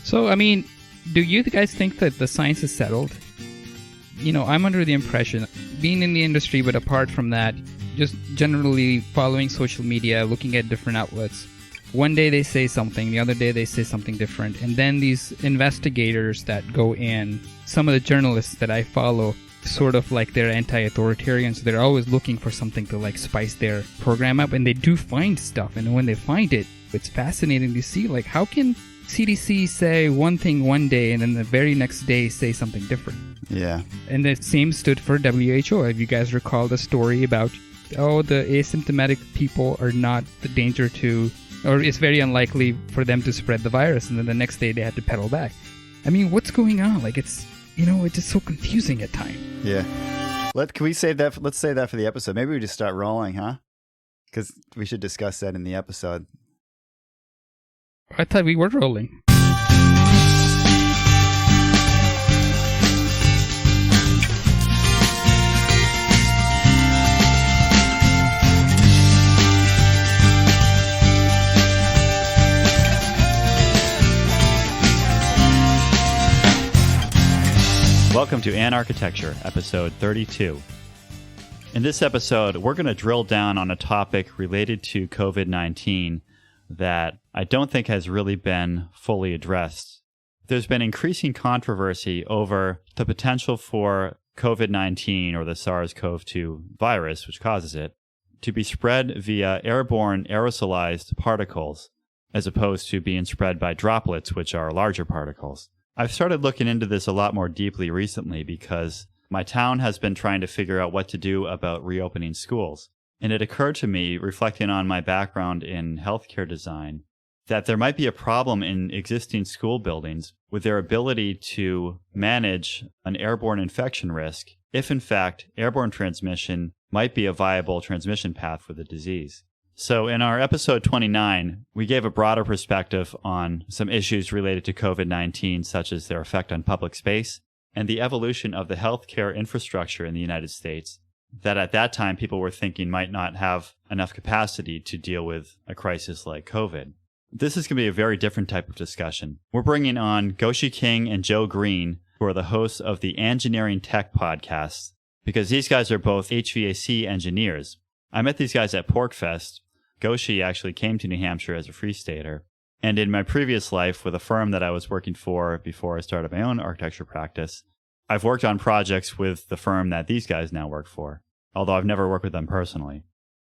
So, I mean, do you guys think that the science is settled? I'm under the impression, being in the industry, but apart from that, just generally following social media, looking at different outlets. One day they say something, the other day they say something different. And then these investigators that go in, some of the journalists that I follow, sort of like they're anti-authoritarian, so they're always looking for something to like spice their program up. And they do find stuff. And when they find it, it's fascinating to see, like, how can CDC say one thing one day and then the very next day say something different? Yeah. And the same stood for WHO. If you guys recall the story about, the asymptomatic people are not the danger to, or it's very unlikely for them to spread the virus, and then the next day they had to pedal back. I mean, what's going on? Like, it's just so confusing at times. Yeah. Can we save that? Let's save that for the episode. Maybe we just start rolling, huh? Because we should discuss that in the episode. I thought we were rolling. Welcome to Architecture, episode 32. In this episode, we're going to drill down on a topic related to COVID-19 that I don't think has really been fully addressed. There's been increasing controversy over the potential for COVID-19, or the SARS-CoV-2 virus, which causes it, to be spread via airborne aerosolized particles, as opposed to being spread by droplets, which are larger particles. I've started looking into this a lot more deeply recently because my town has been trying to figure out what to do about reopening schools. And it occurred to me, reflecting on my background in healthcare design, that there might be a problem in existing school buildings with their ability to manage an airborne infection risk if, in fact, airborne transmission might be a viable transmission path for the disease. So in our episode 29, we gave a broader perspective on some issues related to COVID-19, such as their effect on public space and the evolution of the healthcare infrastructure in the United States that at that time people were thinking might not have enough capacity to deal with a crisis like COVID. This is going to be a very different type of discussion. We're bringing on Goshe King and Joe Green, who are the hosts of the Angineering Tech podcast, because these guys are both HVAC engineers. I met these guys at PorkFest. Goshe actually came to New Hampshire as a Free Stater. And in my previous life with a firm that I was working for before I started my own architecture practice, I've worked on projects with the firm that these guys now work for, although I've never worked with them personally.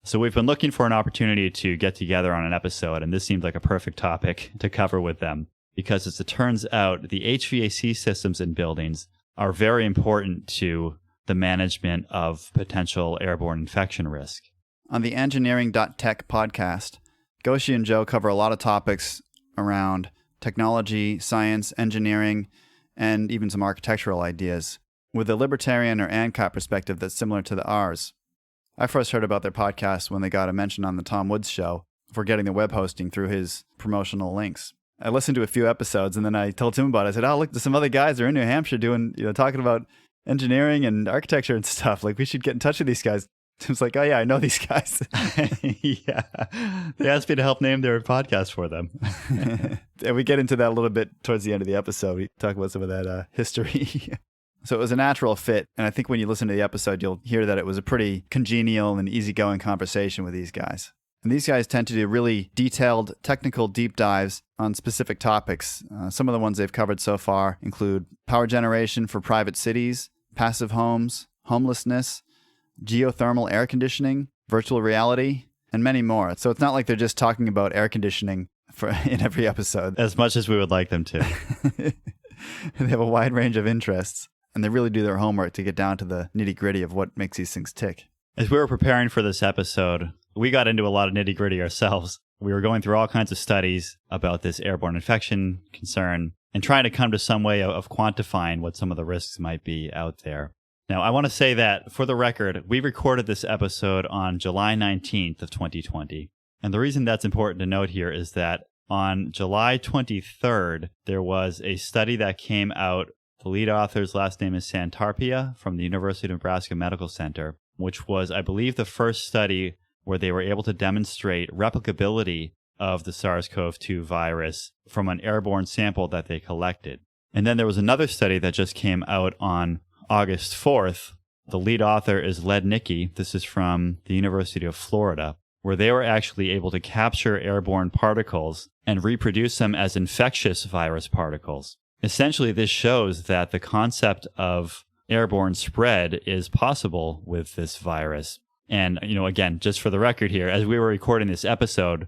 So we've been looking for an opportunity to get together on an episode, and this seemed like a perfect topic to cover with them, because as it turns out, the HVAC systems in buildings are very important to the management of potential airborne infection risk. On the Angineering.Tech podcast, Goshe and Joe cover a lot of topics around technology, science, engineering, and even some architectural ideas, with a libertarian or ANCOT perspective that's similar to ours. I first heard about their podcast when they got a mention on the Tom Woods show for getting the web hosting through his promotional links. I listened to a few episodes, and then I told Tim about it. I said, look, there's some other guys that are in New Hampshire doing, talking about engineering and architecture and stuff. Like, we should get in touch with these guys. Tim's like, oh yeah, I know these guys. Yeah. They asked me to help name their podcast for them. And we get into that a little bit towards the end of the episode. We talk about some of that history. So it was a natural fit. And I think when you listen to the episode, you'll hear that it was a pretty congenial and easygoing conversation with these guys. And these guys tend to do really detailed technical deep dives on specific topics. Some of the ones they've covered so far include power generation for private cities, passive homes, homelessness, geothermal air conditioning, virtual reality, and many more. So it's not like they're just talking about air conditioning in every episode. As much as we would like them to. They have a wide range of interests, and they really do their homework to get down to the nitty-gritty of what makes these things tick. As we were preparing for this episode, we got into a lot of nitty-gritty ourselves. We were going through all kinds of studies about this airborne infection concern and trying to come to some way of quantifying what some of the risks might be out there. Now, I want to say that, for the record, we recorded this episode on July 19th of 2020. And the reason that's important to note here is that on July 23rd, there was a study that came out. The lead author's last name is Santarpia from the University of Nebraska Medical Center, which was, I believe, the first study where they were able to demonstrate replicability of the SARS-CoV-2 virus from an airborne sample that they collected. And then there was another study that just came out on August 4th. The lead author is Lednicki. This is from the University of Florida, where they were actually able to capture airborne particles and reproduce them as infectious virus particles. Essentially, this shows that the concept of airborne spread is possible with this virus. And, again, just for the record here, as we were recording this episode,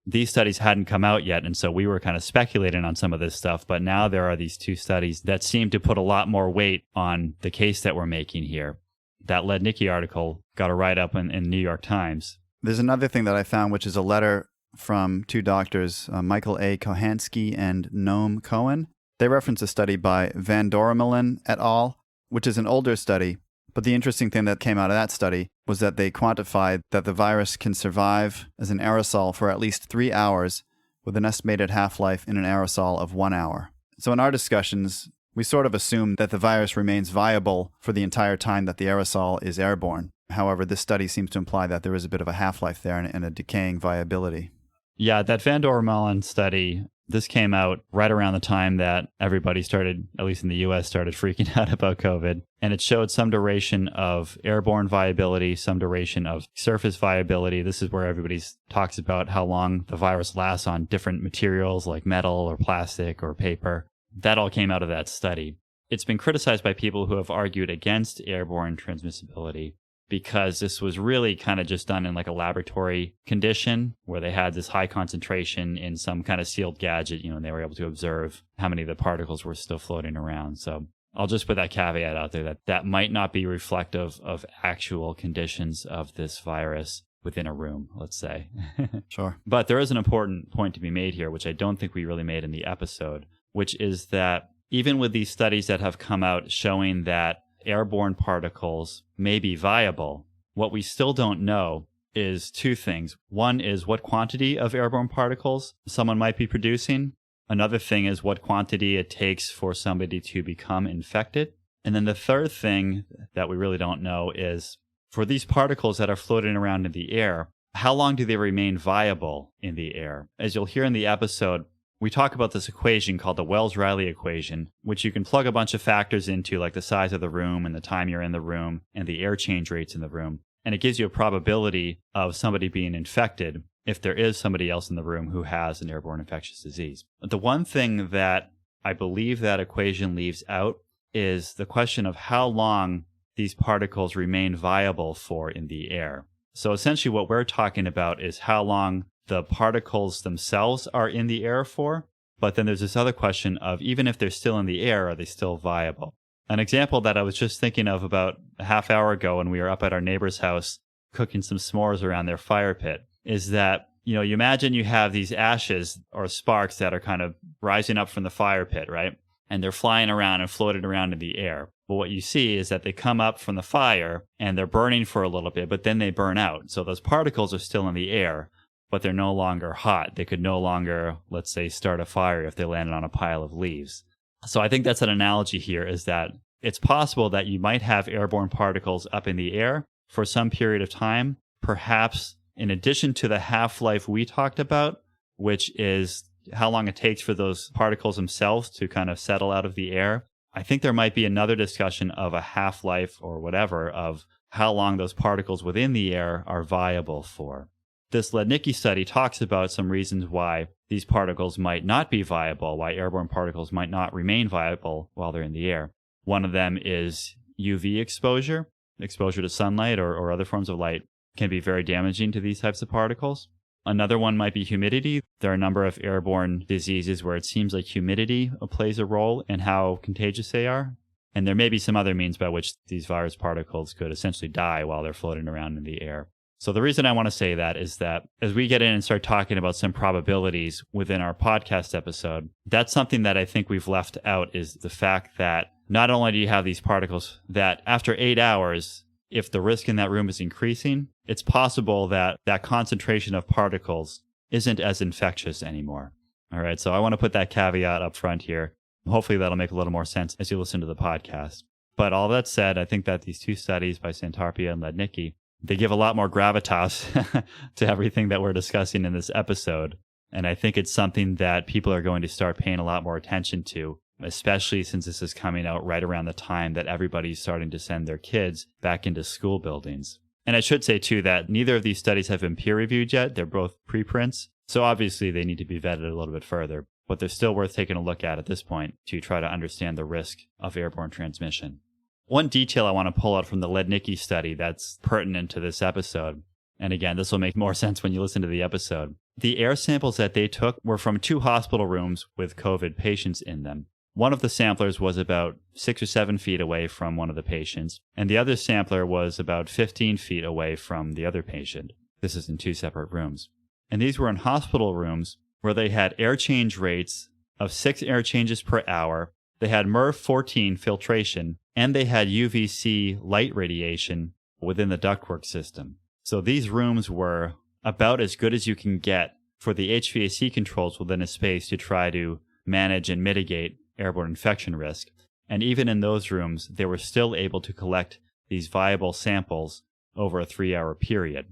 these studies hadn't come out yet, and so we were kind of speculating on some of this stuff, but now there are these two studies that seem to put a lot more weight on the case that we're making here. That Lednicki article got a write-up in New York Times. There's another thing that I found, which is a letter from two doctors, Michael A. Kohansky and Noam Cohen. They reference a study by Van Dormelen et al., which is an older study. But the interesting thing that came out of that study was that they quantified that the virus can survive as an aerosol for at least 3 hours with an estimated half-life in an aerosol of 1 hour. So in our discussions, we sort of assume that the virus remains viable for the entire time that the aerosol is airborne. However, this study seems to imply that there is a bit of a half-life there and a decaying viability. Yeah, that Van Dormelen study, this came out right around the time that everybody started, at least in the US, started freaking out about COVID. And it showed some duration of airborne viability, some duration of surface viability. This is where everybody talks about how long the virus lasts on different materials like metal or plastic or paper. That all came out of that study. It's been criticized by people who have argued against airborne transmissibility, because this was really kind of just done in like a laboratory condition where they had this high concentration in some kind of sealed gadget, and they were able to observe how many of the particles were still floating around. So I'll just put that caveat out there that might not be reflective of actual conditions of this virus within a room, let's say. Sure. But there is an important point to be made here, which I don't think we really made in the episode, which is that even with these studies that have come out showing that airborne particles may be viable, what we still don't know is two things. One is what quantity of airborne particles someone might be producing. Another thing is what quantity it takes for somebody to become infected. And then the third thing that we really don't know is for these particles that are floating around in the air, how long do they remain viable in the air? As you'll hear in the episode, we talk about this equation called the Wells-Riley equation, which you can plug a bunch of factors into, like the size of the room and the time you're in the room and the air change rates in the room. And it gives you a probability of somebody being infected if there is somebody else in the room who has an airborne infectious disease. The one thing that I believe that equation leaves out is the question of how long these particles remain viable for in the air. So essentially what we're talking about is how long the particles themselves are in the air for, but then there's this other question of even if they're still in the air, are they still viable? An example that I was just thinking of about a half hour ago when we were up at our neighbor's house cooking some s'mores around their fire pit is that, you imagine you have these ashes or sparks that are kind of rising up from the fire pit, right? And they're flying around and floating around in the air. But what you see is that they come up from the fire and they're burning for a little bit, but then they burn out. So those particles are still in the air, but they're no longer hot. They could no longer, let's say, start a fire if they landed on a pile of leaves. So I think that's an analogy here, is that it's possible that you might have airborne particles up in the air for some period of time, perhaps in addition to the half-life we talked about, which is how long it takes for those particles themselves to kind of settle out of the air. I think there might be another discussion of a half-life or whatever of how long those particles within the air are viable for. This Lednicki study talks about some reasons why these particles might not be viable, why airborne particles might not remain viable while they're in the air. One of them is UV exposure. Exposure to sunlight or other forms of light can be very damaging to these types of particles. Another one might be humidity. There are a number of airborne diseases where it seems like humidity plays a role in how contagious they are. And there may be some other means by which these virus particles could essentially die while they're floating around in the air. So the reason I want to say that is that as we get in and start talking about some probabilities within our podcast episode, that's something that I think we've left out, is the fact that not only do you have these particles that after 8 hours, if the risk in that room is increasing, it's possible that that concentration of particles isn't as infectious anymore. All right, so I want to put that caveat up front here. Hopefully that'll make a little more sense as you listen to the podcast. But all that said, I think that these two studies by Santarpia and Lednicki, they give a lot more gravitas to everything that we're discussing in this episode. And I think it's something that people are going to start paying a lot more attention to, especially since this is coming out right around the time that everybody's starting to send their kids back into school buildings. And I should say, too, that neither of these studies have been peer-reviewed yet. They're both preprints. So obviously they need to be vetted a little bit further. But they're still worth taking a look at this point to try to understand the risk of airborne transmission. One detail I want to pull out from the Lednicki study that's pertinent to this episode, and again, this will make more sense when you listen to the episode. The air samples that they took were from 2 hospital rooms with COVID patients in them. One of the samplers was about 6 or 7 feet away from one of the patients, and the other sampler was about 15 feet away from the other patient. This is in 2 separate rooms. And these were in hospital rooms where they had air change rates of 6 air changes per hour. They had MERV 14 filtration, and they had UVC light radiation within the ductwork system. So these rooms were about as good as you can get for the HVAC controls within a space to try to manage and mitigate airborne infection risk. And even in those rooms, they were still able to collect these viable samples over a 3-hour period.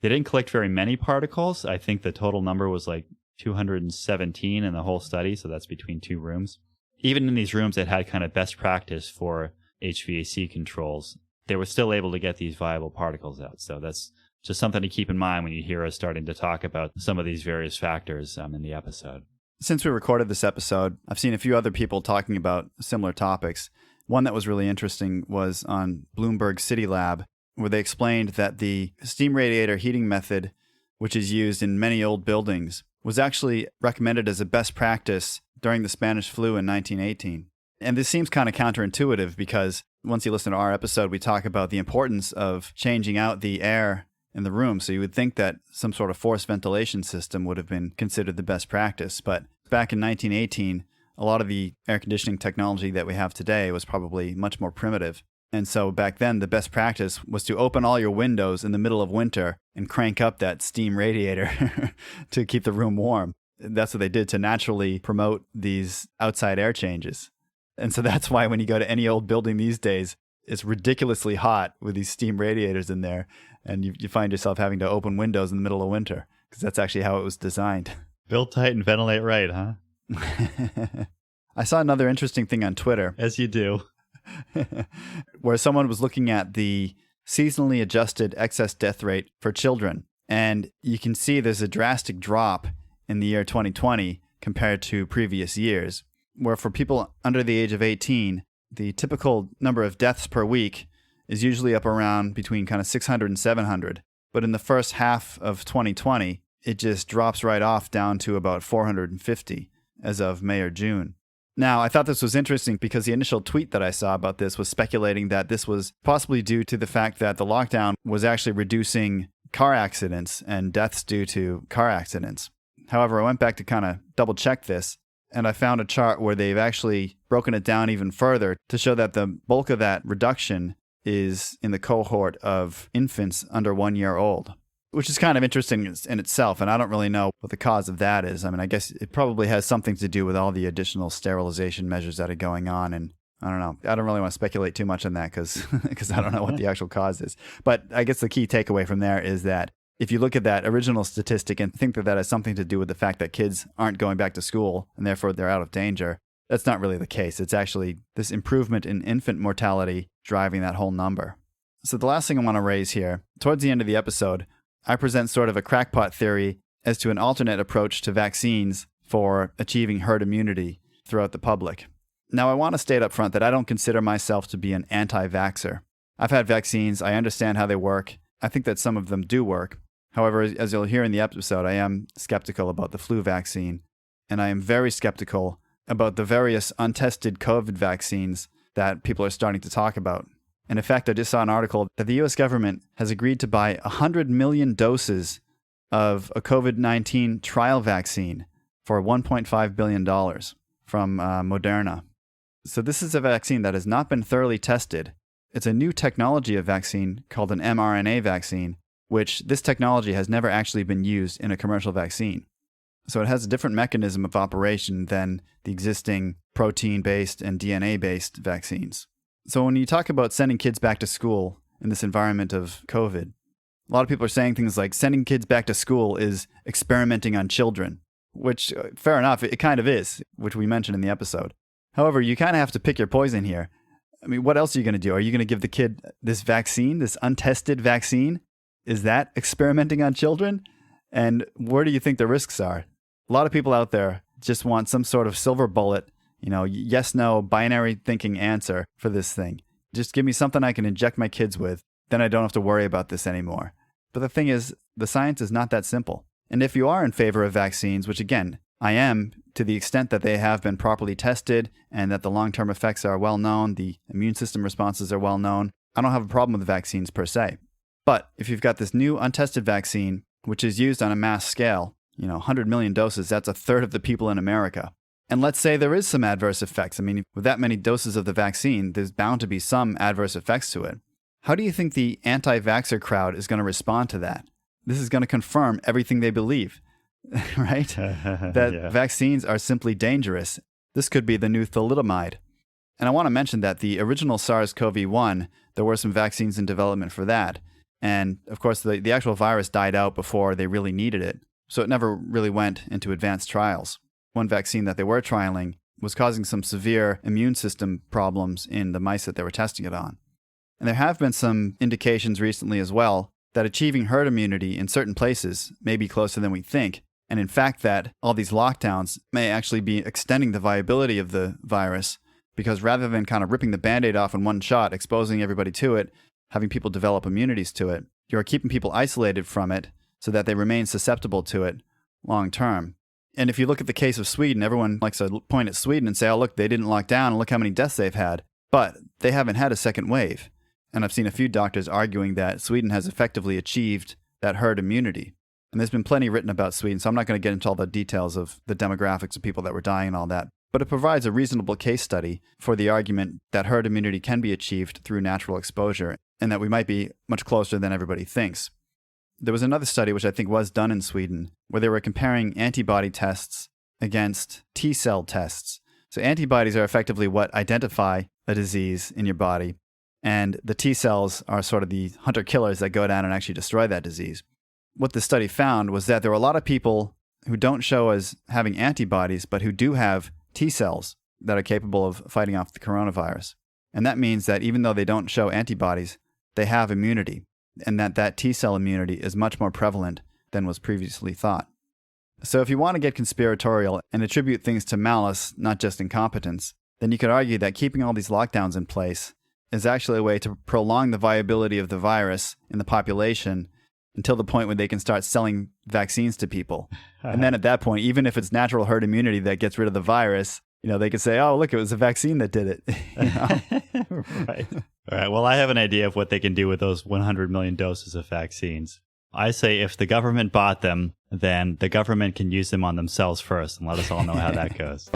They didn't collect very many particles. I think the total number was like 217 in the whole study, so that's between 2 rooms. Even in these rooms that had kind of best practice for HVAC controls, they were still able to get these viable particles out. So that's just something to keep in mind when you hear us starting to talk about some of these various factors in the episode. Since we recorded this episode, I've seen a few other people talking about similar topics. One that was really interesting was on Bloomberg City Lab, where they explained that the steam radiator heating method, which is used in many old buildings, was actually recommended as a best practice during the Spanish flu in 1918. And this seems kind of counterintuitive because once you listen to our episode, we talk about the importance of changing out the air in the room. So you would think that some sort of forced ventilation system would have been considered the best practice. But back in 1918, a lot of the air conditioning technology that we have today was probably much more primitive. And so back then, the best practice was to open all your windows in the middle of winter and crank up that steam radiator to keep the room warm. That's what they did to naturally promote these outside air changes. And so that's why when you go to any old building these days, it's ridiculously hot with these steam radiators in there. And you find yourself having to open windows in the middle of winter because that's actually how it was designed. Build tight and ventilate right, huh? I saw another interesting thing on Twitter. As you do. Where someone was looking at the seasonally adjusted excess death rate for children. And you can see there's a drastic drop in the year 2020 compared to previous years, where for people under the age of 18, the typical number of deaths per week is usually up around between kind of 600 and 700. But in the first half of 2020, it just drops right off down to about 450 as of May or June. Now, I thought this was interesting because the initial tweet that I saw about this was speculating that this was possibly due to the fact that the lockdown was actually reducing car accidents and deaths due to car accidents. However, I went back to kind of double check this, and I found a chart where they've actually broken it down even further to show that the bulk of that reduction is in the cohort of infants under 1 year old, which is kind of interesting in itself. And I don't really know what the cause of that is. I mean, I guess it probably has something to do with all the additional sterilization measures that are going on. And I don't know. I don't really want to speculate too much on that because I don't know what the actual cause is. But I guess the key takeaway from there is that if you look at that original statistic and think that that has something to do with the fact that kids aren't going back to school and therefore they're out of danger, that's not really the case. It's actually this improvement in infant mortality driving that whole number. So the last thing I want to raise here, towards the end of the episode, I present sort of a crackpot theory as to an alternate approach to vaccines for achieving herd immunity throughout the public. Now, I want to state up front that I don't consider myself to be an anti-vaxxer. I've had vaccines. I understand how they work. I think that some of them do work. However, as you'll hear in the episode, I am skeptical about the flu vaccine, and I am very skeptical about the various untested COVID vaccines that people are starting to talk about. And in fact, I just saw an article that the U.S. government has agreed to buy 100 million doses of a COVID-19 trial vaccine for $1.5 billion from Moderna. So this is a vaccine that has not been thoroughly tested. It's a new technology of vaccine called an mRNA vaccine, which this technology has never actually been used in a commercial vaccine. So it has a different mechanism of operation than the existing protein-based and DNA-based vaccines. So when you talk about sending kids back to school in this environment of COVID, A lot of people are saying things like sending kids back to school is experimenting on children, which, fair enough, it kind of is, which we mentioned in the episode. However, you kind of have to pick your poison here. I mean, what else are you going to do? Are you going to give the kid this vaccine, this untested vaccine? Is that experimenting on children? And where do you think the risks are? A lot of people out there just want some sort of silver bullet, yes, no, binary thinking answer for this thing. Just give me something I can inject my kids with. Then I don't have to worry about this anymore. But the thing is, the science is not that simple. And if you are in favor of vaccines, which again, I am, to the extent that they have been properly tested and that the long-term effects are well known, the immune system responses are well known, I don't have a problem with vaccines per se. But if you've got this new untested vaccine, which is used on a mass scale, 100 million doses, that's a third of the people in America. And let's say there is some adverse effects. I mean, with that many doses of the vaccine, there's bound to be some adverse effects to it. How do you think the anti-vaxxer crowd is going to respond to that? This is going to confirm everything they believe, right? That vaccines are simply dangerous. This could be the new thalidomide. And I want to mention that the original SARS-CoV-1, there were some vaccines in development for that. And of course, the actual virus died out before they really needed it. So it never really went into advanced trials. One vaccine that they were trialing was causing some severe immune system problems in the mice that they were testing it on. And there have been some indications recently as well that achieving herd immunity in certain places may be closer than we think. And in fact, that all these lockdowns may actually be extending the viability of the virus, because rather than kind of ripping the Band-Aid off in one shot, exposing everybody to it, having people develop immunities to it, you're keeping people isolated from it so that they remain susceptible to it long term. And if you look at the case of Sweden, everyone likes to point at Sweden and say, oh, look, they didn't lock down and look how many deaths they've had. But they haven't had a second wave. And I've seen a few doctors arguing that Sweden has effectively achieved that herd immunity. And there's been plenty written about Sweden, so I'm not going to get into all the details of the demographics of people that were dying and all that. But it provides a reasonable case study for the argument that herd immunity can be achieved through natural exposure, and that we might be much closer than everybody thinks. There was another study which I think was done in Sweden, where they were comparing antibody tests against T-cell tests. So antibodies are effectively what identify a disease in your body, and the T-cells are sort of the hunter-killers that go down and actually destroy that disease. What the study found was that there were a lot of people who don't show as having antibodies, but who do have T-cells that are capable of fighting off the coronavirus. And that means that even though they don't show antibodies, they have immunity, and that T-cell immunity is much more prevalent than was previously thought. So if you want to get conspiratorial and attribute things to malice, not just incompetence, then you could argue that keeping all these lockdowns in place is actually a way to prolong the viability of the virus in the population until the point when they can start selling vaccines to people. And then at that point, even if it's natural herd immunity that gets rid of the virus, they could say, oh, look, it was a vaccine that did it. Right. All right. Well, I have an idea of what they can do with those 100 million doses of vaccines. I say if the government bought them, then the government can use them on themselves first and let us all know how that goes.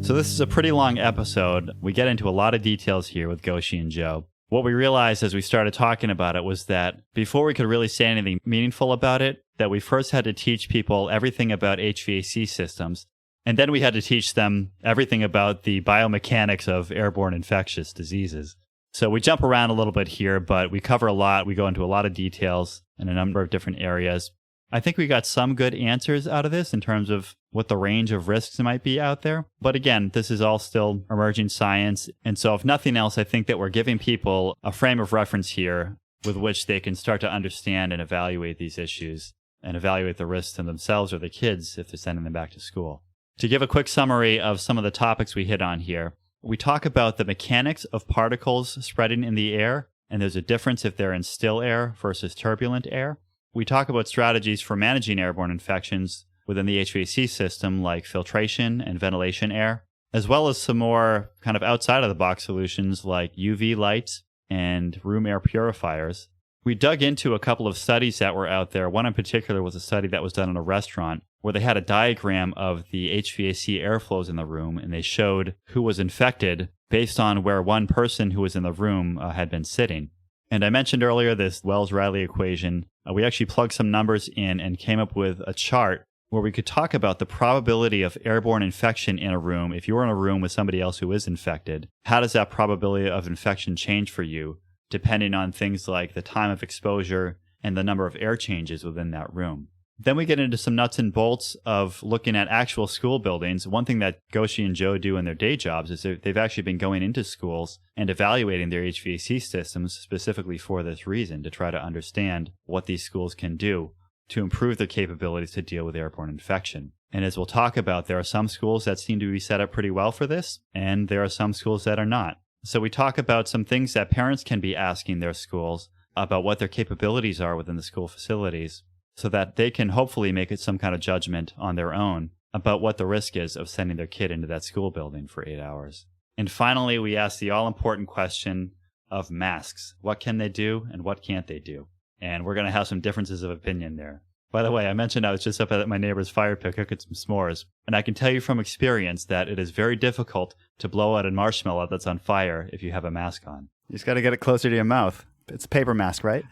So this is a pretty long episode. We get into a lot of details here with Goshe and Joe. What we realized as we started talking about it was that before we could really say anything meaningful about it, that we first had to teach people everything about HVAC systems, and then we had to teach them everything about the biomechanics of airborne infectious diseases. So we jump around a little bit here, but we cover a lot. We go into a lot of details in a number of different areas. I think we got some good answers out of this in terms of what the range of risks might be out there. But again, this is all still emerging science. And so if nothing else, I think that we're giving people a frame of reference here with which they can start to understand and evaluate these issues and evaluate the risks to themselves or the kids if they're sending them back to school. To give a quick summary of some of the topics we hit on here, we talk about the mechanics of particles spreading in the air, and there's a difference if they're in still air versus turbulent air. We talk about strategies for managing airborne infections within the HVAC system, like filtration and ventilation air, as well as some more kind of outside-of-the-box solutions like UV lights and room air purifiers. We dug into a couple of studies that were out there. One in particular was a study that was done in a restaurant where they had a diagram of the HVAC airflows in the room, and they showed who was infected based on where one person who was in the room had been sitting. And I mentioned earlier this Wells-Riley equation. We actually plugged some numbers in and came up with a chart where we could talk about the probability of airborne infection in a room. If you're in a room with somebody else who is infected, how does that probability of infection change for you, depending on things like the time of exposure and the number of air changes within that room? Then we get into some nuts and bolts of looking at actual school buildings. One thing that Goshe and Joe do in their day jobs is they've actually been going into schools and evaluating their HVAC systems specifically for this reason, to try to understand what these schools can do to improve their capabilities to deal with airborne infection. And as we'll talk about, there are some schools that seem to be set up pretty well for this, and there are some schools that are not. So we talk about some things that parents can be asking their schools about what their capabilities are within the school facilities, so that they can hopefully make some kind of judgment on their own about what the risk is of sending their kid into that school building for 8 hours. And finally, we ask the all-important question of masks. What can they do and what can't they do? And we're going to have some differences of opinion there. By the way, I mentioned I was just up at my neighbor's fire pit cooking some s'mores, and I can tell you from experience that it is very difficult to blow out a marshmallow that's on fire if you have a mask on. You just got to get it closer to your mouth. It's a paper mask, right?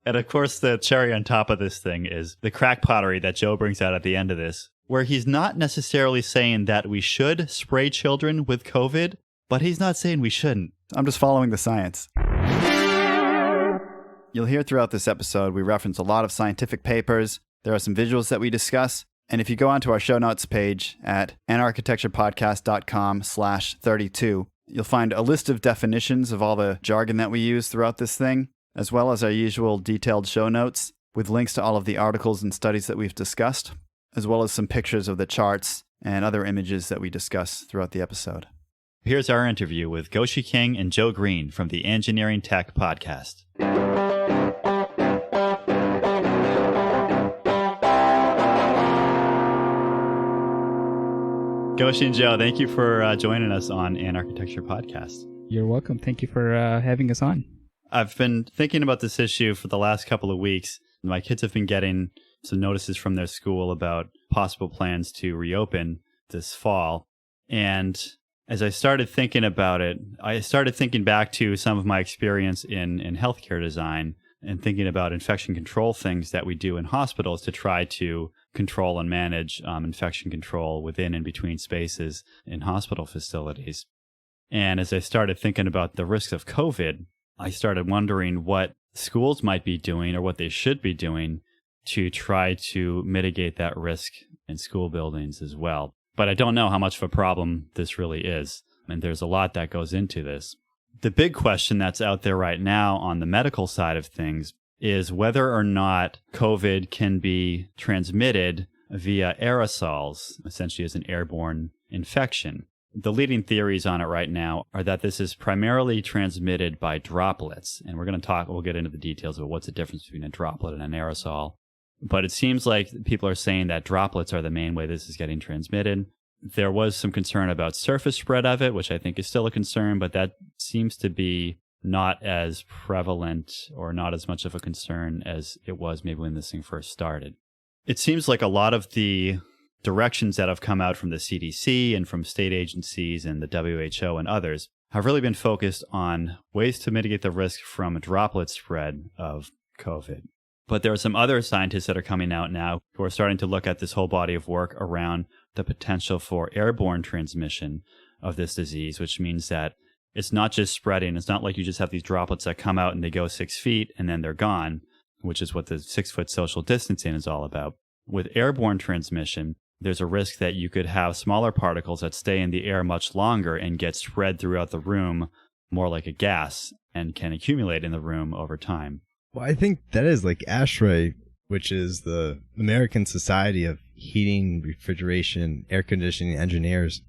And of course, the cherry on top of this thing is the crackpottery that Joe brings out at the end of this, where he's not necessarily saying that we should spray children with COVID, but he's not saying we shouldn't. I'm just following the science. You'll hear throughout this episode, we reference a lot of scientific papers. There are some visuals that we discuss. And if you go onto our show notes page at anarchitecturepodcast.com/32, you'll find a list of definitions of all the jargon that we use throughout this thing, as well as our usual detailed show notes with links to all of the articles and studies that we've discussed, as well as some pictures of the charts and other images that we discuss throughout the episode. Here's our interview with Goshe King and Joe Green from the Angineering Tech podcast. Goshe and Joe, thank you for joining us on An Architecture Podcast. You're welcome. Thank you for having us on. I've been thinking about this issue for the last couple of weeks. My kids have been getting some notices from their school about possible plans to reopen this fall. And as I started thinking about it, I started thinking back to some of my experience in healthcare design and thinking about infection control things that we do in hospitals to try to control and manage infection control within and between spaces in hospital facilities. And as I started thinking about the risks of COVID, I started wondering what schools might be doing or what they should be doing to try to mitigate that risk in school buildings as well. But I don't know how much of a problem this really is, and there's a lot that goes into this. The big question that's out there right now on the medical side of things is whether or not COVID can be transmitted via aerosols, essentially as an airborne infection. The leading theories on it right now are that this is primarily transmitted by droplets, and we'll get into the details of what's the difference between a droplet and an aerosol. But it seems like people are saying that droplets are the main way this is getting transmitted. There was some concern about surface spread of it, which I think is still a concern, but that seems to be not as prevalent or not as much of a concern as it was maybe when this thing first started. It seems like a lot of the directions that have come out from the CDC and from state agencies and the WHO and others have really been focused on ways to mitigate the risk from a droplet spread of COVID. But there are some other scientists that are coming out now who are starting to look at this whole body of work around the potential for airborne transmission of this disease, which means that it's not just spreading. It's not like you just have these droplets that come out and they go 6 feet and then they're gone, which is what the 6-foot social distancing is all about. With airborne transmission, there's a risk that you could have smaller particles that stay in the air much longer and get spread throughout the room more like a gas and can accumulate in the room over time. Well, I think that is like ASHRAE, which is the American Society of Heating, Refrigeration, Air Conditioning Engineers.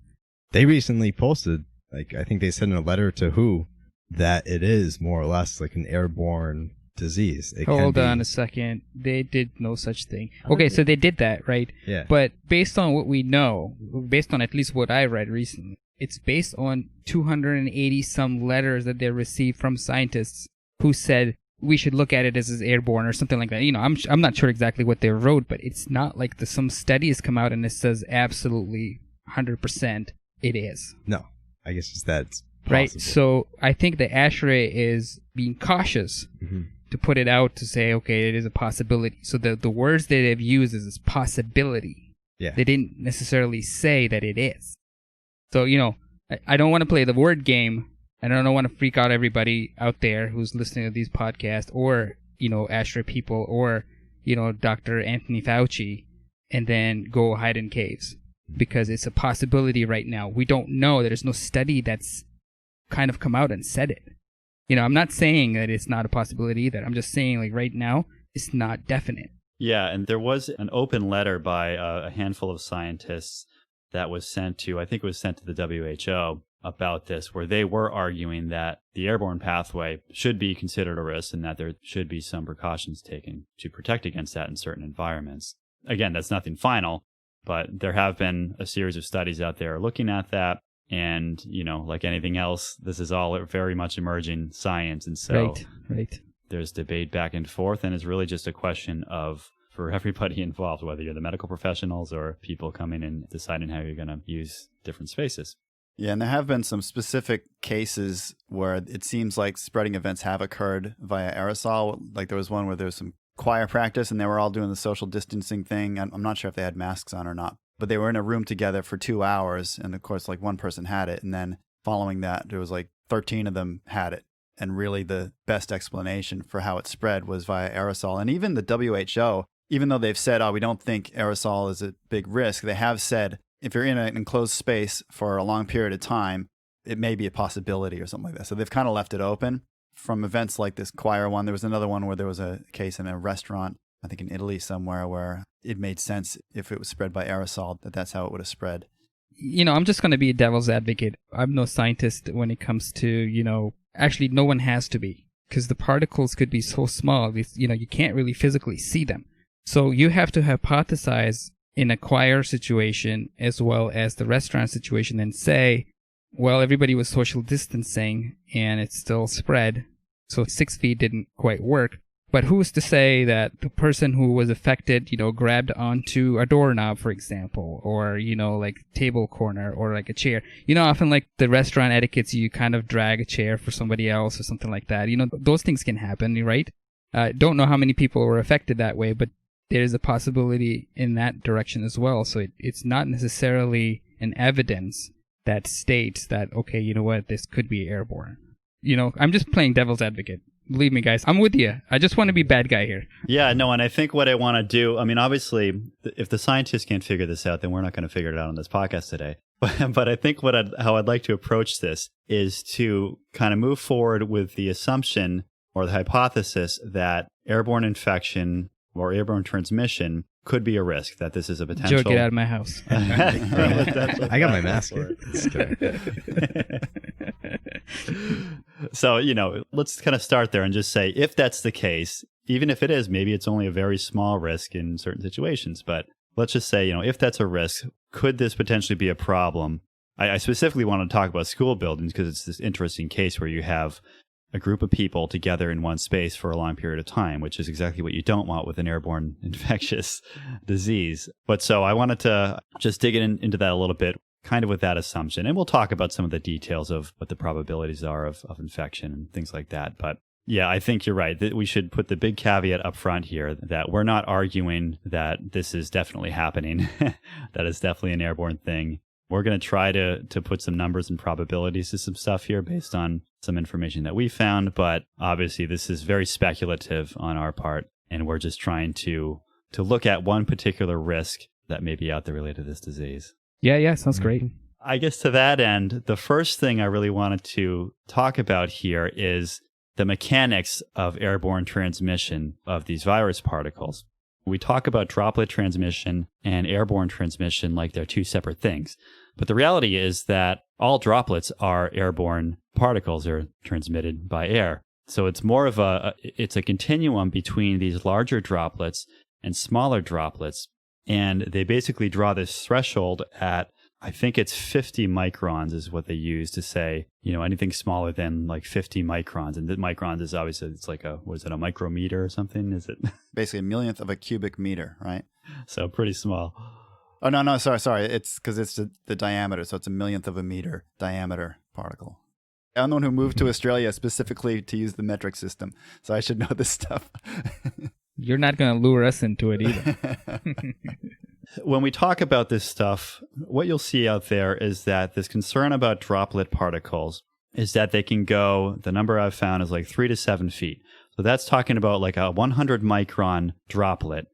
They recently posted, I think they sent a letter to WHO that it is more or less like an airborne disease. Hold on a second. They did no such thing. Okay, so they did that, right? Yeah. But based on what we know, based on at least what I read recently, it's based on 280 some letters that they received from scientists who said we should look at it as airborne or something like that. You know, I'm not sure exactly what they wrote, but it's not like some studies come out and it says absolutely 100% it is. No, I guess it's that. Right. So I think the ASHRAE is being cautious to put it out to say, okay, it is a possibility. So the words that they've used is possibility. Yeah. They didn't necessarily say that it is. So, I don't want to play the word game. I don't want to freak out everybody out there who's listening to these podcasts, or, ASHRAE people, or, Dr. Anthony Fauci, and then go hide in caves. Because it's a possibility right now. We don't know. There's no study that's kind of come out and said it. I'm not saying that it's not a possibility either. I'm just saying, like, right now, it's not definite. Yeah, and there was an open letter by a handful of scientists that was sent to, I think it was sent to the WHO about this, where they were arguing that the airborne pathway should be considered a risk and that there should be some precautions taken to protect against that in certain environments. Again, that's nothing final, but there have been a series of studies out there looking at that. And, like anything else, this is all very much emerging science. And so right. There's debate back and forth. And it's really just a question of, for everybody involved, whether you're the medical professionals or people coming and deciding how you're going to use different spaces. Yeah, and there have been some specific cases where it seems like spreading events have occurred via aerosol. Like there was one where there was some choir practice and they were all doing the social distancing thing. I'm not sure if they had masks on or not, but they were in a room together for 2 hours. And of course, like one person had it. And then following that, there was like 13 of them had it. And really the best explanation for how it spread was via aerosol. And even the WHO, even though they've said, we don't think aerosol is a big risk, they have said if you're in an enclosed space for a long period of time, it may be a possibility or something like that. So they've kind of left it open. From events like this choir one, there was another one where there was a case in a restaurant, I think in Italy somewhere, where it made sense if it was spread by aerosol, that's how it would have spread. I'm just going to be a devil's advocate. I'm no scientist when it comes to, actually no one has to be, because the particles could be so small, you can't really physically see them. So you have to hypothesize in a choir situation as well as the restaurant situation and say, well, everybody was social distancing and it still spread, so 6 feet didn't quite work. But who's to say that the person who was affected, grabbed onto a doorknob, for example, or, like table corner or like a chair? Often like the restaurant etiquettes, you kind of drag a chair for somebody else or something like that. Those things can happen, right? Don't know how many people were affected that way, but there's a possibility in that direction as well. So it's not necessarily an evidence that states that, okay, you know what, this could be airborne. I'm just playing devil's advocate. Believe me, guys, I'm with you. I just want to be bad guy here. Yeah, no, and I think what I want to do, obviously, if the scientists can't figure this out, then we're not going to figure it out on this podcast today. But I think how I'd like to approach this is to kind of move forward with the assumption or the hypothesis that airborne infection or airborne transmission could be a risk, that this is a potential... Joe, get out of my house. I got my mask here. So, let's kind of start there and just say, if that's the case, even if it is, maybe it's only a very small risk in certain situations, but let's just say, if that's a risk, could this potentially be a problem? I specifically want to talk about school buildings because it's this interesting case where you have a group of people together in one space for a long period of time, which is exactly what you don't want with an airborne infectious disease. But so I wanted to just dig into that a little bit, kind of with that assumption. And we'll talk about some of the details of what the probabilities are of infection and things like that. But yeah, I think you're right that we should put the big caveat up front here that we're not arguing that this is definitely happening, that it's definitely an airborne thing. We're going to try to put some numbers and probabilities to some stuff here based on some information that we found. But obviously, this is very speculative on our part. And we're just trying to look at one particular risk that may be out there related to this disease. Yeah, sounds great. I guess to that end, the first thing I really wanted to talk about here is the mechanics of airborne transmission of these virus particles. We talk about droplet transmission and airborne transmission like they're two separate things. But the reality is that all droplets are airborne particles. They're transmitted by air. So it's more of it's a continuum between these larger droplets and smaller droplets. And they basically draw this threshold at, I think it's 50 microns is what they use to say, anything smaller than like 50 microns. And the microns is obviously, it's like a micrometer or something? Is it? Basically a millionth of a cubic meter, right? So pretty small. Oh, no, sorry. It's because it's the diameter. So it's a millionth of a meter diameter particle. I'm the one who moved to Australia specifically to use the metric system, so I should know this stuff. You're not going to lure us into it either. When we talk about this stuff, what you'll see out there is that this concern about droplet particles is that they can go, the number I've found is like 3 to 7 feet. So that's talking about like a 100 micron droplet.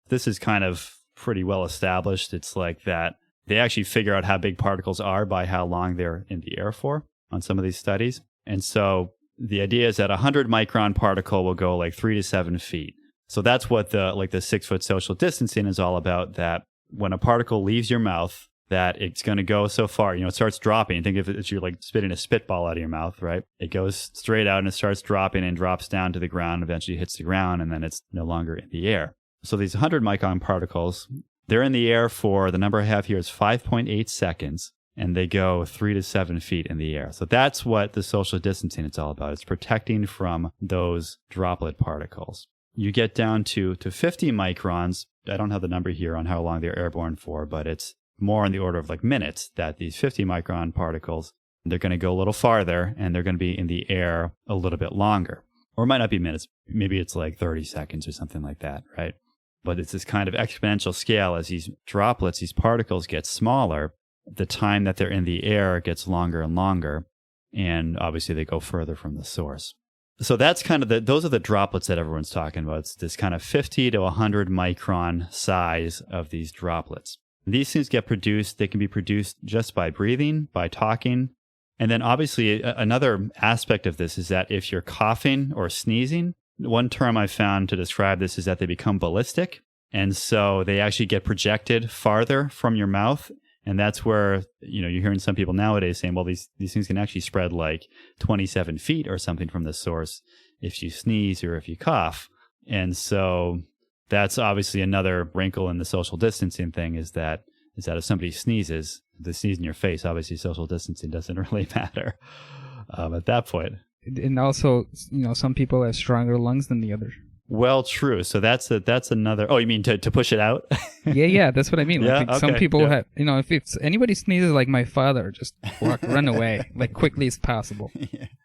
This is kind of pretty well established. It's like that they actually figure out how big particles are by how long they're in the air for on some of these studies. And so the idea is that a 100 micron particle will go like 3 to 7 feet. So that's what the 6 foot social distancing is all about, that when a particle leaves your mouth, that it's going to go so far, it starts dropping. Think of it as you're like spitting a spitball out of your mouth, right? It goes straight out and it starts dropping and drops down to the ground, eventually hits the ground, and then it's no longer in the air. So these 100 micron particles, they're in the air for, the number I have here is 5.8 seconds, and they go 3 to 7 feet in the air. So that's what the social distancing is all about. It's protecting from those droplet particles. You get down to 50 microns. I don't have the number here on how long they're airborne for, but it's more in the order of like minutes, that these 50 micron particles, they're going to go a little farther and they're going to be in the air a little bit longer. Or it might not be minutes. Maybe it's like 30 seconds or something like that, right? But it's this kind of exponential scale. As these droplets, these particles get smaller, the time that they're in the air gets longer and longer. And obviously they go further from the source. So that's kind of those are the droplets that everyone's talking about. It's this kind of 50 to 100 micron size of these droplets. These things get produced. They can be produced just by breathing, by talking. And then obviously another aspect of this is that if you're coughing or sneezing, one term I found to describe this is that they become ballistic. And so they actually get projected farther from your mouth. And that's where, you're hearing some people nowadays saying, well, these things can actually spread like 27 feet or something from the source if you sneeze or if you cough. And so that's obviously another wrinkle in the social distancing thing, is that if somebody sneezes, they sneeze in your face, obviously social distancing doesn't really matter at that point. And also, some people have stronger lungs than the others. Well, true. So that's another. Oh, you mean to push it out? Yeah, that's what I mean. Yeah, Like, okay, some people yeah. have, if it's anybody sneezes like my father, just run away like quickly as possible,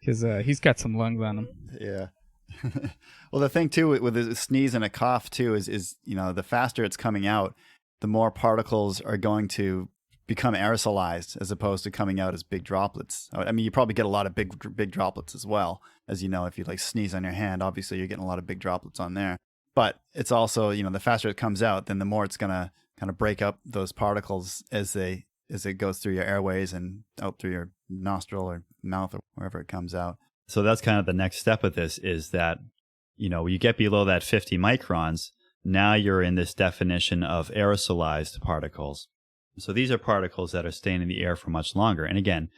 because he's got some lungs on him. Yeah. Well, the thing too with a sneeze and a cough too is the faster it's coming out, the more particles are going to become aerosolized as opposed to coming out as big droplets. I mean, you probably get a lot of big droplets as well. As if you like sneeze on your hand, obviously you're getting a lot of big droplets on there. But it's also, the faster it comes out, then the more it's going to kind of break up those particles as it goes through your airways and out through your nostril or mouth or wherever it comes out. So that's kind of the next step of this, is that, you get below that 50 microns, now you're in this definition of aerosolized particles. So these are particles that are staying in the air for much longer. And again,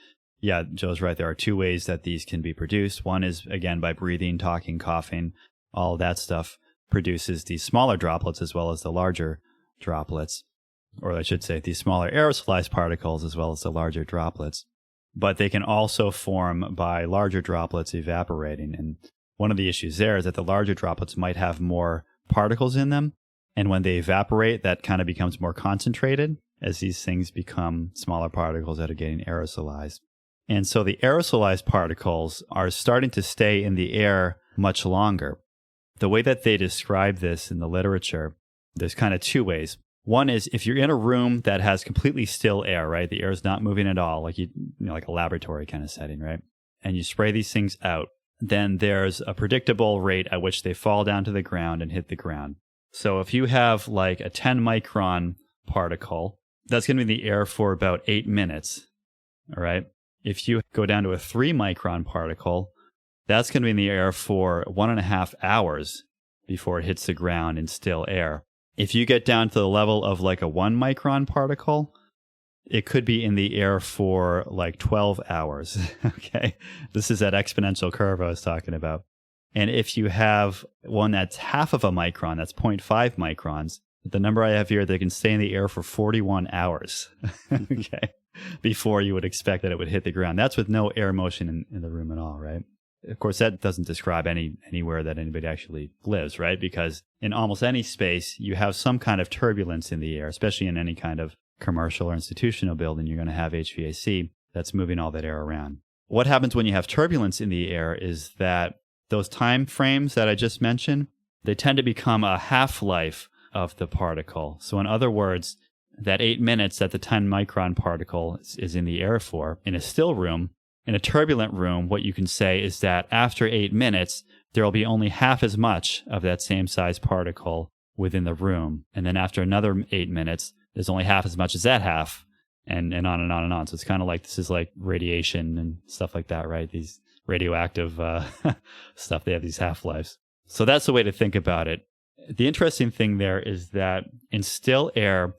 yeah, Joe's right. There are two ways that these can be produced. One is, again, by breathing, talking, coughing, all of that stuff produces these smaller droplets as well as the larger droplets. Or I should say these smaller aerosolized particles as well as the larger droplets. But they can also form by larger droplets evaporating. And one of the issues there is that the larger droplets might have more particles in them. And when they evaporate, that kind of becomes more concentrated as these things become smaller particles that are getting aerosolized. And so the aerosolized particles are starting to stay in the air much longer. The way that they describe this in the literature, there's kind of two ways. One is if you're in a room that has completely still air, right? The air is not moving at all, like like a laboratory kind of setting, right? And you spray these things out, then there's a predictable rate at which they fall down to the ground and hit the ground. So if you have like a 10 micron particle, that's going to be in the air for about 8 minutes, all right? If you go down to a 3 micron particle, that's going to be in the air for 1.5 hours before it hits the ground in still air. If you get down to the level of like a 1 micron particle, it could be in the air for like 12 hours, okay? This is that exponential curve I was talking about. And if you have one that's half of a micron, that's 0.5 microns, the number I have here, they can stay in the air for 41 hours, okay, before you would expect that it would hit the ground. That's with no air motion in the room at all, right? Of course, that doesn't describe anywhere that anybody actually lives, right? Because in almost any space, you have some kind of turbulence in the air, especially in any kind of commercial or institutional building. You're going to have HVAC that's moving all that air around. What happens when you have turbulence in the air is that those time frames that I just mentioned, they tend to become a half-life of the particle. So in other words, that 8 minutes that the 10 micron particle is in the air for, in a still room, in a turbulent room, what you can say is that after 8 minutes, there will be only half as much of that same size particle within the room. And then after another 8 minutes, there's only half as much as that half, and on and on and on. So it's kind of like, this is like radiation and stuff like that, right? These radioactive stuff, they have these half-lives. So that's the way to think about it. The interesting thing there is that in still air,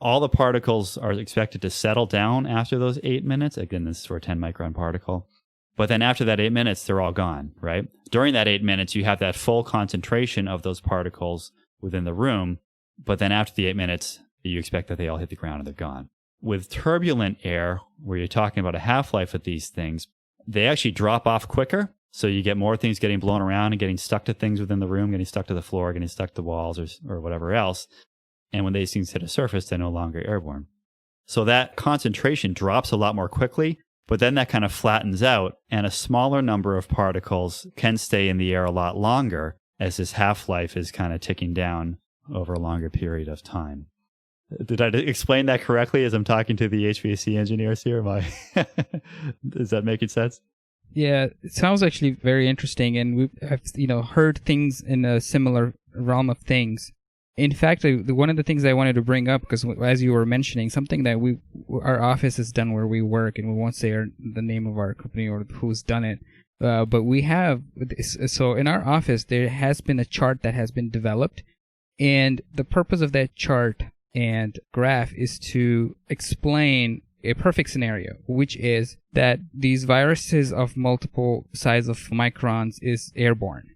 all the particles are expected to settle down after those 8 minutes. Again, this is for a 10 micron particle. But then after that 8 minutes, they're all gone, right? During that 8 minutes, you have that full concentration of those particles within the room. But then after the 8 minutes, you expect that they all hit the ground and they're gone. With turbulent air, where you're talking about a half-life of these things, they actually drop off quicker. So you get more things getting blown around and getting stuck to things within the room, getting stuck to the floor, getting stuck to the walls or whatever else. And when these things hit a surface, they're no longer airborne. So that concentration drops a lot more quickly, but then that kind of flattens out, and a smaller number of particles can stay in the air a lot longer as this half-life is kind of ticking down over a longer period of time. Did I explain that correctly as I'm talking to the HVAC engineers here? Is that making sense? Yeah, it sounds actually very interesting, and I've heard things in a similar realm of things. In fact, one of the things I wanted to bring up, because as you were mentioning, something that our office has done where we work, and we won't say the name of our company or who's done it, but we have, so in our office, there has been a chart that has been developed, and the purpose of that chart and graph is to explain a perfect scenario, which is that these viruses of multiple size of microns is airborne.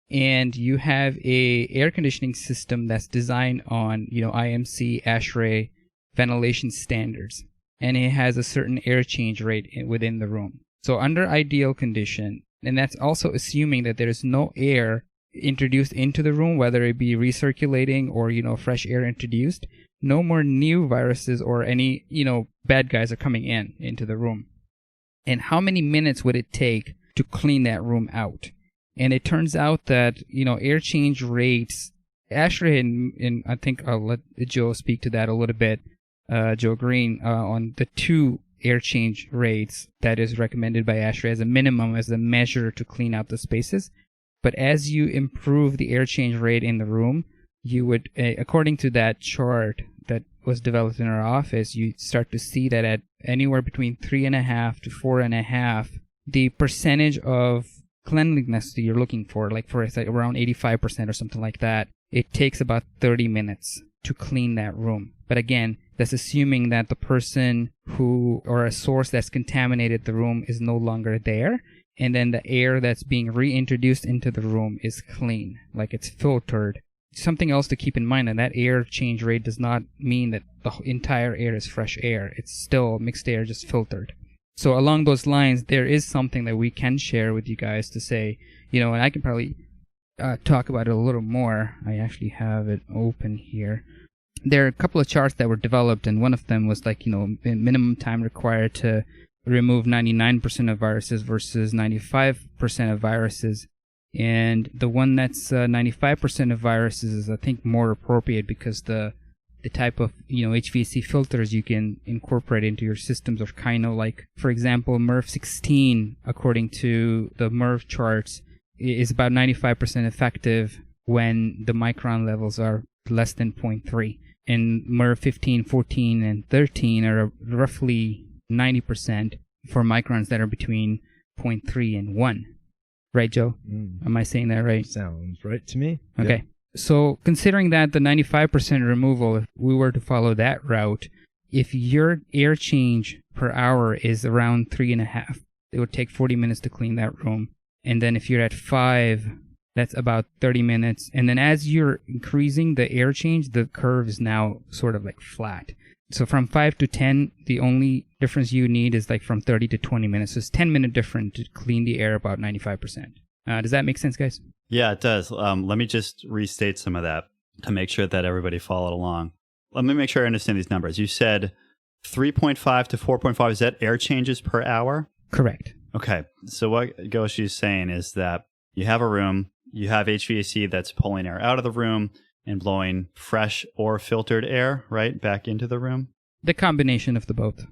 And you have a air conditioning system that's designed on, IMC, ASHRAE ventilation standards, and it has a certain air change rate within the room. So under ideal condition, and that's also assuming that there is no air introduced into the room, whether it be recirculating or, fresh air introduced, no more new viruses or any, bad guys are coming into the room. And how many minutes would it take to clean that room out? And it turns out that, air change rates, ASHRAE, and I think I'll let Joe speak to that a little bit, Joe Green, on the 2 air change rates that is recommended by ASHRAE as a minimum, as a measure to clean out the spaces. But as you improve the air change rate in the room, you would, according to that chart that was developed in our office, you start to see that at anywhere between 3.5 to 4.5, the percentage of cleanliness that you're looking for, like around 85% or something like that, it takes about 30 minutes to clean that room. But again, that's assuming that the person or a source that's contaminated the room is no longer there, and then the air that's being reintroduced into the room is clean, like it's filtered. Something else to keep in mind, that air change rate does not mean that the entire air is fresh air. It's still mixed air, just filtered. So along those lines, there is something that we can share with you guys to say, and I can probably talk about it a little more. I actually have it open here. There are a couple of charts that were developed, and one of them was like, minimum time required to remove 99% of viruses versus 95% of viruses. And the one that's 95% of viruses is, I think, more appropriate because the type of HVAC filters you can incorporate into your systems are kind of like, for example, MERV 16, according to the MERV charts, is about 95% effective when the micron levels are less than 0.3. And MERV 15, 14, and 13 are roughly 90% for microns that are between 0.3 and 1. Right, Joe? Am I saying that right? Sounds right to me. Okay. Yep. So considering that the 95% removal, if we were to follow that route, if your air change per hour is around 3.5, it would take 40 minutes to clean that room. And then if you're at 5, that's about 30 minutes. And then as you're increasing the air change, the curve is now sort of like flat. So from 5 to 10, the only difference you need is like from 30 to 20 minutes. So it's 10-minute difference to clean the air about 95%. Does that make sense, guys? Yeah, it does. Let me just restate some of that to make sure that everybody followed along. Let me make sure I understand these numbers. You said 3.5 to 4.5, is that air changes per hour? Correct. Okay, so what Goshe is saying is that you have a room, you have HVAC that's pulling air out of the room and blowing fresh or filtered air, right, back into the room? The combination of the both.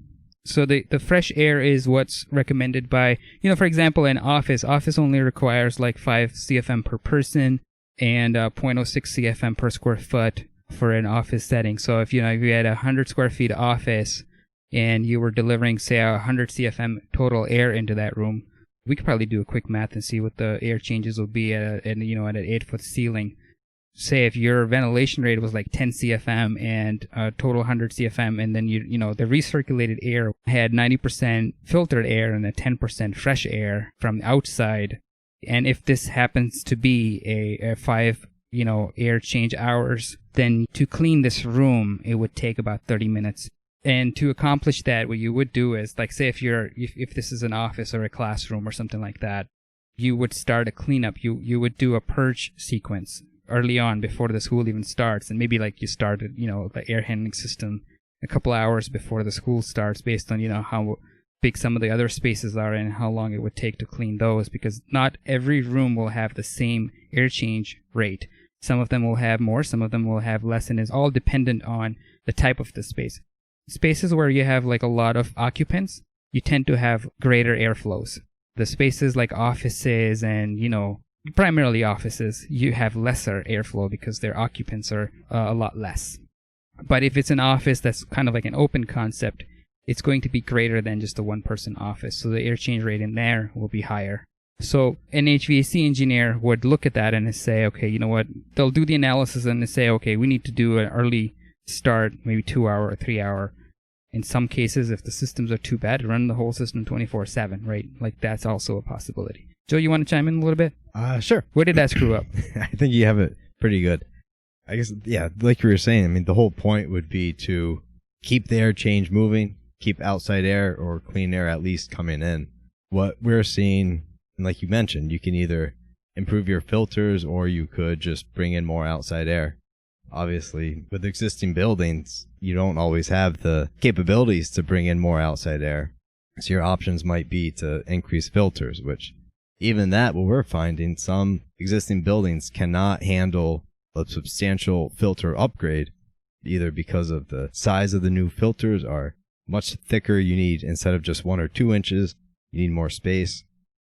So the fresh air is what's recommended by, for example, an office. Office only requires like 5 CFM per person and 0.06 CFM per square foot for an office setting. So if you had a 100 square feet office and you were delivering, say, 100 CFM total air into that room, we could probably do a quick math and see what the air changes will be at an 8-foot ceiling. Say if your ventilation rate was like 10 CFM and total 100 CFM, and then the recirculated air had 90% filtered air and a 10% fresh air from the outside. And if this happens to be a 5 air change hours, then to clean this room, it would take about 30 minutes. And to accomplish that, what you would do is, like, say if this is an office or a classroom or something like that, you would start a cleanup. You would do a purge sequence early on before the school even starts, and maybe like you started, the air handling system a couple hours before the school starts, based on how big some of the other spaces are and how long it would take to clean those, because not every room will have the same air change rate. Some of them will have more, some of them will have less, and it's all dependent on the type of the space. Spaces where you have like a lot of occupants, you tend to have greater airflows. The spaces like offices and, primarily offices, you have lesser airflow because their occupants are a lot less. But if it's an office that's kind of like an open concept, it's going to be greater than just a one-person office. So the air change rate in there will be higher. So an HVAC engineer would look at that and say, okay, you know what? They'll do the analysis and say, okay, we need to do an early start, maybe 2 hour or 3 hour. In some cases, if the systems are too bad, run the whole system 24/7, right? Like that's also a possibility. Joe, you want to chime in a little bit? Sure. Where did that screw up? I think you have it pretty good. I guess, yeah, like you were saying, the whole point would be to keep the air change moving, keep outside air or clean air at least coming in. What we're seeing, and like you mentioned, you can either improve your filters or you could just bring in more outside air. Obviously, with existing buildings, you don't always have the capabilities to bring in more outside air. So your options might be to increase filters, which even that, what we're finding, some existing buildings cannot handle a substantial filter upgrade, either because of the size of the new filters are much thicker. You need, instead of just 1 or 2 inches, you need more space.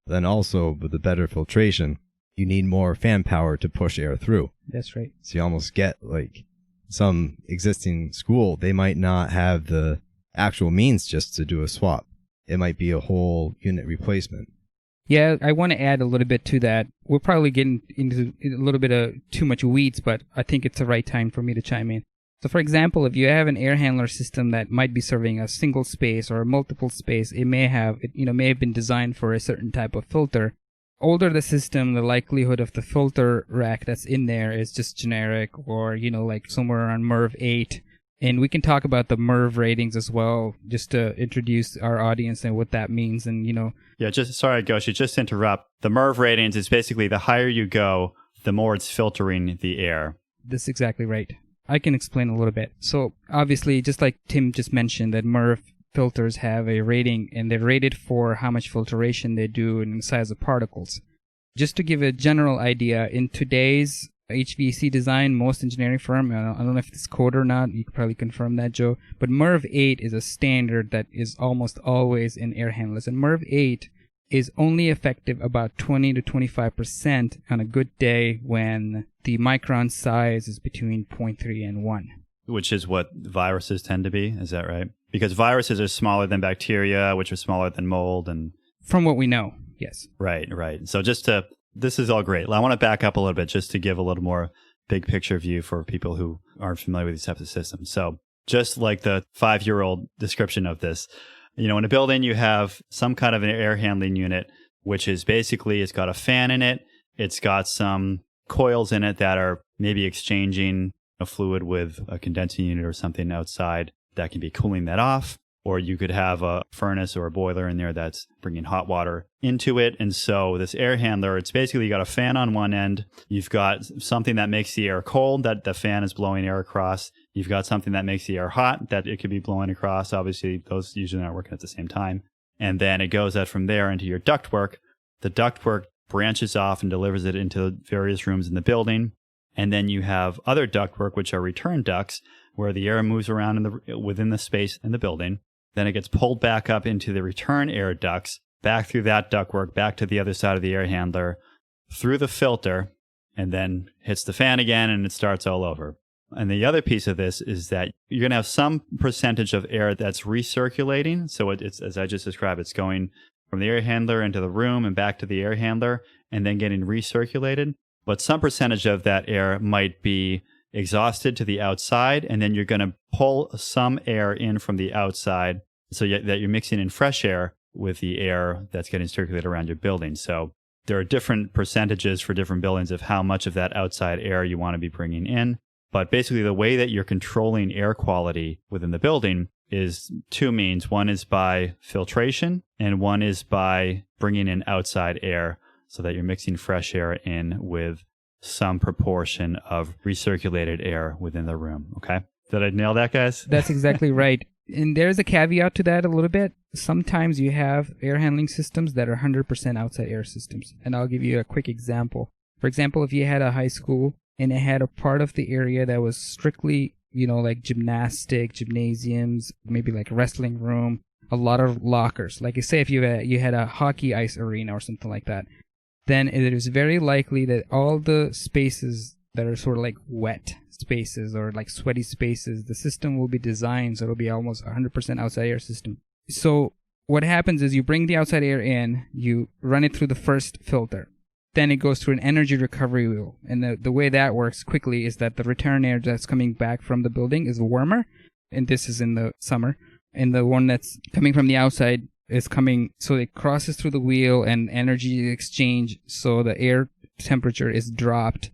Then also, with the better filtration, you need more fan power to push air through. That's right. So you almost get like some existing school, they might not have the actual means just to do a swap. It might be a whole unit replacement. Yeah, I want to add a little bit to that. We're probably getting into a little bit of too much weeds, but I think it's the right time for me to chime in. So for example, if you have an air handler system that might be serving a single space or a multiple space, it may have been designed for a certain type of filter. Older the system, the likelihood of the filter rack that's in there is just generic or, like somewhere around MERV 8. And we can talk about the MERV ratings as well, just to introduce our audience and what that means. And, Yeah, sorry, Goshe, just to interrupt. The MERV ratings is basically the higher you go, the more it's filtering the air. That's exactly right. I can explain a little bit. So obviously, just like Tim just mentioned, that MERV filters have a rating, and they're rated for how much filtration they do and the size of particles. Just to give a general idea, in today's HVAC design, most engineering firm, I don't know if it's code or not, you could probably confirm that, Joe, but MERV 8 is a standard that is almost always in air handlers. And MERV 8 is only effective about 20 to 25% on a good day when the micron size is between 0.3 and 1. Which is what viruses tend to be, is that right? Because viruses are smaller than bacteria, which are smaller than mold. And from what we know, yes. Right. So this is all great. I want to back up a little bit just to give a little more big picture view for people who aren't familiar with these types of systems. So just like the 5-year-old description of this, in a building, you have some kind of an air handling unit, which is basically, it's got a fan in it. It's got some coils in it that are maybe exchanging a fluid with a condensing unit or something outside that can be cooling that off. Or you could have a furnace or a boiler in there that's bringing hot water into it. And so this air handler, it's basically you got a fan on one end. You've got something that makes the air cold, that the fan is blowing air across. You've got something that makes the air hot, that it could be blowing across. Obviously, those usually aren't working at the same time. And then it goes out from there into your ductwork. The ductwork branches off and delivers it into various rooms in the building. And then you have other ductwork, which are return ducts, where the air moves around within the space in the building. Then it gets pulled back up into the return air ducts, back through that ductwork, back to the other side of the air handler, through the filter, and then hits the fan again, and it starts all over. And the other piece of this is that you're going to have some percentage of air that's recirculating. So it's, as I just described, it's going from the air handler into the room and back to the air handler and then getting recirculated. But some percentage of that air might be exhausted to the outside, and then you're going to pull some air in from the outside so that you're mixing in fresh air with the air that's getting circulated around your building. So there are different percentages for different buildings of how much of that outside air you want to be bringing in. But basically, the way that you're controlling air quality within the building is two means. One is by filtration, and one is by bringing in outside air so that you're mixing fresh air in with some proportion of recirculated air within the room. Okay? Did I nail that, guys? That's exactly right. And there's a caveat to that a little bit. Sometimes you have air handling systems that are 100% outside air systems. And I'll give you a quick example. For example, if you had a high school and it had a part of the area that was strictly, like gymnasiums, maybe like a wrestling room, a lot of lockers. Like I say, if you had a hockey ice arena or something like that, then it is very likely that all the spaces that are sort of like wet spaces or like sweaty spaces, the system will be designed so it'll be almost 100% outside air system. So what happens is you bring the outside air in, you run it through the first filter. Then it goes through an energy recovery wheel. And the way that works quickly is that the return air that's coming back from the building is warmer. And this is in the summer. And the one that's coming from the outside is coming, so it crosses through the wheel and energy exchange. So the air temperature is dropped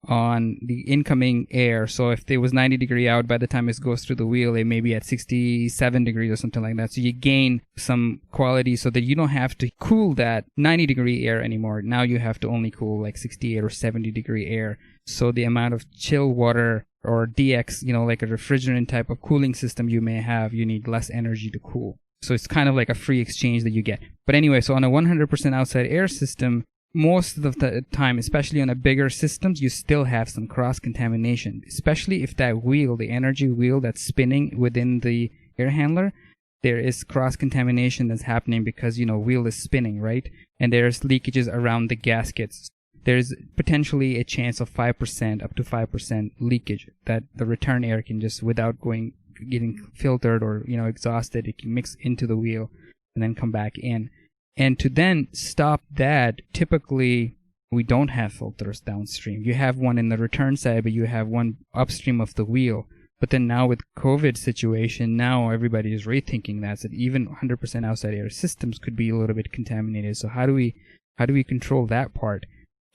on the incoming air. So if it was 90 degree out, by the time it goes through the wheel, it may be at 67 degrees or something like that. So you gain some quality so that you don't have to cool that 90 degree air anymore. Now you have to only cool like 68 or 70 degree air. So the amount of chill water or DX, like a refrigerant type of cooling system you may have, you need less energy to cool. So it's kind of like a free exchange that you get. But anyway, so on a 100% outside air system, most of the time, especially on a bigger systems, you still have some cross-contamination, especially if that wheel, the energy wheel that's spinning within the air handler, there is cross-contamination that's happening because, wheel is spinning, right? And there's leakages around the gaskets. There's potentially a chance of 5%, up to 5% leakage that the return air can just, without getting filtered or, exhausted, it can mix into the wheel and then come back in. And to then stop that, typically we don't have filters downstream. You have one in the return side, but you have one upstream of the wheel. But then now with COVID situation, now everybody is rethinking that even 100% outside air systems could be a little bit contaminated. So how do we control that part?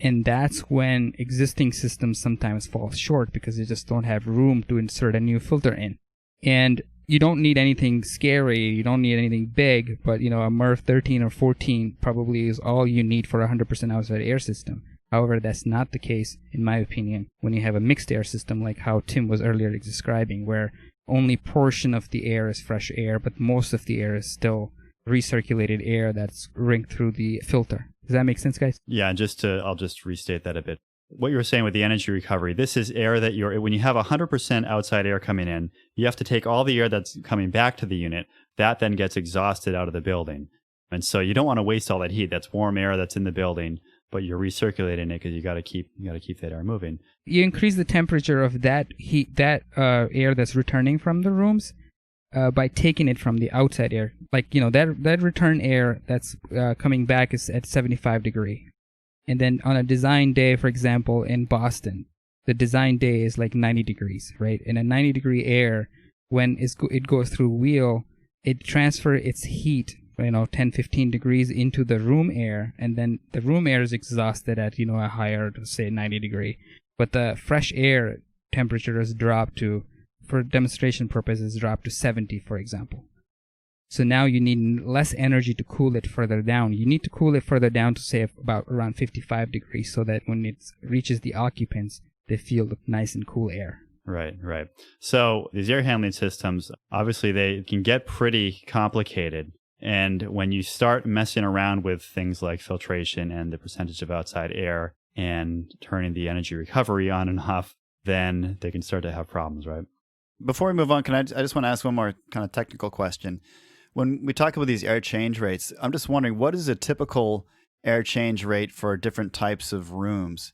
And that's when existing systems sometimes fall short because they just don't have room to insert a new filter in. And you don't need anything scary, you don't need anything big, but a MERV 13 or 14 probably is all you need for a 100% outside air system. However, that's not the case, in my opinion, when you have a mixed air system like how Tim was earlier describing, where only portion of the air is fresh air, but most of the air is still recirculated air that's rinsed through the filter. Does that make sense, guys? Yeah, I'll just restate that a bit. What you were saying with the energy recovery, this is air that when you have 100% outside air coming in, you have to take all the air that's coming back to the unit. That then gets exhausted out of the building. And so you don't want to waste all that heat. That's warm air that's in the building, but you're recirculating it because you got to keep that air moving. You increase the temperature of that heat, air that's returning from the rooms, by taking it from the outside air. Like, that return air that's coming back is at 75 degree. And then on a design day, for example, in Boston, the design day is like 90 degrees, right? And a 90 degree air, when it goes through wheel, it transfers its heat, 10, 15 degrees into the room air. And then the room air is exhausted at, a higher, say 90 degree. But the fresh air temperature is dropped to, for demonstration purposes, dropped to 70, for example. So now you need less energy to cool it further down. You need to cool it further down to say about around 55 degrees so that when it reaches the occupants, they feel the nice and cool air. Right. So these air handling systems, obviously they can get pretty complicated. And when you start messing around with things like filtration and the percentage of outside air and turning the energy recovery on and off, then they can start to have problems, right? Before we move on, I just want to ask one more kind of technical question. When we talk about these air change rates, I'm just wondering, what is a typical air change rate for different types of rooms?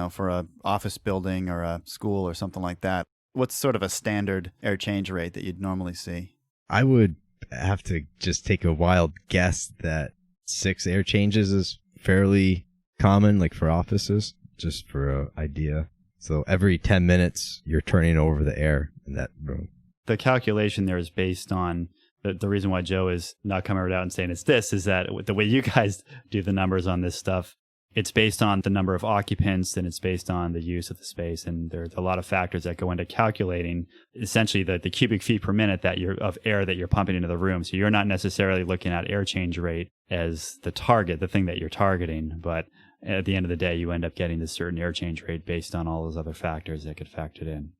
For a office building or a school or something like that. What's sort of a standard air change rate that you'd normally see? I would have to just take a wild guess that 6 air changes is fairly common, like for offices, just for an idea. So every 10 minutes, you're turning over the air in that room. The calculation there is based on the reason why Joe is not coming out and saying it's this is that the way you guys do the numbers on this stuff, it's based on the number of occupants and it's based on the use of the space. And there's a lot of factors that go into calculating essentially the cubic feet per minute of air that you're pumping into the room. So you're not necessarily looking at air change rate as the target, the thing that you're targeting. But at the end of the day, you end up getting this certain air change rate based on all those other factors that get factored in.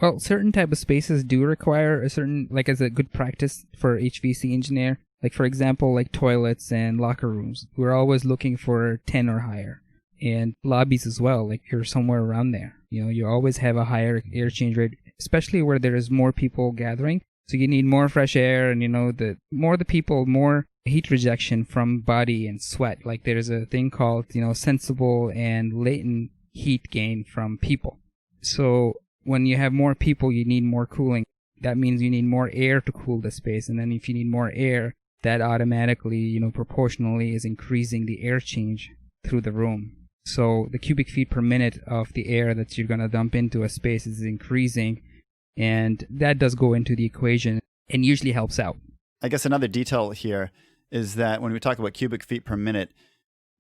Well, certain type of spaces do require a certain, like as a good practice for HVAC engineer, like for example, like toilets and locker rooms. We're always looking for 10 or higher. And lobbies as well, like you're somewhere around there. You always have a higher air change rate, especially where there is more people gathering. So you need more fresh air and, the more the people, more heat rejection from body and sweat. Like there's a thing called, sensible and latent heat gain from people. So when you have more people, you need more cooling. That means you need more air to cool the space. And then if you need more air, that automatically, proportionally is increasing the air change through the room. So the cubic feet per minute of the air that you're going to dump into a space is increasing. And that does go into the equation and usually helps out. I guess another detail here is that when we talk about cubic feet per minute,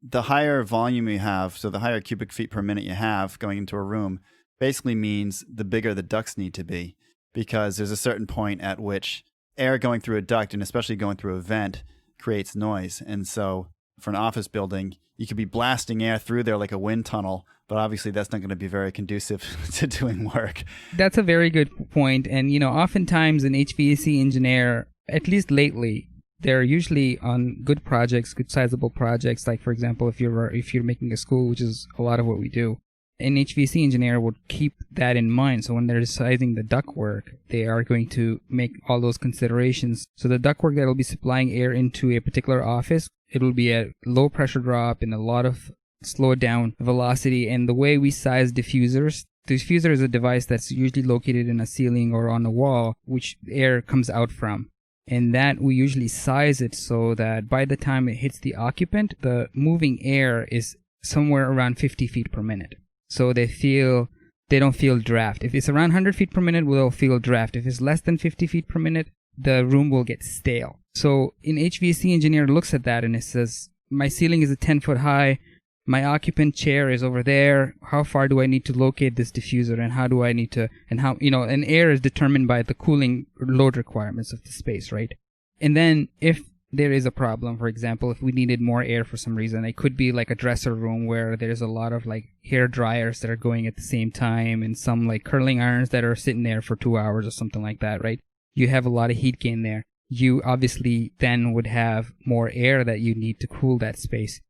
the higher volume you have, so the higher cubic feet per minute you have going into a room, basically means the bigger the ducts need to be, because there's a certain point at which air going through a duct, and especially going through a vent, creates noise. And so for an office building, you could be blasting air through there like a wind tunnel, but obviously that's not going to be very conducive to doing work. That's a very good point. And, oftentimes an HVAC engineer, at least lately, they're usually on good projects, good sizable projects. Like, for example, if you're making a school, which is a lot of what we do, an HVAC engineer would keep that in mind. So when they're deciding the ductwork, they are going to make all those considerations. So the ductwork that will be supplying air into a particular office, it will be a low pressure drop and a lot of slowed down velocity. And the way we size diffusers, the diffuser is a device that's usually located in a ceiling or on a wall, which air comes out from. And that we usually size it so that by the time it hits the occupant, the moving air is somewhere around 50 feet per minute. So they don't feel draft. If it's around 100 feet per minute, they'll feel draft. If it's less than 50 feet per minute, the room will get stale. So an HVAC engineer looks at that and it says, my ceiling is a 10 foot high. My occupant chair is over there. How far do I need to locate this diffuser, and how do I need to, and how, and air is determined by the cooling load requirements of the space, right? And then if there is a problem, for example, if we needed more air for some reason, it could be like a dresser room where there's a lot of like hair dryers that are going at the same time and some like curling irons that are sitting there for 2 hours or something like that, right? You have a lot of heat gain there. You obviously then would have more air that you need to cool that space.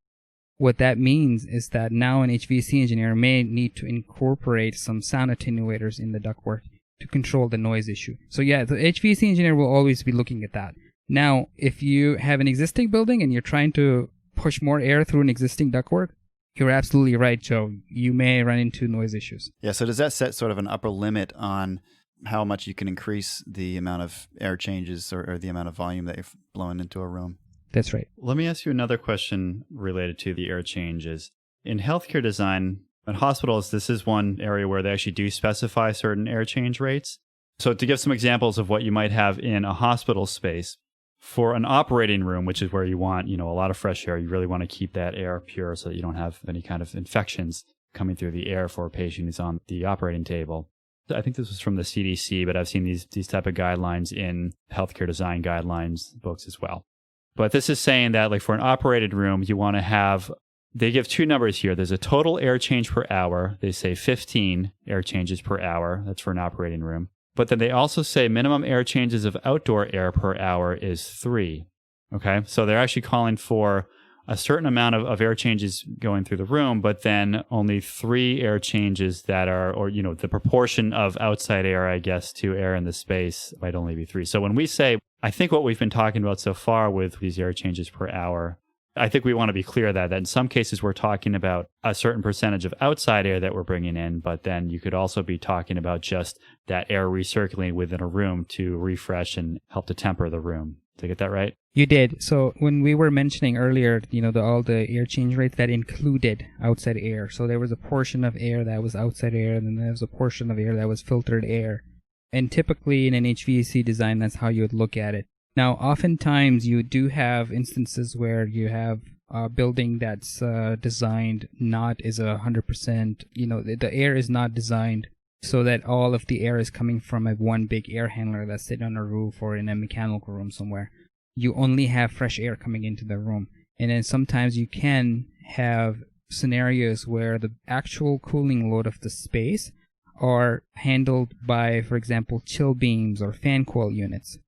What that means is that now an HVAC engineer may need to incorporate some sound attenuators in the ductwork to control the noise issue. So yeah, the HVAC engineer will always be looking at that. Now, if you have an existing building and you're trying to push more air through an existing ductwork, you're absolutely right, Joe. You may run into noise issues. Yeah, so does that set sort of an upper limit on how much you can increase the amount of air changes or the amount of volume that you're blowing into a room? That's right. Let me ask you another question related to the air changes. In healthcare design, in hospitals, this is one area where they actually do specify certain air change rates. So to give some examples of what you might have in a hospital space, for an operating room, which is where you want, a lot of fresh air, you really want to keep that air pure so that you don't have any kind of infections coming through the air for a patient who's on the operating table. I think this was from the CDC, but I've seen these type of guidelines in healthcare design guidelines books as well. But this is saying that like for an operated room, you want to have, they give two numbers here. There's a total air change per hour. They say 15 air changes per hour. That's for an operating room. But then they also say minimum air changes of outdoor air per hour is 3. Okay, so they're actually calling for a certain amount of air changes going through the room, but then only 3 air changes that are, or, the proportion of outside air, I guess, to air in the space might only be 3. So when we say, I think what we've been talking about so far with these air changes per hour, I think we want to be clear that in some cases we're talking about a certain percentage of outside air that we're bringing in, but then you could also be talking about just that air recirculating within a room to refresh and help to temper the room. Did I get that right? You did. So when we were mentioning earlier, all the air change rates, that included outside air. So there was a portion of air that was outside air, and then there was a portion of air that was filtered air. And typically in an HVAC design, that's how you would look at it. Now, oftentimes you do have instances where you have a building that's designed not as 100%, the air is not designed so that all of the air is coming from one big air handler that's sitting on a roof or in a mechanical room somewhere. You only have fresh air coming into the room. And then sometimes you can have scenarios where the actual cooling load of the space are handled by, for example, chill beams or fan coil units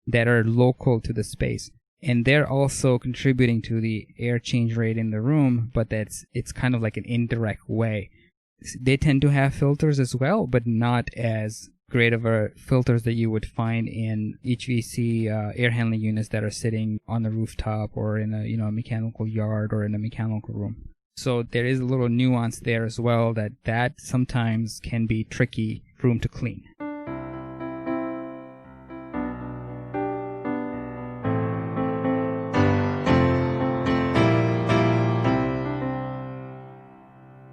that are local to the space. And they're also contributing to the air change rate in the room, but it's kind of like an indirect way. They tend to have filters as well, but not as great of a filters that you would find in HVAC air handling units that are sitting on the rooftop or in a mechanical yard or in a mechanical room. So there is a little nuance there as well that sometimes can be tricky room to clean.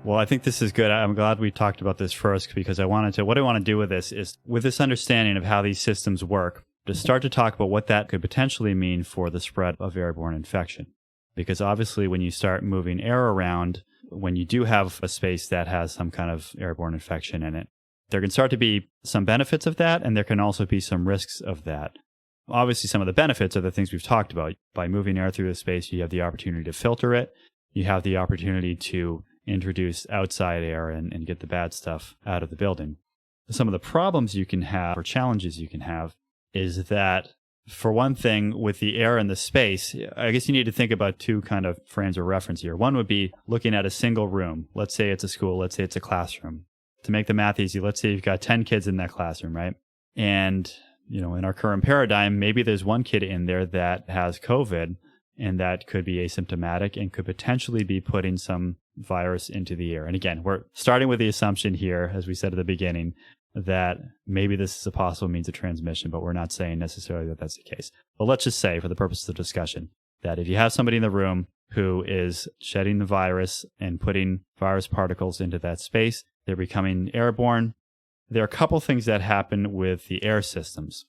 Well, I think this is good. I'm glad we talked about this first because what I want to do with this is, with this understanding of how these systems work, to start to talk about what that could potentially mean for the spread of airborne infection. Because obviously when you start moving air around, when you do have a space that has some kind of airborne infection in it, there can start to be some benefits of that, and there can also be some risks of that. Obviously, some of the benefits are the things we've talked about. By moving air through the space, you have the opportunity to filter it. You have the opportunity to introduce outside air and get the bad stuff out of the building. Some of the problems you can have or challenges you can have is that, for one thing, with the air in the space, I guess you need to think about 2 kind of frames of reference here. One would be looking at a single room. Let's say it's a school. Let's say it's a classroom. To make the math easy, let's say you've got 10 kids in that classroom, right? And, in our current paradigm, maybe there's 1 kid in there that has COVID, and that could be asymptomatic and could potentially be putting some virus into the air. And again, we're starting with the assumption here, as we said at the beginning, that maybe this is a possible means of transmission, but we're not saying necessarily that that's the case. But let's just say, for the purpose of the discussion, that if you have somebody in the room who is shedding the virus and putting virus particles into that space, they're becoming airborne. There are a couple things that happen with the air systems.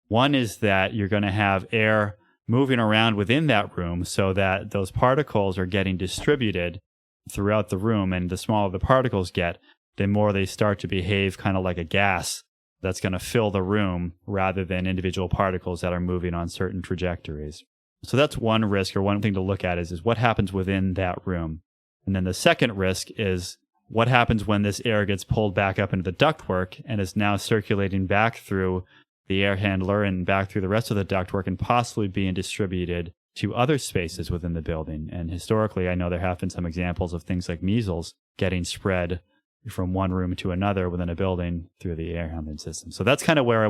One is that you're going to have air moving around within that room so that those particles are getting distributed throughout the room, and the smaller the particles get, the more they start to behave kind of like a gas that's going to fill the room rather than individual particles that are moving on certain trajectories. So that's one risk, or one thing to look at is what happens within that room. And then the second risk is what happens when this air gets pulled back up into the ductwork and is now circulating back through the air handler and back through the rest of the ductwork and possibly being distributed to other spaces within the building. And historically, I know there have been some examples of things like measles getting spread from one room to another within a building through the air handling system. So that's kind of where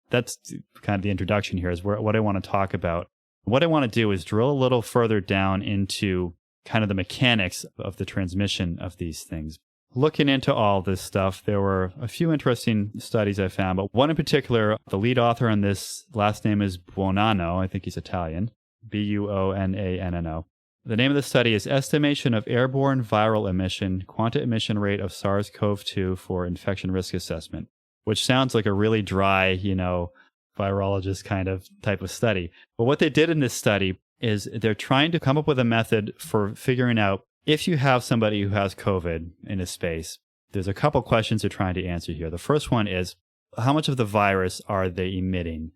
that's kind of the introduction here, is what I want to talk about. What I want to do is drill a little further down into kind of the mechanics of the transmission of these things. Looking into all this stuff, there were a few interesting studies I found, but one in particular, the lead author on this, last name is Buonanno. I think he's Italian. Buonanno. The name of the study is Estimation of Airborne Viral Emission, Quanta Emission Rate of SARS-CoV-2 for Infection Risk Assessment, which sounds like a really dry, virologist kind of type of study. But what they did in this study is they're trying to come up with a method for figuring out, if you have somebody who has COVID in a space, there's a couple questions they're trying to answer here. The first one is, how much of the virus are they emitting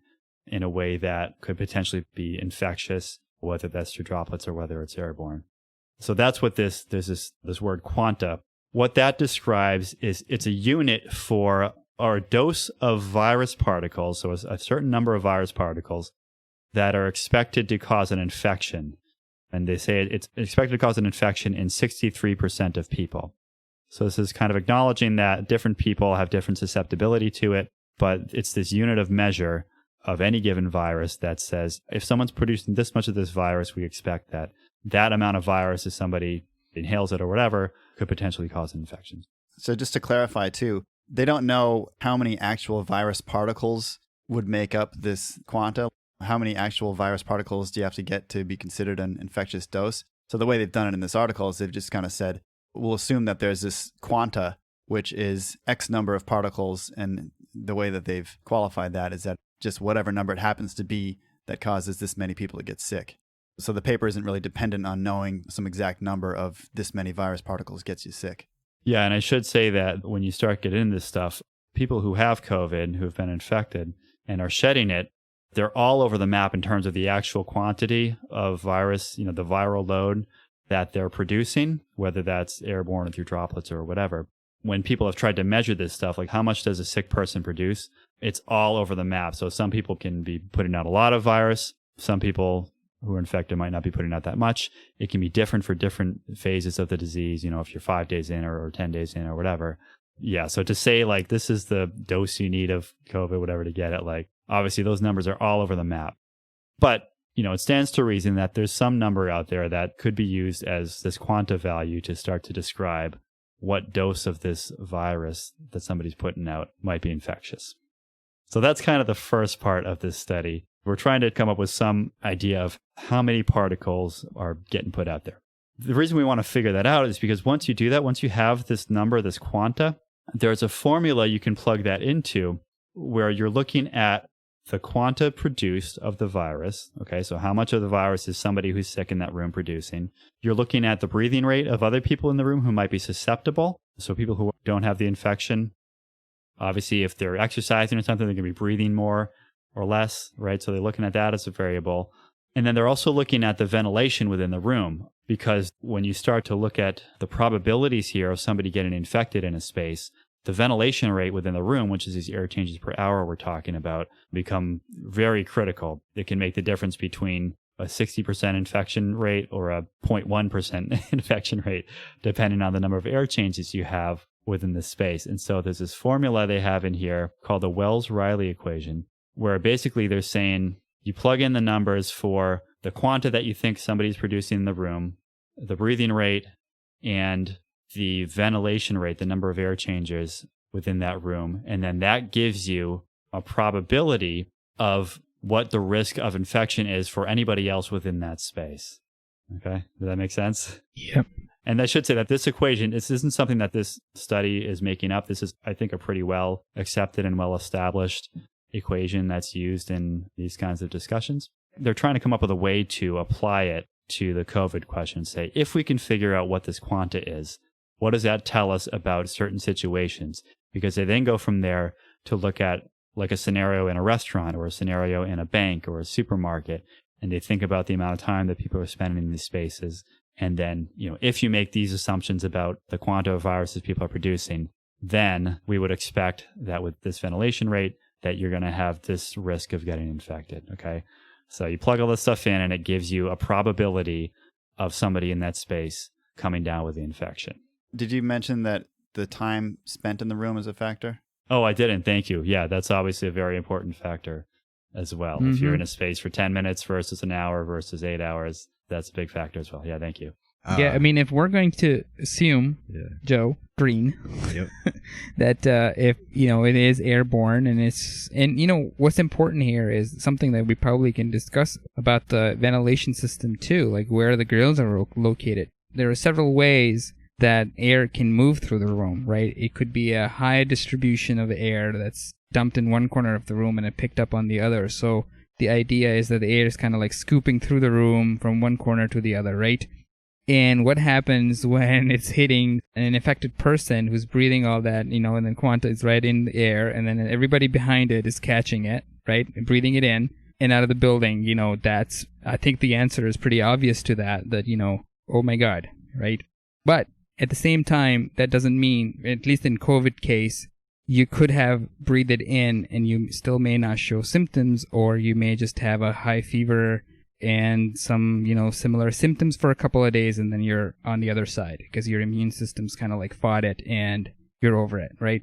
in a way that could potentially be infectious, whether that's through droplets or whether it's airborne? So that's what there's this word quanta. What that describes is it's a unit for our dose of virus particles, so a certain number of virus particles that are expected to cause an infection. And they say it's expected to cause an infection in 63% of people. So this is kind of acknowledging that different people have different susceptibility to it, but it's this unit of measure of any given virus that says if someone's producing this much of this virus, we expect that that amount of virus, if somebody inhales it or whatever, could potentially cause an infection. So just to clarify too, they don't know how many actual virus particles would make up this quanta. How many actual virus particles do you have to get to be considered an infectious dose? So the way they've done it in this article is they've just kind of said, we'll assume that there's this quanta, which is X number of particles. And the way that they've qualified that is that just whatever number it happens to be that causes this many people to get sick. So the paper isn't really dependent on knowing some exact number of this many virus particles gets you sick. Yeah, and I should say that when you start getting into this stuff, people who have COVID, who have been infected and are shedding it, they're all over the map in terms of the actual quantity of virus, the viral load that they're producing, whether that's airborne or through droplets or whatever. When people have tried to measure this stuff, like how much does a sick person produce, it's all over the map. So some people can be putting out a lot of virus. Some people who are infected might not be putting out that much. It can be different for different phases of the disease, if you're 5 days in or 10 days in or whatever. Yeah, so to say like this is the dose you need of COVID, whatever, to get it, like obviously those numbers are all over the map. But, it stands to reason that there's some number out there that could be used as this quanta value to start to describe what dose of this virus that somebody's putting out might be infectious. So that's kind of the first part of this study. We're trying to come up with some idea of how many particles are getting put out there. The reason we want to figure that out is because once you do that, once you have this number, this quanta, there's a formula you can plug that into where you're looking at the quanta produced of the virus. Okay, so how much of the virus is somebody who's sick in that room producing? You're looking at the breathing rate of other people in the room who might be susceptible. So people who don't have the infection, obviously if they're exercising or something, they're going to be breathing more or less, right? So they're looking at that as a variable. And then they're also looking at the ventilation within the room, because when you start to look at the probabilities here of somebody getting infected in a space, the ventilation rate within the room, which is these air changes per hour we're talking about, become very critical. It can make the difference between a 60% infection rate or a 0.1% infection rate, depending on the number of air changes you have within the space. And so there's this formula they have in here called the Wells-Riley equation, where basically they're saying you plug in the numbers for the quanta that you think somebody's producing in the room, the breathing rate, and the ventilation rate, the number of air changes within that room. And then that gives you a probability of what the risk of infection is for anybody else within that space. Okay? Does that make sense? Yep. And I should say that this equation, this isn't something that this study is making up. This is, I think, a pretty well accepted and well established equation that's used in these kinds of discussions. They're trying to come up with a way to apply it to the COVID question. Say, if we can figure out what this quanta is, what does that tell us about certain situations? Because they then go from there to look at like a scenario in a restaurant or a scenario in a bank or a supermarket, and they think about the amount of time that people are spending in these spaces. And then, if you make these assumptions about the quanta of viruses people are producing, then we would expect that with this ventilation rate, that you're going to have this risk of getting infected. Okay. So you plug all this stuff in and it gives you a probability of somebody in that space coming down with the infection. Did you mention that the time spent in the room is a factor? Oh, I didn't. Thank you. Yeah, that's obviously a very important factor as well. Mm-hmm. If you're in a space for 10 minutes versus an hour versus 8 hours, that's a big factor as well. Yeah, thank you. Yeah, I mean, if we're going to assume, Joe Green, that if it is airborne and what's important here is something that we probably can discuss about the ventilation system too, like where the grills are located. There are several ways that air can move through the room, right? It could be a high distribution of air that's dumped in one corner of the room and it picked up on the other. So the idea is that the air is kind of like scooping through the room from one corner to the other, right? And what happens when it's hitting an infected person who's breathing all that, and then quanta is right in the air, and then everybody behind it is catching it, right? And breathing it in and out of the building, I think the answer is pretty obvious to that, oh my God, right? But at the same time, that doesn't mean, at least in COVID case, you could have breathed it in and you still may not show symptoms, or you may just have a high fever and some, similar symptoms for a couple of days, and then you're on the other side because your immune system's kind of like fought it and you're over it, right?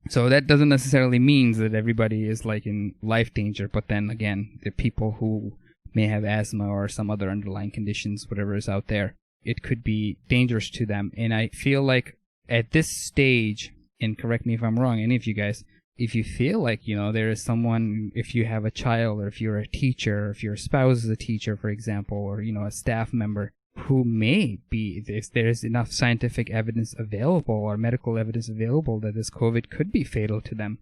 So that doesn't necessarily mean that everybody is like in life danger, but then again, the people who may have asthma or some other underlying conditions, whatever is out there, it could be dangerous to them. And I feel like at this stage, and correct me if I'm wrong, any of you guys, if you feel like, there is someone, if you have a child, or if you're a teacher, or if your spouse is a teacher, for example, or, a staff member who may be, if there's enough scientific evidence available or medical evidence available that this COVID could be fatal to them,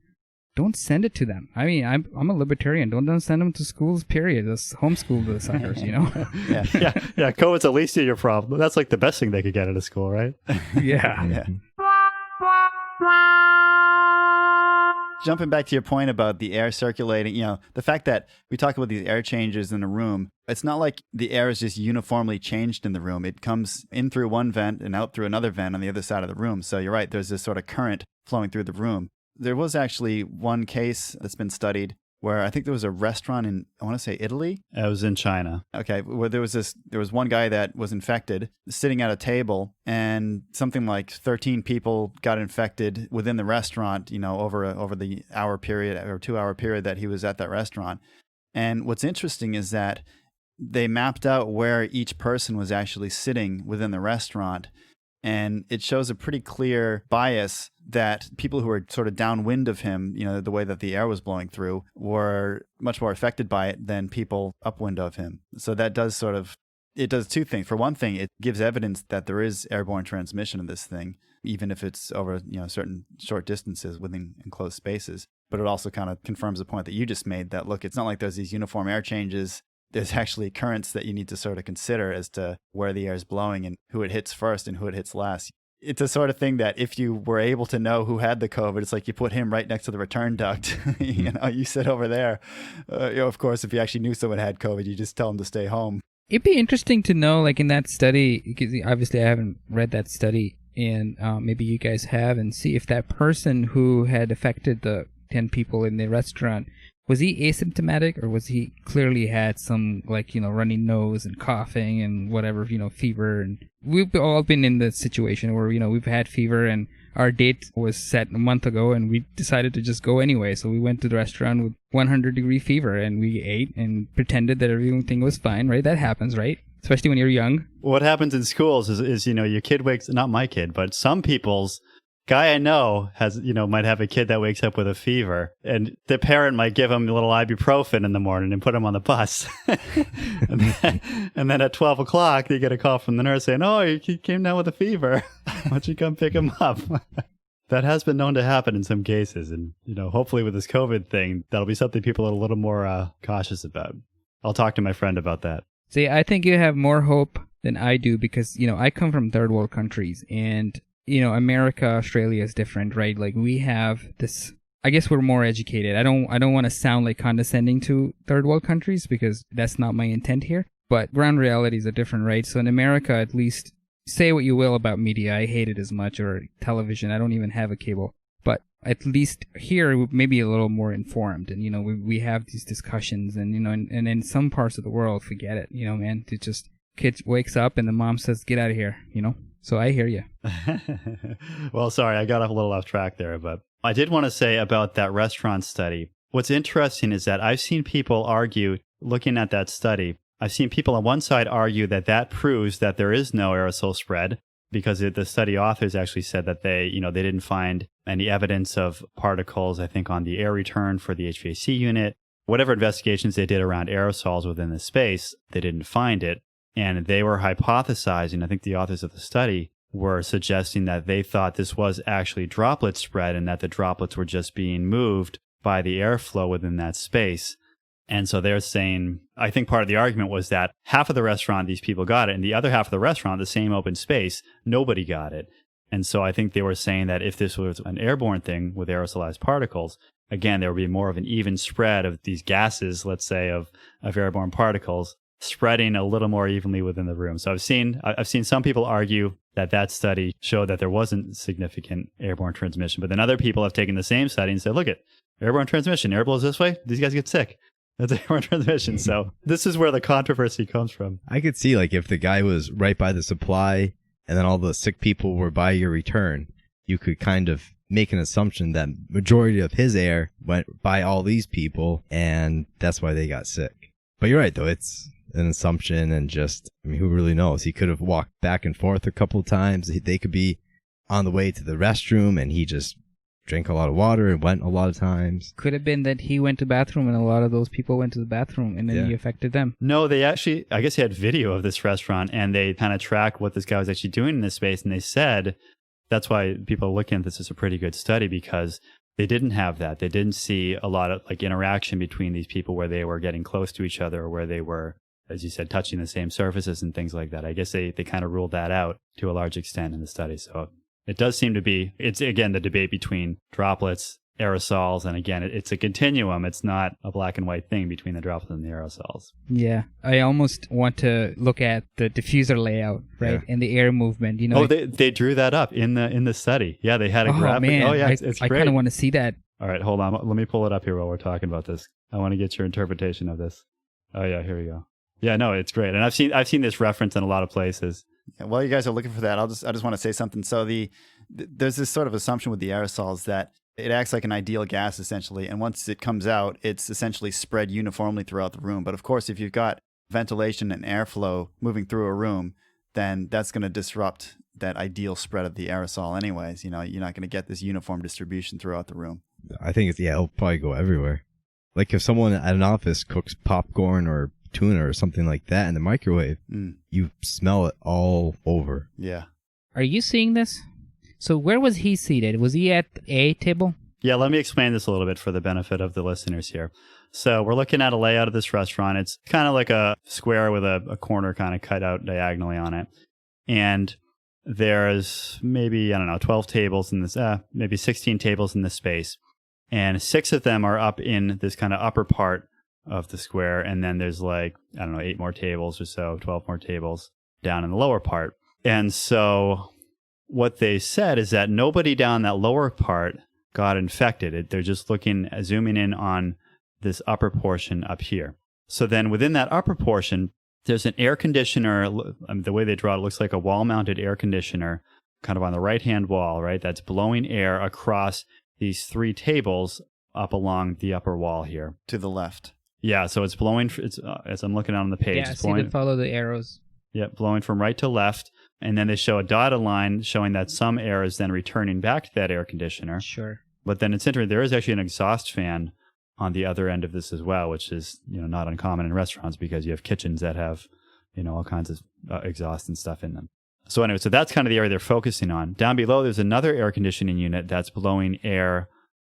don't send it to them. I mean, I'm a libertarian. Don't send them to schools, period. Just homeschool the suckers, Yeah, COVID's at least your problem. That's like the best thing they could get out of school, right? Yeah. Jumping back to your point about the air circulating, the fact that we talk about these air changes in a room, it's not like the air is just uniformly changed in the room. It comes in through one vent and out through another vent on the other side of the room. So you're right, there's this sort of current flowing through the room. There was actually one case that's been studied where I think there was a restaurant in, I want to say Italy. It was in China. Okay, where there was one guy that was infected sitting at a table, and something like 13 people got infected within the restaurant, over the hour period or 2 hour period that he was at that restaurant. And what's interesting is that they mapped out where each person was actually sitting within the restaurant. And it shows a pretty clear bias that people who were sort of downwind of him, the way that the air was blowing through, were much more affected by it than people upwind of him. So that does it does two things. For one thing, it gives evidence that there is airborne transmission of this thing, even if it's over, certain short distances within enclosed spaces. But it also kind of confirms the point that you just made that, look, it's not like there's these uniform air changes. There's actually currents that you need to sort of consider as to where the air is blowing and who it hits first and who it hits last. It's a sort of thing that if you were able to know who had the COVID, it's like you put him right next to the return duct. You sit over there. Of course, if you actually knew someone had COVID, you just tell them to stay home. It'd be interesting to know, like in that study, because obviously I haven't read that study, and maybe you guys have, and see if that person who had affected the 10 people in the restaurant, was he asymptomatic, or was he clearly had some, runny nose and coughing and whatever, fever? And we've all been in the situation where, we've had fever and our date was set a month ago and we decided to just go anyway. So we went to the restaurant with 100-degree fever and we ate and pretended that everything was fine, right? That happens, right? Especially when you're young. What happens in schools is your kid wakes, not my kid, but some people's guy I know has, might have a kid that wakes up with a fever, and the parent might give him a little ibuprofen in the morning and put him on the bus. and then at 12 o'clock, they get a call from the nurse saying, oh, he came down with a fever. Why don't you come pick him up? That has been known to happen in some cases. And, hopefully with this COVID thing, that'll be something people are a little more cautious about. I'll talk to my friend about that. See, I think you have more hope than I do because, I come from third world countries, and America, Australia is different, right? Like we have this, I guess we're more educated. I don't want to sound like condescending to third world countries because that's not my intent here, but ground realities are different, right? So in America, at least, say what you will about media, I hate it as much, or television, I don't even have a cable, but at least here we may be a little more informed, and we have these discussions, and and in some parts of the world, forget it, man, it just, kid wakes up and the mom says, get out of here, So I hear you. Well, sorry, I got a little off track there, but I did want to say about that restaurant study. What's interesting is that I've seen people argue, looking at that study, I've seen people on one side argue that proves that there is no aerosol spread, because the study authors actually said that they didn't find any evidence of particles, I think, on the air return for the HVAC unit. Whatever investigations they did around aerosols within the space, they didn't find it. And they were hypothesizing, I think the authors of the study were suggesting that they thought this was actually droplet spread and that the droplets were just being moved by the airflow within that space. And so they're saying, I think part of the argument was that half of the restaurant, these people got it, and the other half of the restaurant, the same open space, nobody got it. And so I think they were saying that if this was an airborne thing with aerosolized particles, again, there would be more of an even spread of these gases, let's say, of airborne particles spreading a little more evenly within the room. So I've seen some people argue that study showed that there wasn't significant airborne transmission, but then other people have taken the same study and said, look at airborne transmission, air blows this way, these guys get sick. That's airborne transmission. So this is where the controversy comes from. I could see like if the guy was right by the supply and then all the sick people were by your return, you could kind of make an assumption that majority of his air went by all these people and that's why they got sick. But you're right though, it's an assumption and just, I mean, who really knows? He could have walked back and forth a couple of times. They could be on the way to the restroom and he just drank a lot of water and went a lot of times. Could have been that he went to the bathroom and a lot of those people went to the bathroom and then he affected them. No, they actually, I guess he had video of this restaurant and they kind of track what this guy was actually doing in this space. And they said, that's why people are looking at this as a pretty good study, because they didn't have that. They didn't see a lot of like interaction between these people where they were getting close to each other or where they were, as you said, touching the same surfaces and things like that. I guess they kind of ruled that out to a large extent in the study. So it does seem to be, it's again, the debate between droplets, aerosols, and again, it's a continuum. It's not a black and white thing between the droplets and the aerosols. Yeah. I almost want to look at the diffuser layout, right? And the air movement, you know. Oh, they drew that up in the study. Yeah, they had a graphic. Man. Oh, yeah, it's great. I kind of want to see that. All right, hold on. Let me pull it up here while we're talking about this. I want to get your interpretation of this. Oh, yeah, here we go. Yeah, no, it's great. And I've seen this reference in a lot of places. Yeah, while you guys are looking for that, I just want to say something. So there's this sort of assumption with the aerosols that it acts like an ideal gas essentially, and once it comes out, it's essentially spread uniformly throughout the room. But of course, if you've got ventilation and airflow moving through a room, then that's going to disrupt that ideal spread of the aerosol anyways. You know, you're not going to get this uniform distribution throughout the room. I think it'll probably go everywhere. Like if someone at an office cooks popcorn or tuna or something like that in the microwave, you smell it all over. Yeah. Are you seeing this? So where was he seated? Was he at a table? Yeah, let me explain this a little bit for the benefit of the listeners here. So we're looking at a layout of this restaurant. It's kind of like a square with a corner kind of cut out diagonally on it. And there's maybe, 12 tables in this, maybe 16 tables in this space. And 6 of them are up in this kind of upper part of the square. And then there's 8 more tables or so, 12 more tables down in the lower part. And so what they said is that nobody down that lower part got infected. They're just zooming in on this upper portion up here. So then within that upper portion, there's an air conditioner. The way they draw it looks like a wall-mounted air conditioner kind of on the right-hand wall, right? That's blowing air across these 3 tables up along the upper wall here. To the left. Yeah, so it's blowing, as I'm looking on the page. Yeah, it's blowing, follow the arrows. Yeah, blowing from right to left. And then they show a dotted line showing that some air is then returning back to that air conditioner. Sure. But then it's interesting, there is actually an exhaust fan on the other end of this as well, which is not uncommon in restaurants because you have kitchens that have all kinds of exhaust and stuff in them. So anyway, so that's kind of the area they're focusing on. Down below, there's another air conditioning unit that's blowing air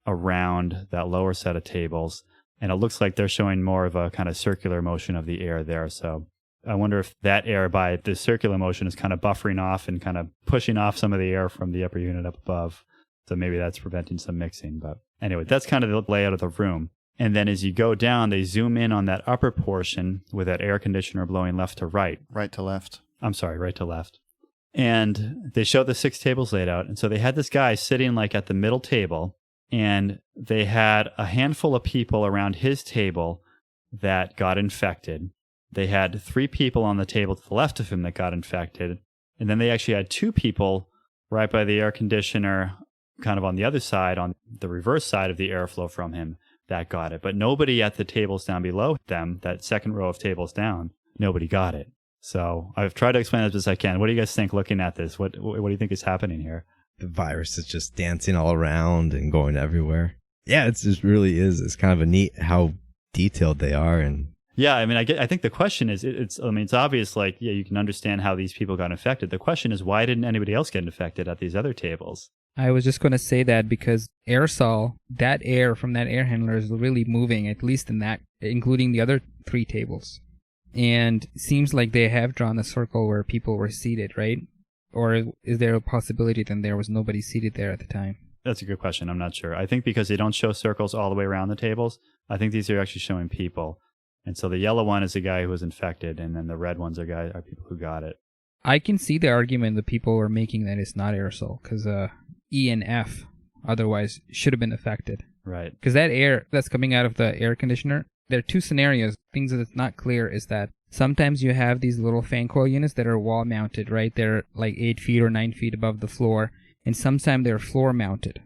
around that lower set of tables. And it looks like they're showing more of a kind of circular motion of the air there. So I wonder if that air by the circular motion is kind of buffering off and kind of pushing off some of the air from the upper unit up above. So maybe that's preventing some mixing. But anyway, that's kind of the layout of the room. And then as you go down, they zoom in on that upper portion with that air conditioner blowing left to right. Right to left. I'm sorry, right to left. And they show the 6 tables laid out. And so they had this guy sitting at the middle table, and they had a handful of people around his table that got infected. They had 3 people on the table to the left of him that got infected. And then they actually had 2 people right by the air conditioner, kind of on the other side, on the reverse side of the airflow from him, that got it. But nobody at the tables down below them, that second row of tables down, nobody got it. So I've tried to explain as best I can. What do you guys think looking at this? What do you think is happening here? The virus is just dancing all around and going everywhere. Yeah, it just really is. It's kind of a neat how detailed they are. And yeah, I mean, I think the question is, it's obvious, you can understand how these people got infected. The question is, why didn't anybody else get infected at these other tables? I was just going to say that because aerosol, that air from that air handler is really moving, at least in that, including the other 3 tables. And it seems like they have drawn a circle where people were seated, right? Or is there a possibility that there was nobody seated there at the time? That's a good question. I'm not sure. I think because they don't show circles all the way around the tables, I think these are actually showing people. And so the yellow one is the guy who was infected, and then the red ones are people who got it. I can see the argument that people are making that it's not aerosol, because E and F otherwise should have been affected. Right. Because that air that's coming out of the air conditioner, there are two scenarios. Things that's not clear is that sometimes you have these little fan coil units that are wall mounted, right? They're like 8 feet or 9 feet above the floor, and sometimes they're floor mounted.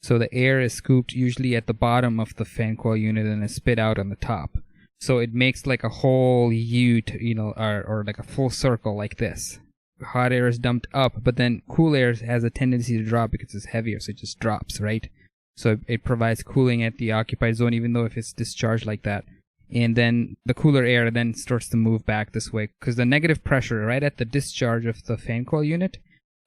So the air is scooped usually at the bottom of the fan coil unit and is spit out on the top. So it makes like a whole U, or like a full circle like this. Hot air is dumped up, but then cool air has a tendency to drop because it's heavier, so it just drops, right? So it provides cooling at the occupied zone, even though if it's discharged like that. And then the cooler air then starts to move back this way, because the negative pressure right at the discharge of the fan coil unit,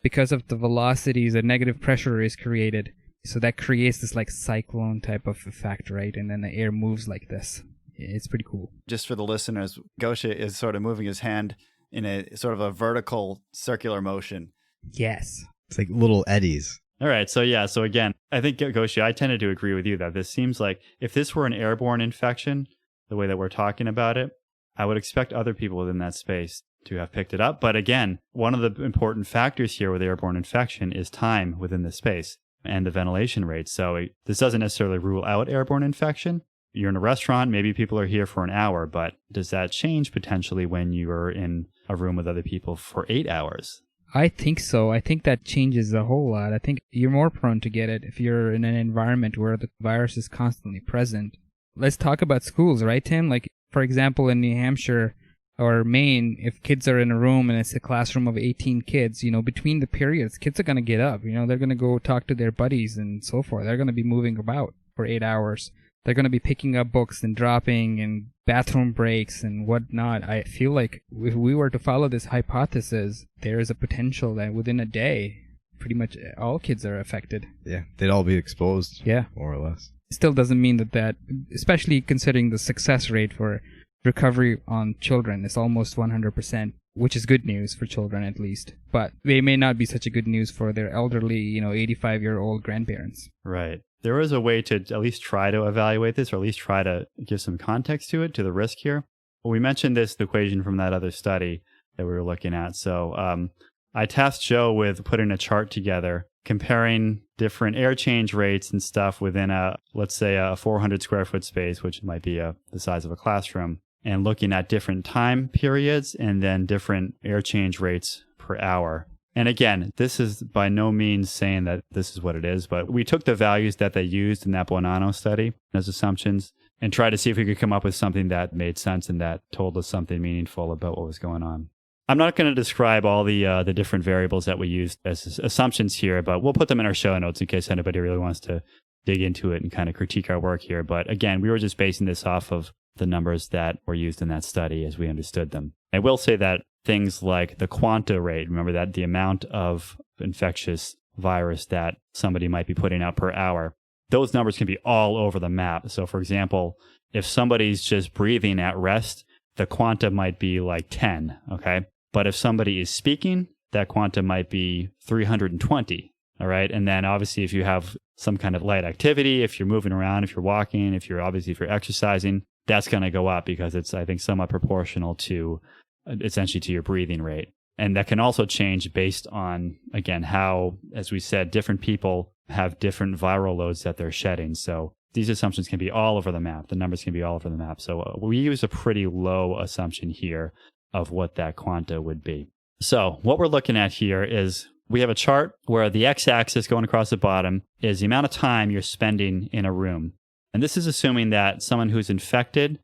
because of the velocities, a negative pressure is created. So that creates this like cyclone type of effect, right? And then the air moves like this. It's pretty cool. Just for the listeners, Goshe is sort of moving his hand in a sort of a vertical circular motion. Yes. It's like little eddies. All right. So yeah. So again, I think, Goshe, I tended to agree with you that this seems like if this were an airborne infection, the way that we're talking about it, I would expect other people within that space to have picked it up. But again, one of the important factors here with airborne infection is time within the space and the ventilation rate. So this doesn't necessarily rule out airborne infection. You're in a restaurant, maybe people are here for an hour, but does that change potentially when you're in a room with other people for 8 hours? I think so. I think that changes a whole lot. I think you're more prone to get it if you're in an environment where the virus is constantly present. Let's talk about schools, right, Tim? Like, for example, in New Hampshire or Maine, if kids are in a room and it's a classroom of 18 kids, between the periods, kids are going to get up. They're going to go talk to their buddies and so forth. They're going to be moving about for 8 hours. They're going to be picking up books and dropping and bathroom breaks and whatnot. I feel like if we were to follow this hypothesis, there is a potential that within a day, pretty much all kids are affected. Yeah, they'd all be exposed. Yeah. More or less. Still doesn't mean that, especially considering the success rate for recovery on children is almost 100%, which is good news for children at least. But they may not be such a good news for their elderly, 85-year-old grandparents. Right. There is a way to at least try to evaluate this, or at least try to give some context to it, to the risk here. Well, we mentioned the equation from that other study that we were looking at. So I tasked Joe with putting a chart together, comparing different air change rates and stuff within let's say a 400 square foot space, which might be the size of a classroom, and looking at different time periods and then different air change rates per hour. And again, this is by no means saying that this is what it is, but we took the values that they used in that Bonanno study as assumptions and tried to see if we could come up with something that made sense and that told us something meaningful about what was going on. I'm not going to describe all the different variables that we used as assumptions here, but we'll put them in our show notes in case anybody really wants to dig into it and kind of critique our work here. But again, we were just basing this off of the numbers that were used in that study as we understood them. I will say that things like the quanta rate, remember that the amount of infectious virus that somebody might be putting out per hour, those numbers can be all over the map. So for example, if somebody's just breathing at rest, the quanta might be like 10, okay? But if somebody is speaking, that quanta might be 320, all right? And then obviously if you have some kind of light activity, if you're moving around, if you're walking, if you're exercising, that's going to go up because it's, I think, somewhat proportional to essentially to your breathing rate. And that can also change based on, again, how, as we said, different people have different viral loads that they're shedding. So these assumptions can be all over the map. The numbers can be all over the map. So we use a pretty low assumption here of what that quanta would be. So what we're looking at here is we have a chart where the x-axis going across the bottom is the amount of time you're spending in a room. And this is assuming that someone who's infected,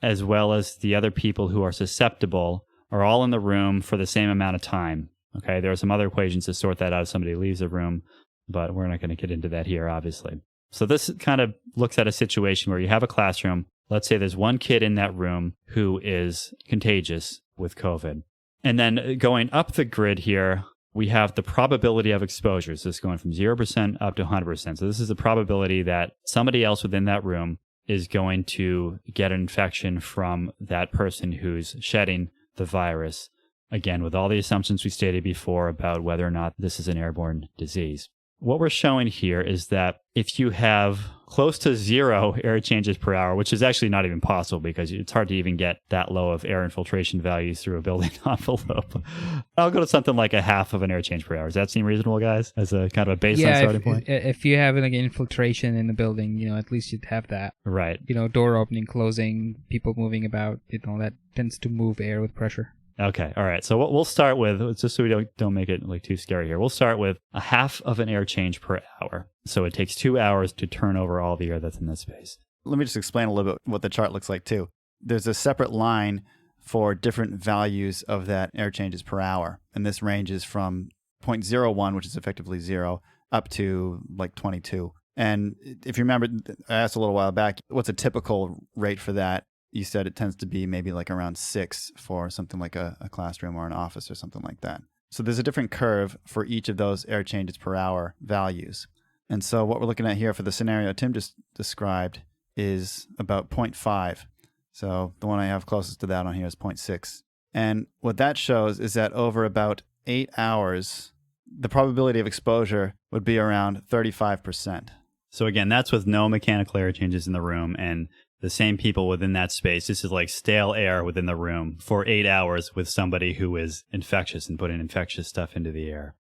as well as the other people who are susceptible, are all in the room for the same amount of time. Okay, there are some other equations to sort that out if somebody leaves the room, but we're not going to get into that here, obviously. So this kind of looks at a situation where you have a classroom. Let's say there's one kid in that room who is contagious with COVID. And then going up the grid here, we have the probability of exposures. This is going from 0% up to 100%. So this is the probability that somebody else within that room is going to get an infection from that person who's shedding the virus. Again, with all the assumptions we stated before about whether or not this is an airborne disease. what we're showing here is that if you have close to 0 air changes per hour, which is actually not even possible because it's hard to even get that low of air infiltration values through a building envelope. I'll go to something like a half of an air change per hour. Does that seem reasonable, guys, as a kind of a baseline starting point? If you have like infiltration in the building, at least you'd have that. Right. Door opening, closing, people moving about, that tends to move air with pressure. Okay. All right. So what we'll start with, just so we don't make it like too scary here, we'll start with a half of an air change per hour. So it takes 2 hours to turn over all the air that's in this space. Let me just explain a little bit what the chart looks like too. There's a separate line for different values of that air changes per hour. And this ranges from 0.01, which is effectively 0, up to like 22. And if you remember, I asked a little while back, what's a typical rate for that? You said it tends to be maybe like around 6 for something like a classroom or an office or something like that. So there's a different curve for each of those air changes per hour values. And so what we're looking at here for the scenario Tim just described is about 0.5. So the one I have closest to that on here is 0.6. And what that shows is that over about 8 hours, the probability of exposure would be around 35%. So again, that's with no mechanical air changes in the room and the same people within that space. This is like stale air within the room for 8 hours with somebody who is infectious and putting infectious stuff into the air.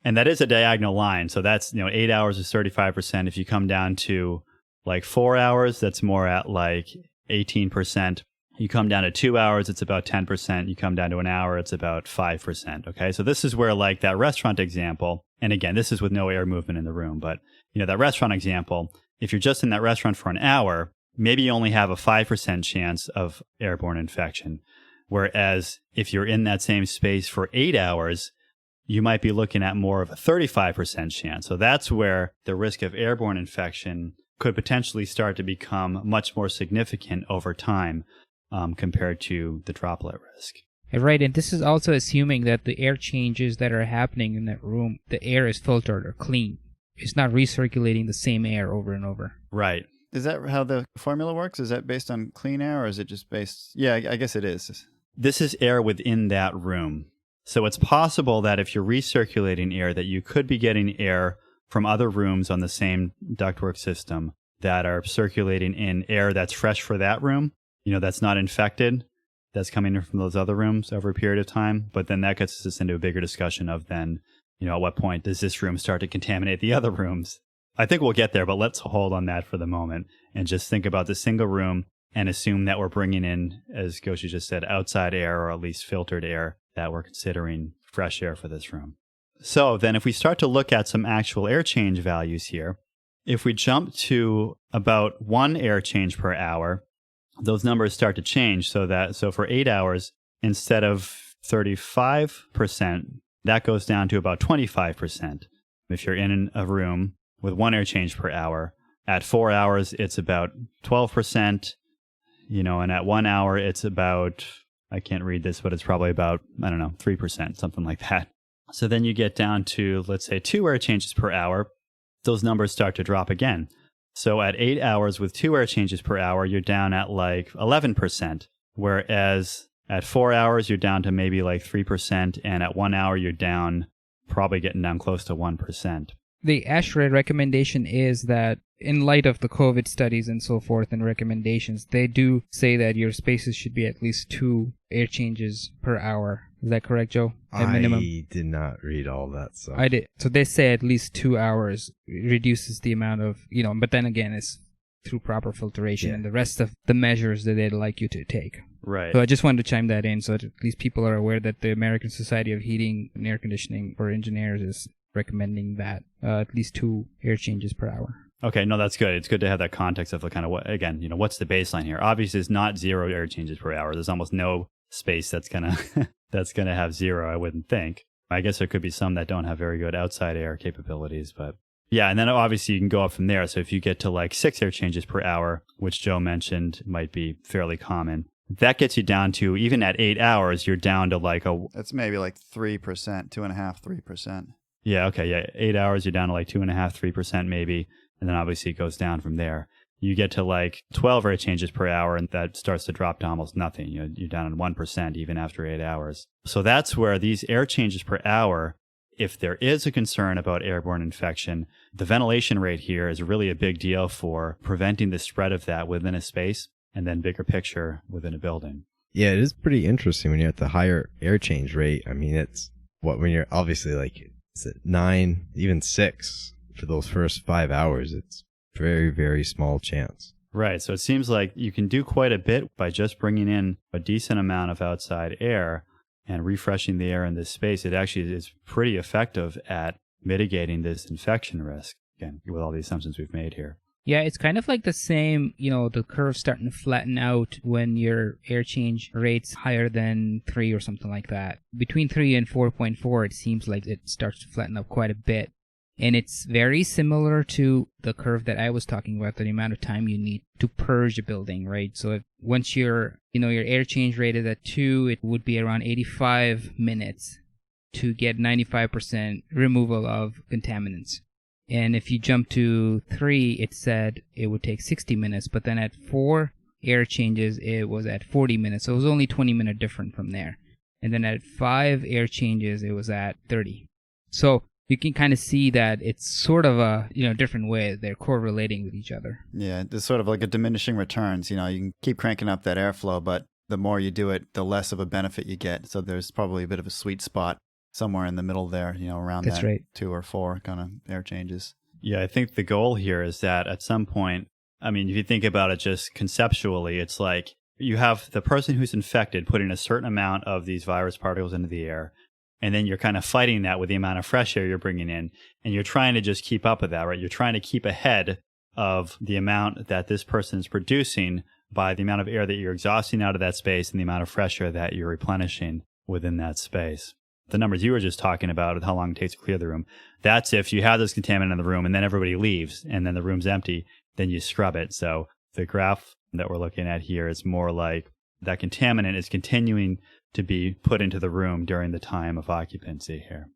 And that is a diagonal line. So that's, 8 hours is 35%. If you come down to like 4 hours, that's more at like 18%. You come down to 2 hours, it's about 10%. You come down to an hour, it's about 5%. Okay. So this is where like that restaurant example, and again, this is with no air movement in the room, but that restaurant example, if you're just in that restaurant for an hour, maybe you only have a 5% chance of airborne infection. Whereas if you're in that same space for 8 hours, you might be looking at more of a 35% chance. So that's where the risk of airborne infection could potentially start to become much more significant over time compared to the droplet risk. Right, and this is also assuming that the air changes that are happening in that room, the air is filtered or clean. It's not recirculating the same air over and over. Right. Is that how the formula works? Is that based on clean air or is it just based? Yeah, I guess it is. This is air within that room. So it's possible that if you're recirculating air, that you could be getting air from other rooms on the same ductwork system that are circulating in air that's fresh for that room, that's not infected, that's coming in from those other rooms over a period of time. But then that gets us into a bigger discussion of then, at what point does this room start to contaminate the other rooms? I think we'll get there, but let's hold on that for the moment and just think about the single room and assume that we're bringing in, as Goshe just said, outside air or at least filtered air, that we're considering fresh air for this room. So then if we start to look at some actual air change values here, if we jump to about 1 air change per hour, those numbers start to change so for 8 hours, instead of 35%, that goes down to about 25%. If you're in a room with 1 air change per hour, at 4 hours, it's about 12%, and at 1 hour, it's about, I can't read this, but it's probably about, 3%, something like that. So then you get down to, let's say, 2 air changes per hour. Those numbers start to drop again. So at 8 hours with 2 air changes per hour, you're down at like 11%, whereas at 4 hours, you're down to maybe like 3%, and at 1 hour, you're down, probably getting down close to 1%. The ASHRAE recommendation is that in light of the COVID studies and so forth and recommendations, they do say that your spaces should be at least 2 air changes per hour. Is that correct, Joe? At minimum? I did not read all that stuff. I did. So they say at least 2 hours reduces the amount of, but then again, it's through proper filtration and the rest of the measures that they'd like you to take. Right. So I just wanted to chime that in so that at least people are aware that the American Society of Heating and Air Conditioning for Engineers is recommending that at least 2 air changes per hour. Okay, no, that's good. It's good to have that context of the kind of what, again, what's the baseline here? Obviously, it's not 0 air changes per hour. There's almost no space that's gonna have 0, I wouldn't think. I guess there could be some that don't have very good outside air capabilities, but yeah, and then obviously you can go up from there. So if you get to like 6 air changes per hour, which Joe mentioned might be fairly common, that gets you down to, even at 8 hours, you're down to like That's maybe like 3%, 2.5%, 3%. Yeah, okay, yeah. 8 hours, you're down to like 2.5%, 3% maybe, and then obviously it goes down from there. You get to like 12 air changes per hour, and that starts to drop to almost nothing. You're down at 1% even after 8 hours. So that's where these air changes per hour, if there is a concern about airborne infection, the ventilation rate here is really a big deal for preventing the spread of that within a space and then bigger picture within a building. Yeah, it is pretty interesting when you're at the higher air change rate. I mean, it's when you're obviously like, is it 9, even 6 for those first 5 hours? It's very, very small chance. Right. So it seems like you can do quite a bit by just bringing in a decent amount of outside air and refreshing the air in this space. It actually is pretty effective at mitigating this infection risk, again, with all the assumptions we've made here. Yeah, it's kind of like the same, the curve starting to flatten out when your air change rate's higher than 3 or something like that. Between 3 and 4.4, it seems like it starts to flatten out quite a bit. And it's very similar to the curve that I was talking about, the amount of time you need to purge a building, right? So once your air change rate is at 2, it would be around 85 minutes to get 95% removal of contaminants. And if you jump to 3, it said it would take 60 minutes, but then at 4 air changes, it was at 40 minutes. So it was only 20 minutes different from there. And then at 5 air changes, it was at 30. So you can kind of see that it's sort of a different way they're correlating with each other. Yeah, there's sort of like a diminishing returns. You can keep cranking up that airflow, but the more you do it, the less of a benefit you get. So there's probably a bit of a sweet spot somewhere in the middle there, around That's that right. 2 or 4 kind of air changes. Yeah, I think the goal here is that at some point, I mean, if you think about it just conceptually, it's like you have the person who's infected putting a certain amount of these virus particles into the air, and then you're kind of fighting that with the amount of fresh air you're bringing in, and you're trying to just keep up with that, right? You're trying to keep ahead of the amount that this person is producing by the amount of air that you're exhausting out of that space and the amount of fresh air that you're replenishing within that space. The numbers you were just talking about, how long it takes to clear the room, that's if you have this contaminant in the room and then everybody leaves and then the room's empty, then you scrub it. So the graph that we're looking at here is more like that contaminant is continuing to be put into the room during the time of occupancy here.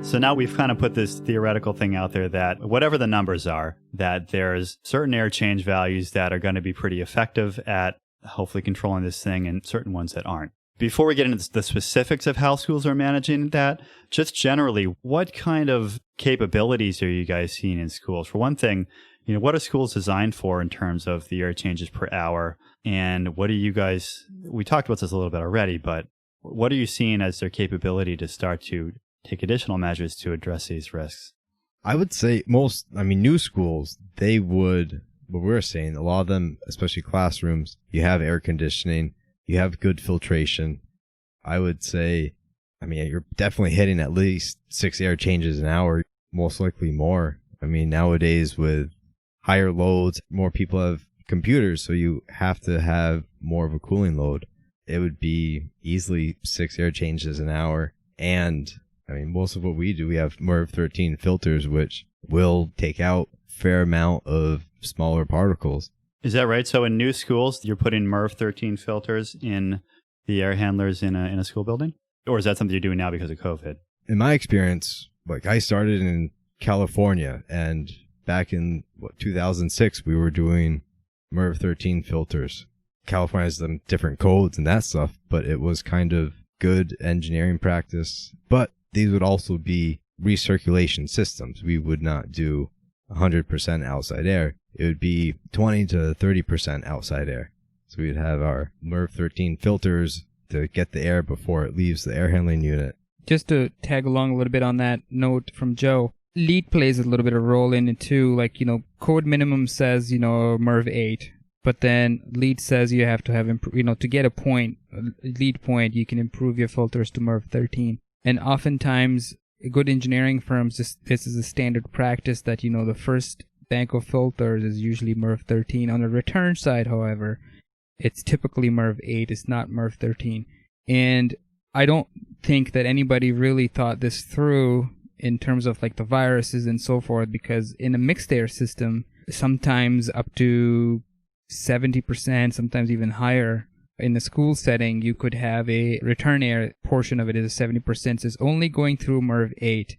So now we've kind of put this theoretical thing out there that whatever the numbers are, that there's certain air change values that are going to be pretty effective at hopefully controlling this thing and certain ones that aren't. Before we get into the specifics of how schools are managing that, just generally, what kind of capabilities are you guys seeing in schools? For one thing, what are schools designed for in terms of the air changes per hour? And what are you guys, we talked about this a little bit already, but what are you seeing as their capability to start to take additional measures to address these risks? I would say new schools, what we're saying, a lot of them, especially classrooms, you have air conditioning, you have good filtration. I would say, you're definitely hitting at least 6 air changes an hour, most likely more. Nowadays with higher loads, more people have computers, so you have to have more of a cooling load. It would be easily 6 air changes an hour. And most of what we do, we have MERV 13 filters, which will take out a fair amount of smaller particles. Is that right? So in new schools, you're putting MERV 13 filters in the air handlers in a school building? Or is that something you're doing now because of COVID? In my experience, I started in California, and back in 2006, we were doing MERV 13 filters. California has some different codes and that stuff, but it was kind of good engineering practice. But these would also be recirculation systems. We would not do 100% outside air. It would be 20 to 30% outside air. So we'd have our MERV 13 filters to get the air before it leaves the air handling unit. Just to tag along a little bit on that note from Joe, LEED plays a little bit of role in it too. Code minimum says, MERV 8. But then LEED says you have to have, to get a LEED point, you can improve your filters to MERV 13. And oftentimes, good engineering firms, this is a standard practice that, the first bank of filters is usually MERV 13. On the return side, however, it's typically MERV 8. It's not MERV 13. And I don't think that anybody really thought this through in terms of the viruses and so forth, because in a mixed air system, sometimes up to 70%, sometimes even higher. In the school setting, you could have a return air portion of it is 70%. So it's only going through MERV 8.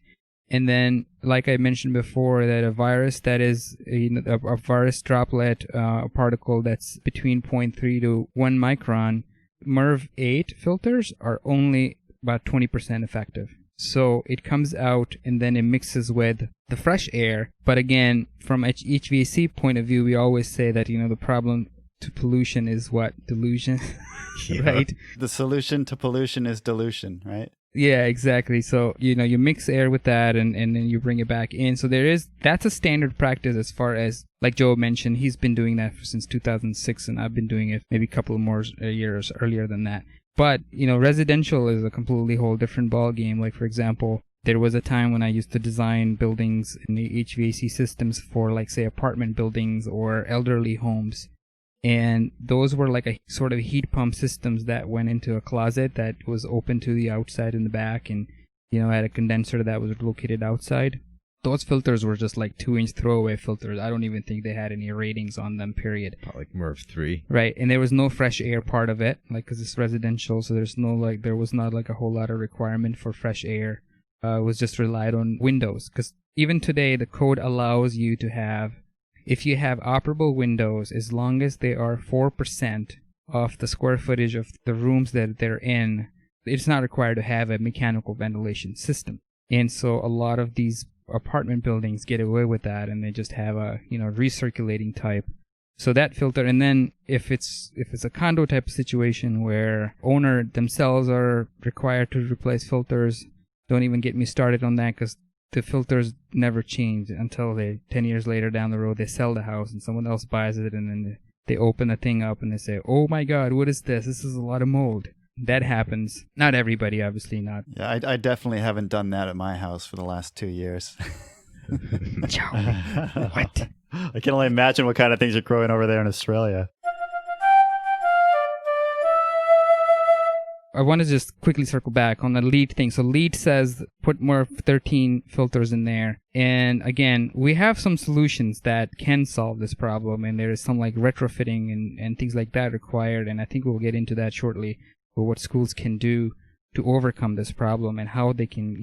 And then, like I mentioned before, that a virus that is a virus droplet, a particle that's between 0.3 to 1 micron, MERV-8 filters are only about 20% effective. So it comes out and then it mixes with the fresh air. But again, from HVAC point of view, we always say that, the problem to pollution is what? Delusion, right? The solution to pollution is dilution, right? Yeah, exactly. So, you mix air with that and then you bring it back in. So that's a standard practice as far as, like Joe mentioned, he's been doing that since 2006 and I've been doing it maybe a couple more years earlier than that. But, residential is a completely whole different ballgame. Like, for example, there was a time when I used to design buildings in the HVAC systems for, like, say, apartment buildings or elderly homes. And those were like a sort of heat pump systems that went into a closet that was open to the outside and the back and, had a condenser that was located outside. Those filters were just like 2-inch throwaway filters. I don't even think they had any ratings on them, period. Like MERV-3. Right. And there was no fresh air part of it, like, because it's residential. So there was not like a whole lot of requirement for fresh air. It was just relied on windows. Because even today, the code allows you to have, if you have operable windows, as long as they are 4% of the square footage of the rooms that they're in, it's not required to have a mechanical ventilation system. And so a lot of these apartment buildings get away with that, and they just have a recirculating type. So that filter, and then if it's a condo type of situation where owner themselves are required to replace filters, don't even get me started on that, because the filters never change until 10 years later down the road they sell the house and someone else buys it, and then they open the thing up and they say, "Oh my God, what is this? This is a lot of mold." That happens. Not everybody, obviously not. Yeah, I definitely haven't done that at my house for the last 2 years. What? I can only imagine what kind of things are growing over there in Australia. I want to just quickly circle back on the LEED thing. So LEED says put more 13 filters in there. And again, we have some solutions that can solve this problem. And there is some like retrofitting and things like that required. And I think we'll get into that shortly, for what schools can do to overcome this problem and how they can,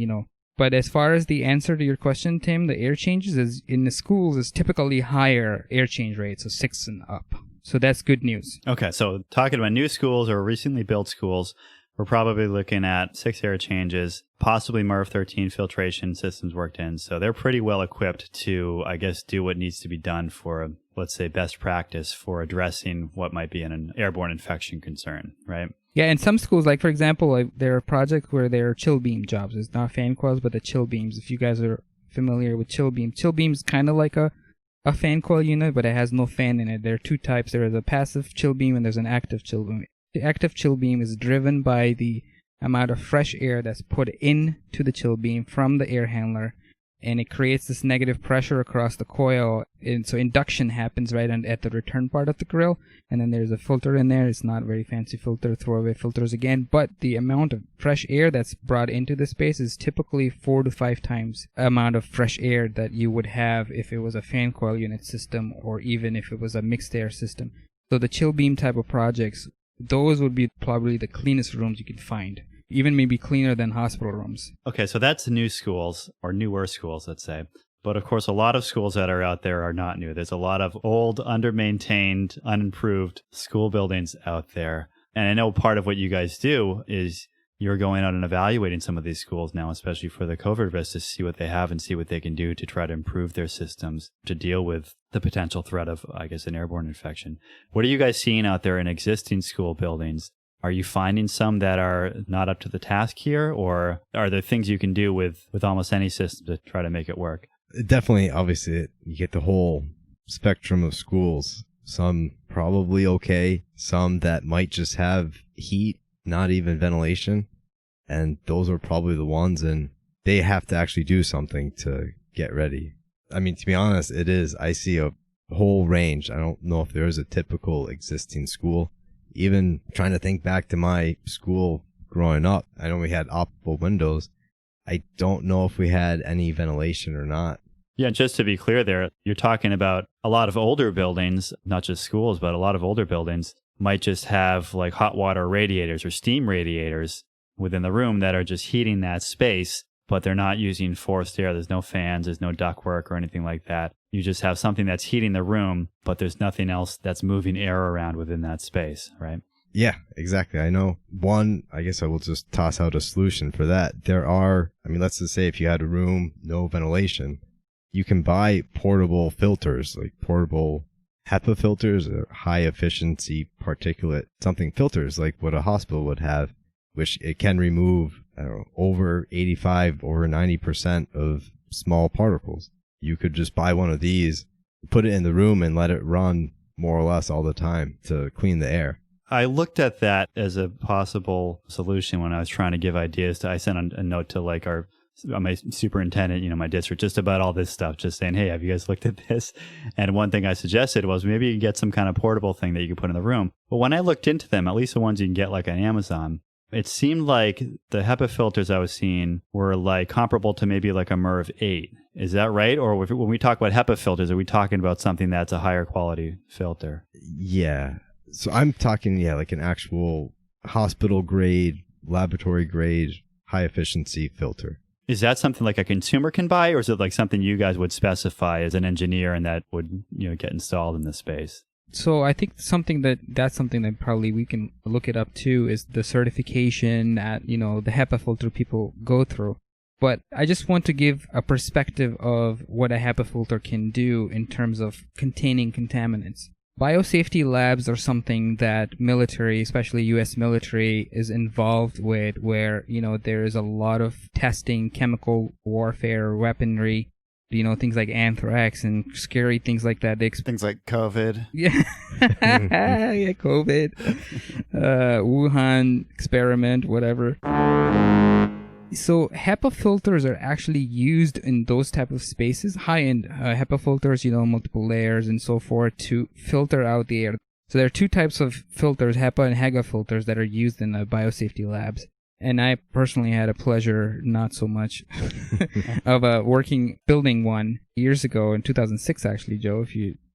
But as far as the answer to your question, Tim, the air changes is in the schools is typically higher air change rates, so 6 and up. So that's good news. Okay, so talking about new schools or recently built schools, we're probably looking at 6 air changes, possibly MERV-13 filtration systems worked in. So they're pretty well equipped to, I guess, do what needs to be done for, let's say, best practice for addressing what might be an airborne infection concern, right? Yeah, in some schools, like for example, there are projects where there are chill beam jobs. It's not fan coils, but the chill beams. If you guys are familiar with chill beam is kind of like a fan coil unit, but it has no fan in it. There are two types. There is a passive chill beam and there's an active chill beam. The active chill beam is driven by the amount of fresh air that's put into the chill beam from the air handler, and it creates this negative pressure across the coil. And so induction happens right at the return part of the grill, and then there's a filter in there. It's not a very fancy filter, throwaway filters again, but the amount of fresh air that's brought into the space is typically 4 to 5 times the amount of fresh air that you would have if it was a fan coil unit system, or even if it was a mixed air system. So the chill beam type of projects, those would be probably the cleanest rooms you could find, even maybe cleaner than hospital rooms. Okay, so that's new schools, or newer schools, let's say. But of course, a lot of schools that are out there are not new. There's a lot of old, under-maintained, unimproved school buildings out there. And I know part of what you guys do is you're going out and evaluating some of these schools now, especially for the COVID risk, to see what they have and see what they can do to try to improve their systems to deal with the potential threat of, I guess, an airborne infection. What are you guys seeing out there in existing school buildings? Are you finding some that are not up to the task here, or are there things you can do with almost any system to try to make it work? Definitely, obviously, you get the whole spectrum of schools. Some probably okay, some that might just have heat, not even ventilation, and those are probably the ones, and they have to actually do something to get ready. I mean, to be honest, it is. I see a whole range. I don't know if there is a typical existing school. Even trying to think back to my school growing up, I know we had operable windows. I don't know if we had any ventilation or not. Yeah, just to be clear there, you're talking about a lot of older buildings, not just schools, but a lot of older buildings might just have like hot water radiators or steam radiators within the room that are just heating that space. but they're not using forced air. There's no fans, there's no ductwork or anything like that. You just have something that's heating the room, but there's nothing else that's moving air around within that space, right? Yeah, exactly. I know. I guess I will just toss out a solution for that. Let's just say if you had a room, no ventilation, you can buy portable filters, like portable HEPA filters or high efficiency particulate something filters, like what a hospital would have, which it can remove, over 85, over 90% of small particles. You could just buy one of these, put it in the room and let it run more or less all the time to clean the air. I looked at that as a possible solution when I was trying to give ideas I sent a note to like my superintendent, my district, just about all this stuff, just saying, hey, have you guys looked at this? And one thing I suggested was maybe you can get some kind of portable thing that you can put in the room. But when I looked into them, at least the ones you can get like on Amazon, it seemed like the HEPA filters I was seeing were like comparable to maybe like a MERV 8. Is that right? Or when we talk about HEPA filters, are we talking about something that's a higher quality filter? Yeah. So I'm talking, like an actual hospital grade, laboratory grade, high efficiency filter. Is that something like a consumer can buy, or is it like something you guys would specify as an engineer and that would get installed in the space? So I think that's something that probably we can look it up too, is the certification that, the HEPA filter people go through. But I just want to give a perspective of what a HEPA filter can do in terms of containing contaminants. Biosafety labs are something that military, especially U.S. military, is involved with, where, there is a lot of testing, chemical warfare, weaponry, things like anthrax and scary things like that. Things like COVID. Yeah. Yeah, COVID. Wuhan experiment, whatever. So HEPA filters are actually used in those type of spaces, high-end HEPA filters, multiple layers and so forth, to filter out the air. So there are two types of filters, HEPA and HEGA filters, that are used in the biosafety labs. And I personally had a pleasure, not so much, of building one years ago, in 2006 actually, Joe,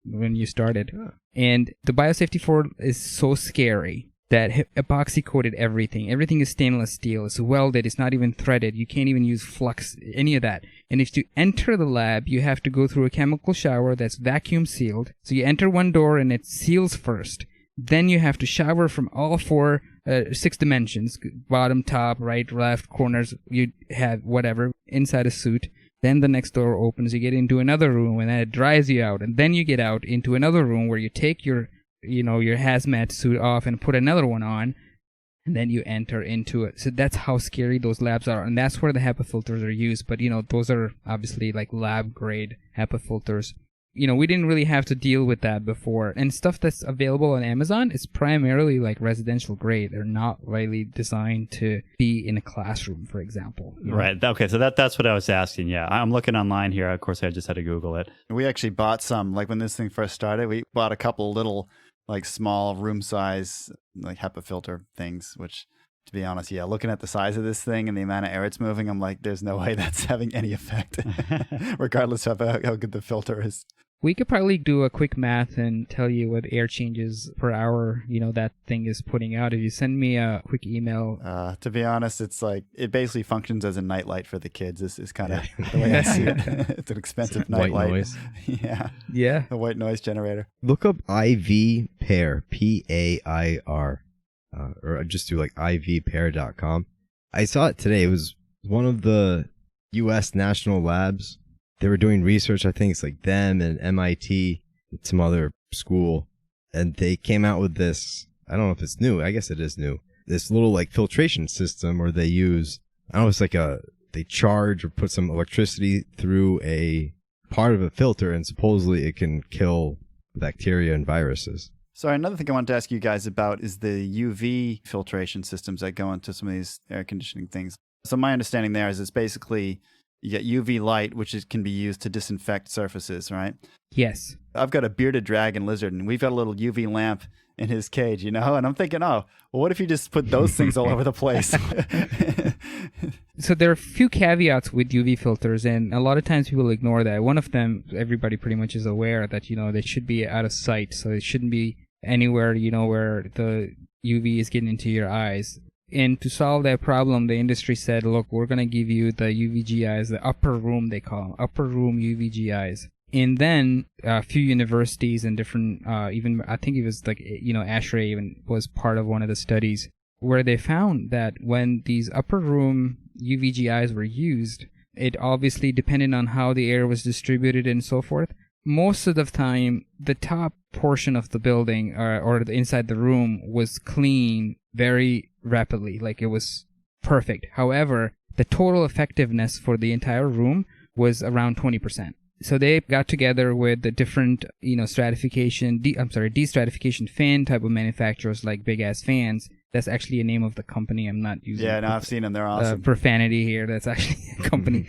when you started. And the biosafety for is so scary that epoxy coated everything. Everything is stainless steel. It's welded. It's not even threaded. You can't even use flux, any of that. And if you enter the lab, you have to go through a chemical shower that's vacuum sealed. So you enter one door and it seals first. Then you have to shower from all 6 dimensions, bottom, top, right, left, corners. You have whatever inside a suit. Then the next door opens. You get into another room and then it dries you out. And then you get out into another room where you take your hazmat suit off and put another one on, and then you enter into it. So that's how scary those labs are, and that's where the HEPA filters are used. But, those are obviously like lab-grade HEPA filters. We didn't really have to deal with that before. And stuff that's available on Amazon is primarily like residential grade. They're not really designed to be in a classroom, for example. Right. Okay. So that's what I was asking. Yeah. I'm looking online here. Of course, I just had to Google it. We actually bought some, like when this thing first started, we bought a couple little like small room size, like HEPA filter things, which, to be honest, looking at the size of this thing and the amount of air it's moving, I'm like, there's no way that's having any effect, regardless of how good the filter is. We could probably do a quick math and tell you what air changes per hour, that thing is putting out. If you send me a quick email. To be honest, it's like, it basically functions as a nightlight for the kids. This is kind of the way I see it. It's an expensive nightlight. White noise. Yeah. The white noise generator. Look up IV Pair, PAIR, or just do like ivpair.com. I saw it today. It was one of the U.S. national labs. They were doing research, I think it's like them and MIT, some other school, and they came out with this, I don't know if it's new, I guess it is new, this little like filtration system where they use, I don't know, it's like they charge or put some electricity through a part of a filter, and supposedly it can kill bacteria and viruses. So another thing I wanted to ask you guys about is the UV filtration systems that go into some of these air conditioning things. So my understanding there is it's basically, you get UV light, which can be used to disinfect surfaces, right? Yes. I've got a bearded dragon lizard, and we've got a little UV lamp in his cage, and I'm thinking, well, what if you just put those things all over the place? So there are a few caveats with UV filters, and a lot of times people ignore that. One of them, everybody pretty much is aware that, they should be out of sight, so it shouldn't be anywhere, where the UV is getting into your eyes. And to solve that problem, the industry said, look, we're going to give you the UVGIs, the upper room, they call them, upper room UVGIs. And then a few universities and different, even I think it was like, ASHRAE even was part of one of the studies where they found that when these upper room UVGIs were used, it obviously depended on how the air was distributed and so forth. Most of the time, the top portion of the building or the inside the room was clean very rapidly, like it was perfect. However, the total effectiveness for the entire room was around 20%. So they got together with the different, destratification fan type of manufacturers like big ass fans. That's actually a name of the company. I'm not using. Yeah, no, I've seen them. They're awesome. Profanity here. That's actually a company.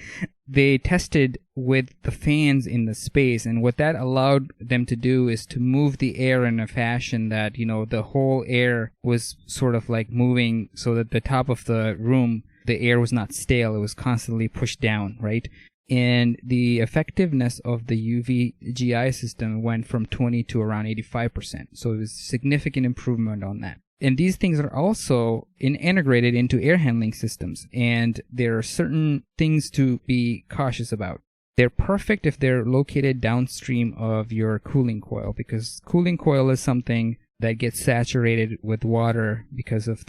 They tested with the fans in the space, and what that allowed them to do is to move the air in a fashion that, the whole air was sort of like moving so that the top of the room, the air was not stale. It was constantly pushed down, right? And the effectiveness of the UVGI system went from 20 to around 85%. So it was a significant improvement on that. And these things are also integrated into air handling systems. And there are certain things to be cautious about. They're perfect if they're located downstream of your cooling coil, because cooling coil is something that gets saturated with water because of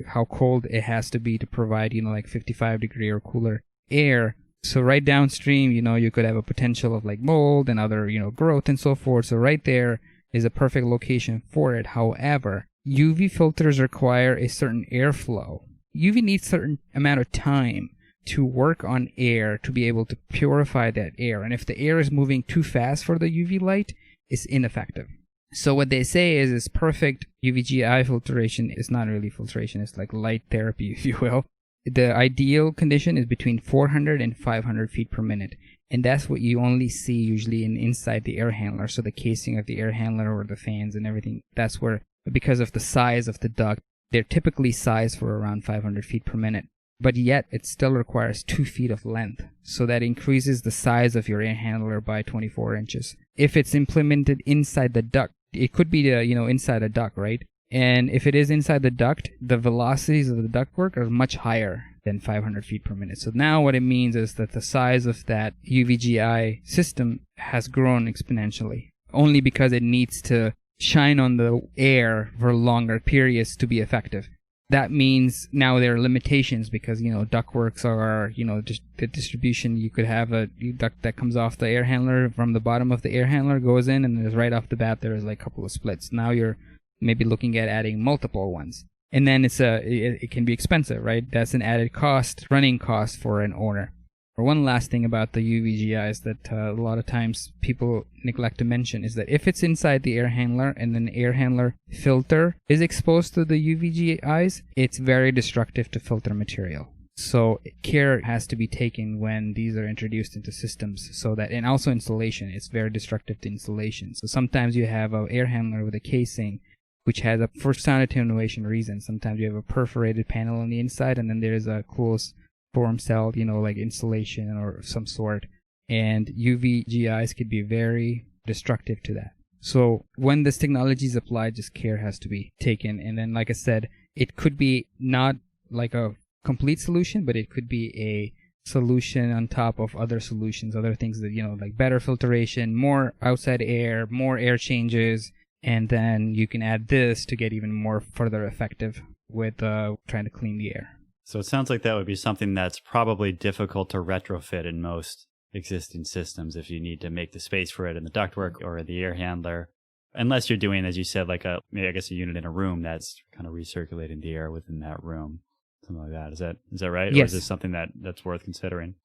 how cold it has to be to provide, like 55 degree or cooler air. So right downstream, you could have a potential of like mold and other, growth and so forth. So right there is a perfect location for it. However, UV filters require a certain airflow. UV needs a certain amount of time to work on air to be able to purify that air. And if the air is moving too fast for the UV light, it's ineffective. So what they say is perfect UVGI filtration is not really filtration. It's like light therapy, if you will. The ideal condition is between 400 and 500 feet per minute. And that's what you only see usually inside the air handler. So the casing of the air handler or the fans and everything, that's where, because of the size of the duct, they're typically sized for around 500 feet per minute. But yet it still requires 2 feet of length. So that increases the size of your air handler by 24 inches. If it's implemented inside the duct, it could be inside a duct, right? And if it is inside the duct, the velocities of the ductwork are much higher than 500 feet per minute. So now what it means is that the size of that UVGI system has grown exponentially, only because it needs to shine on the air for longer periods to be effective. That means now there are limitations because, ductworks are, just the distribution. You could have a duct that comes off the air handler from the bottom of the air handler, goes in, and there's right off the bat, there's like a couple of splits. Now you're maybe looking at adding multiple ones. And then it can be expensive, right? That's an added cost, running cost for an owner. Or one last thing about the UVGIs that a lot of times people neglect to mention is that if it's inside the air handler and then the air handler filter is exposed to the UVGIs, it's very destructive to filter material. So care has to be taken when these are introduced into systems so that, and also insulation, it's very destructive to insulation. So sometimes you have an air handler with a casing which has for sound attenuation reasons. Sometimes you have a perforated panel on the inside and then there's a closed form cell, like insulation or some sort. And UVGIs could be very destructive to that. So when this technology is applied, just care has to be taken. And then, like I said, it could be not like a complete solution, but it could be a solution on top of other solutions, other things that, like better filtration, more outside air, more air changes. And then you can add this to get even more further effective with trying to clean the air. So it sounds like that would be something that's probably difficult to retrofit in most existing systems if you need to make the space for it in the ductwork or the air handler. Unless you're doing, as you said, like a unit in a room that's kind of recirculating the air within that room. Something like that. Is that right? Yes. Or is this something that's worth considering?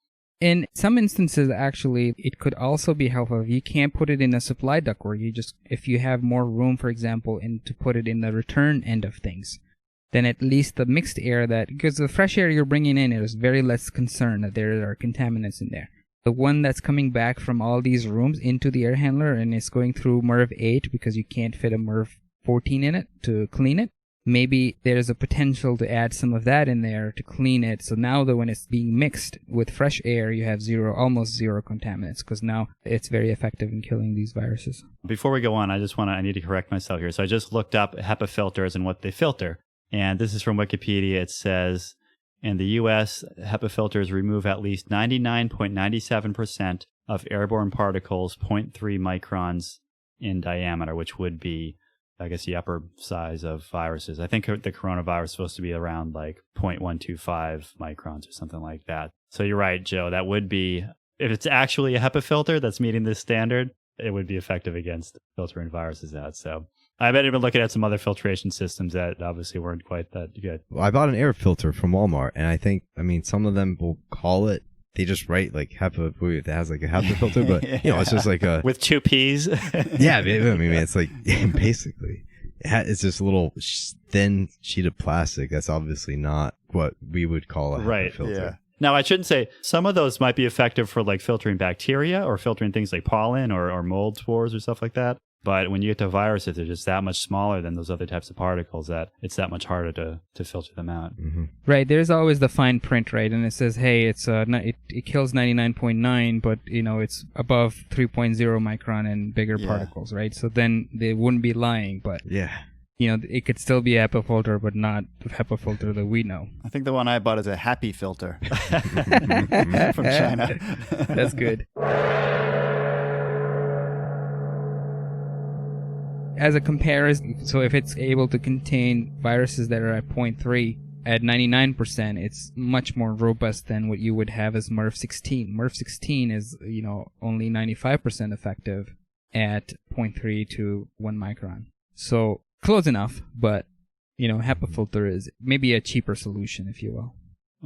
In some instances, actually, it could also be helpful if you can't put it in a supply duct where if you have more room, for example, and to put it in the return end of things, then at least the mixed air because the fresh air you're bringing in is very less concerned that there are contaminants in there. The one that's coming back from all these rooms into the air handler and it's going through MERV 8 because you can't fit a MERV 14 in it to clean it, maybe there's a potential to add some of that in there to clean it. So now that when it's being mixed with fresh air, you have almost zero contaminants because now it's very effective in killing these viruses. Before we go on, I need to correct myself here. So I just looked up HEPA filters and what they filter. And this is from Wikipedia. It says, in the U.S., HEPA filters remove at least 99.97% of airborne particles 0.3 microns in diameter, which would be, I guess, the upper size of viruses. I think the coronavirus is supposed to be around like 0.125 microns or something like that. So you're right, Joe. That would be, if it's actually a HEPA filter that's meeting this standard, it would be effective against filtering viruses out. So I bet you've been looking at some other filtration systems that obviously weren't quite that good. Well, I bought an air filter from Walmart, and I think, some of them will call it, they just write like HEPA, that has like a HEPA filter, but it's just like a... With 2 Ps? Yeah, it's like, basically, it's this little thin sheet of plastic that's obviously not what we would call a HEPA filter. Yeah. Now, I shouldn't say, some of those might be effective for like filtering bacteria or filtering things like pollen or mold spores or stuff like that. But when you get to viruses, they're just that much smaller than those other types of particles that it's that much harder to filter them out. Mm-hmm. Right. There's always the fine print, right? And it says, hey, it kills 99.9, but, it's above 3.0 micron and bigger particles, right? So then they wouldn't be lying, but... Yeah. It could still be a HEPA filter, but not the HEPA filter that we know. I think the one I bought is a happy filter from China. That's good. As a comparison, so if it's able to contain viruses that are at 0.3 at 99%, it's much more robust than what you would have as MERV-16. MERV-16 is, only 95% effective at 0.3 to 1 micron. So close enough, but, HEPA filter is maybe a cheaper solution, if you will.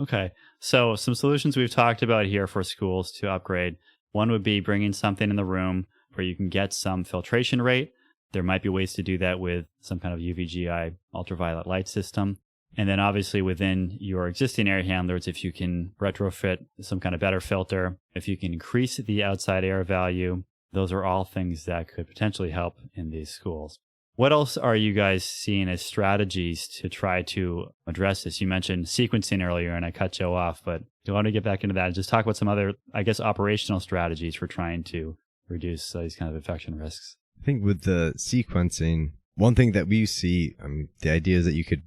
Okay. So some solutions we've talked about here for schools to upgrade. One would be bringing something in the room where you can get some filtration rate. There might be ways to do that with some kind of UVGI ultraviolet light system. And then obviously within your existing air handlers, if you can retrofit some kind of better filter, if you can increase the outside air value, those are all things that could potentially help in these schools. What else are you guys seeing as strategies to try to address this? You mentioned sequencing earlier, and I cut Joe off, but do you want to get back into that and just talk about some other, I guess, operational strategies for trying to reduce these kind of infection risks? I think with the sequencing, one thing that we see, the idea is that you could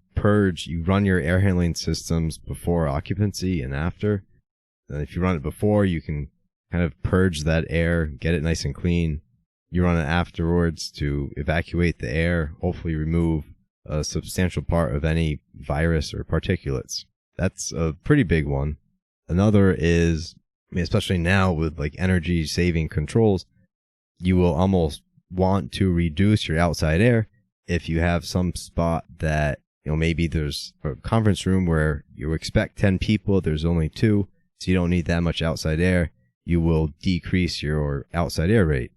you run your air handling systems before occupancy and after. And if you run it before, you can kind of purge that air, get it nice and clean. You run it afterwards to evacuate the air, hopefully remove a substantial part of any virus or particulates. That's a pretty big one. Another is, especially now with like energy saving controls, you will almost want to reduce your outside air if you have some spot that, maybe there's a conference room where you expect 10 people, there's only 2, so you don't need that much outside air. You will decrease your outside air rate.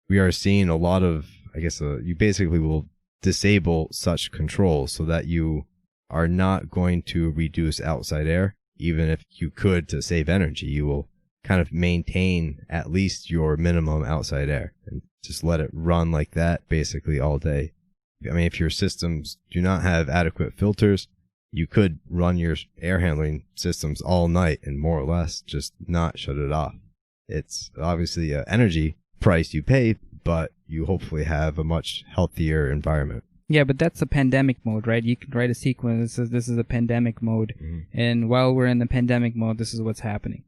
We are seeing a lot of, you basically will disable such controls so that you are not going to reduce outside air. Even if you could to save energy, you will kind of maintain at least your minimum outside air and just let it run like that basically all day. If your systems do not have adequate filters, you could run your air handling systems all night and more or less just not shut it off. It's obviously an energy price you pay, but you hopefully have a much healthier environment. Yeah, but that's a pandemic mode, right? You can write a sequence that says this is a pandemic mode, and while we're in the pandemic mode, this is what's happening.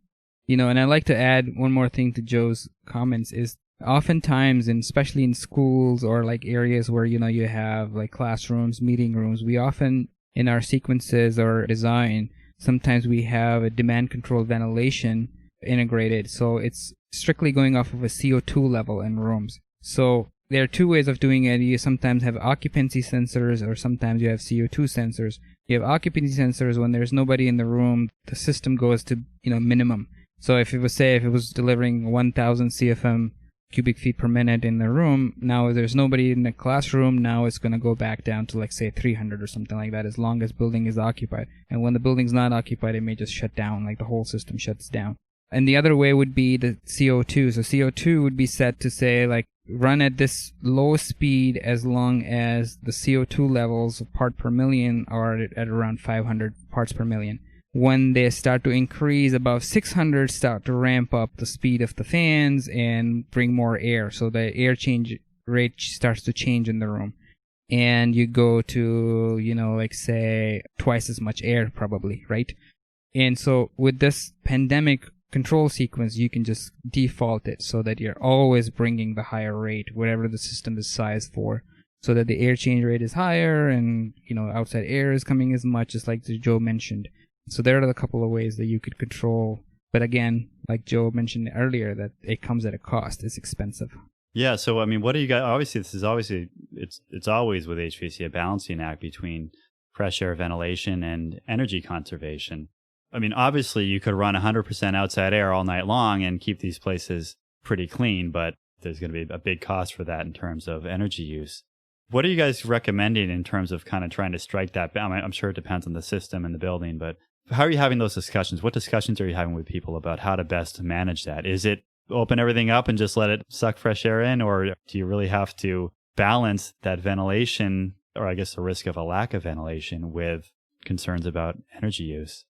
And I'd like to add one more thing to Joe's comments is oftentimes, and especially in schools or like areas where, you have like classrooms, meeting rooms, we often, in our sequences or design, sometimes we have a demand control ventilation integrated. So it's strictly going off of a CO2 level in rooms. So there are 2 ways of doing it. You sometimes have occupancy sensors or sometimes you have CO2 sensors. You have occupancy sensors when there's nobody in the room, the system goes to, minimum. So if it was delivering 1,000 CFM cubic feet per minute in the room, now there's nobody in the classroom, now it's going to go back down to like say 300 or something like that as long as building is occupied. And when the building's not occupied, it may just shut down, like the whole system shuts down. And the other way would be the CO2. So CO2 would be set to say like run at this low speed as long as the CO2 levels of part per million are at around 500 parts per million. When they start to increase above 600, start to ramp up the speed of the fans and bring more air. So the air change rate starts to change in the room. and you go to, like say twice as much air probably, right? And so with this pandemic control sequence, you can just default it so that you're always bringing the higher rate, whatever the system is sized for, so that the air change rate is higher and, outside air is coming as much, as like Joe mentioned. So there are a couple of ways that you could control. But again, like Joe mentioned earlier, that it comes at a cost. It's expensive. Yeah. So, I mean, what do you guys, obviously, it's always with HVAC a balancing act between fresh air ventilation and energy conservation. I mean, obviously, you could run 100% outside air all night long and keep these places pretty clean, but there's going to be a big cost for that in terms of energy use. What are you guys recommending in terms of kind of trying to strike that balance? I'm sure it depends on the system and the building, but how are you having those discussions? What discussions are you having with people about how to best manage that? Is it open everything up and just let it suck fresh air in, or do you really have to balance that ventilation, or I guess the risk of a lack of ventilation, with concerns about energy use?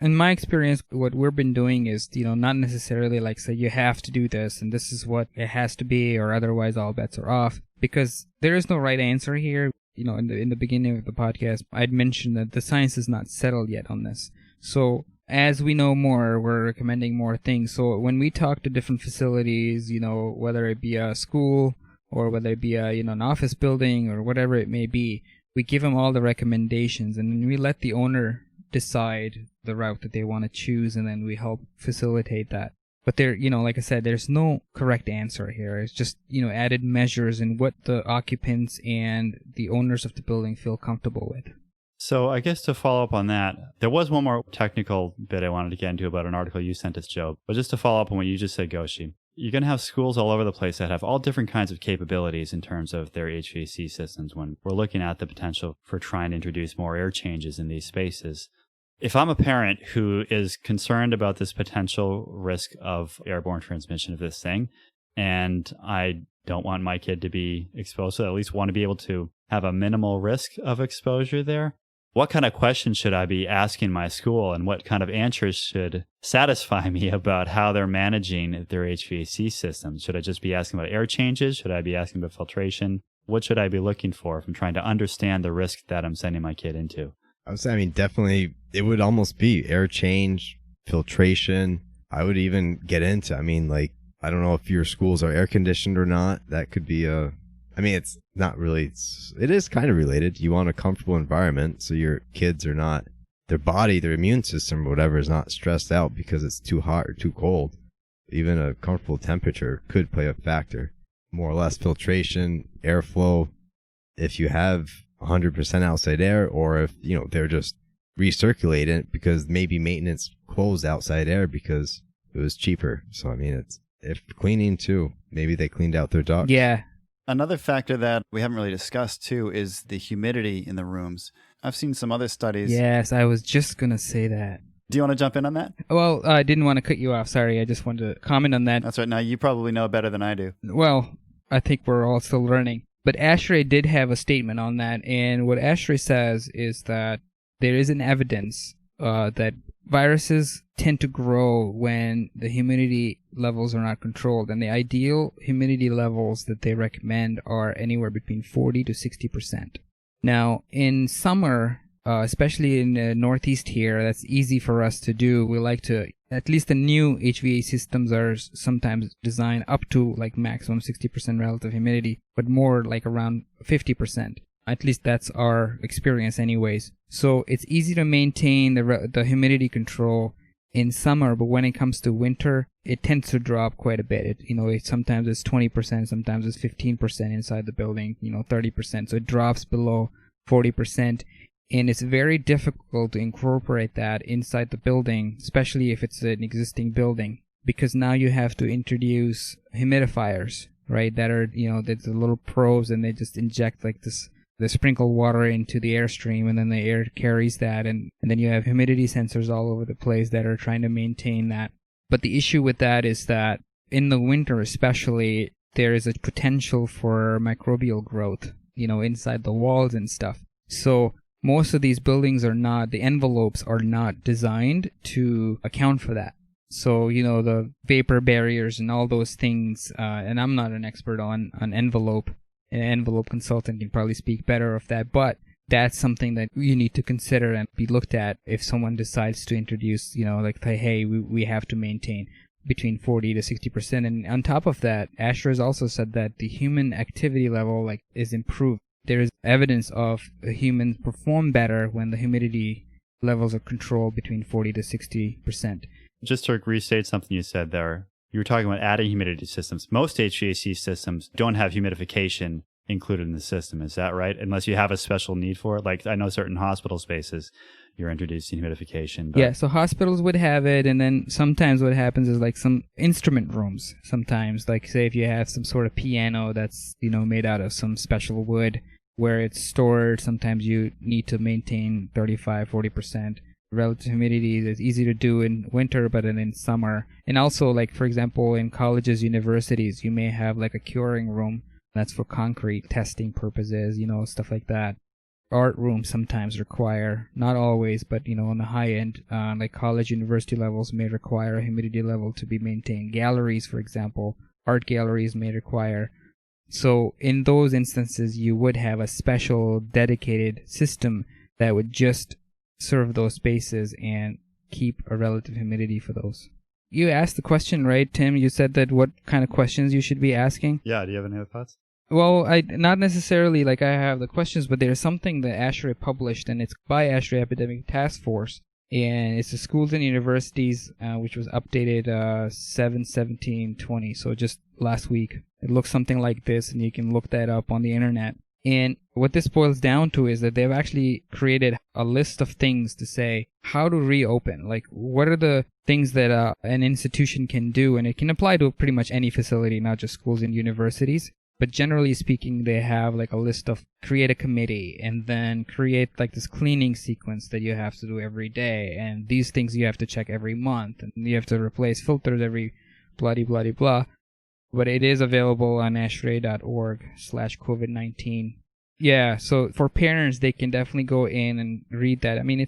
In my experience, what we've been doing is, not necessarily like say you have to do this and this is what it has to be, or otherwise all bets are off, because there is no right answer here. In the beginning of the podcast, I'd mentioned that the science is not settled yet on this. So as we know more, we're recommending more things. So when we talk to different facilities, whether it be a school or whether it be a, an office building or whatever it may be, we give them all the recommendations, and then we let the owner decide the route that they want to choose, and then we help facilitate that. But there, like I said, there's no correct answer here. It's just, added measures and what the occupants and the owners of the building feel comfortable with. So I guess to follow up on that, there was one more technical bit I wanted to get into about an article you sent us, Joe. But just to follow up on what you just said, Goshe, you're going to have schools all over the place that have all different kinds of capabilities in terms of their HVAC systems when we're looking at the potential for trying to introduce more air changes in these spaces. If I'm a parent who is concerned about this potential risk of airborne transmission of this thing, and I don't want my kid to be exposed, so I at least want to be able to have a minimal risk of exposure there, what kind of questions should I be asking my school, and what kind of answers should satisfy me about how they're managing their HVAC systems? Should I just be asking about air changes? Should I be asking about filtration? What should I be looking for if I'm trying to understand the risk that I'm sending my kid into? Definitely, it would almost be air change, filtration. I would even get into, I don't know if your schools are air conditioned or not. That could be it's not really, it is kind of related. You want a comfortable environment so your kids are not, their body, their immune system or whatever is not stressed out because it's too hot or too cold. Even a comfortable temperature could play a factor. More or less filtration, airflow. If you have 100% outside air, or if they're just recirculating because maybe maintenance closed outside air because it was cheaper. So it's, if cleaning too, maybe they cleaned out their ducts. Yeah. Another factor that we haven't really discussed too is the humidity in the rooms. I've seen some other studies. Yes, I was just gonna say that. Do you want to jump in on that? Well, I didn't want to cut you off. Sorry, I just wanted to comment on that. That's right. Now you probably know better than I do. Well, I think we're all still learning. But ASHRAE did have a statement on that, and what ASHRAE says is that there is an evidence that viruses tend to grow when the humidity levels are not controlled, and the ideal humidity levels that they recommend are anywhere between 40 to 60%. Now, in summer, especially in the Northeast here, that's easy for us to do. We like to, at least the new HVAC systems are sometimes designed up to like maximum 60% relative humidity, but more like around 50%. At least that's our experience anyways. So it's easy to maintain the humidity control in summer, but when it comes to winter, it tends to drop quite a bit. Sometimes it's 20%, sometimes it's 15% inside the building, 30%. So it drops below 40%. And it's very difficult to incorporate that inside the building, especially if it's an existing building, because now you have to introduce humidifiers, right? That are, there's the little probes, and they just inject like this, they sprinkle water into the airstream, and then the air carries that, and then you have humidity sensors all over the place that are trying to maintain that. But the issue with that is that in the winter especially, there is a potential for microbial growth, inside the walls and stuff. So most of these buildings the envelopes are not designed to account for that. So, the vapor barriers and all those things, and I'm not an expert on envelope an envelope consultant can probably speak better of that, but that's something that you need to consider and be looked at if someone decides to introduce, like, hey, we have to maintain between 40 to 60%. And on top of that, Asher has also said that the human activity level is improved. There is evidence of humans perform better when the humidity levels are controlled between 40 to 60%. Just to restate something you said there, you were talking about adding humidity systems. Most HVAC systems don't have humidification included in the system. Is that right? Unless you have a special need for it. Like I know certain hospital spaces, you're introducing humidification. But... Yeah, so hospitals would have it, and then sometimes what happens is like some instrument rooms. Sometimes, like say if you have some sort of piano that's made out of some special wood where it's stored, sometimes you need to maintain 35-40%. Relative humidity is easy to do in winter, but then in summer. And also, like for example, in colleges, universities, you may have like a curing room that's for concrete testing purposes, stuff like that. Art rooms sometimes require, not always, but on the high end, like college, university levels may require a humidity level to be maintained. Galleries, for example, art galleries may require. So in those instances, you would have a special dedicated system that would just serve those spaces and keep a relative humidity for those. You asked the question, right, Tim? You said that what kind of questions you should be asking? Yeah, do you have any other thoughts? Well, not necessarily like I have the questions, but there's something that ASHRAE published, and it's by ASHRAE Epidemic Task Force, and it's the Schools and Universities, which was updated 7/17/20, so just last week. It looks something like this, and you can look that up on the internet. And what this boils down to is that they've actually created a list of things to say how to reopen. Like, what are the things that an institution can do? And it can apply to pretty much any facility, not just schools and universities. But generally speaking, they have like a list of create a committee and then create like this cleaning sequence that you have to do every day. And these things you have to check every month. And you have to replace filters every blah. But it is available on ashrae.org/COVID-19. Yeah, so for parents, they can definitely go in and read that. I mean, I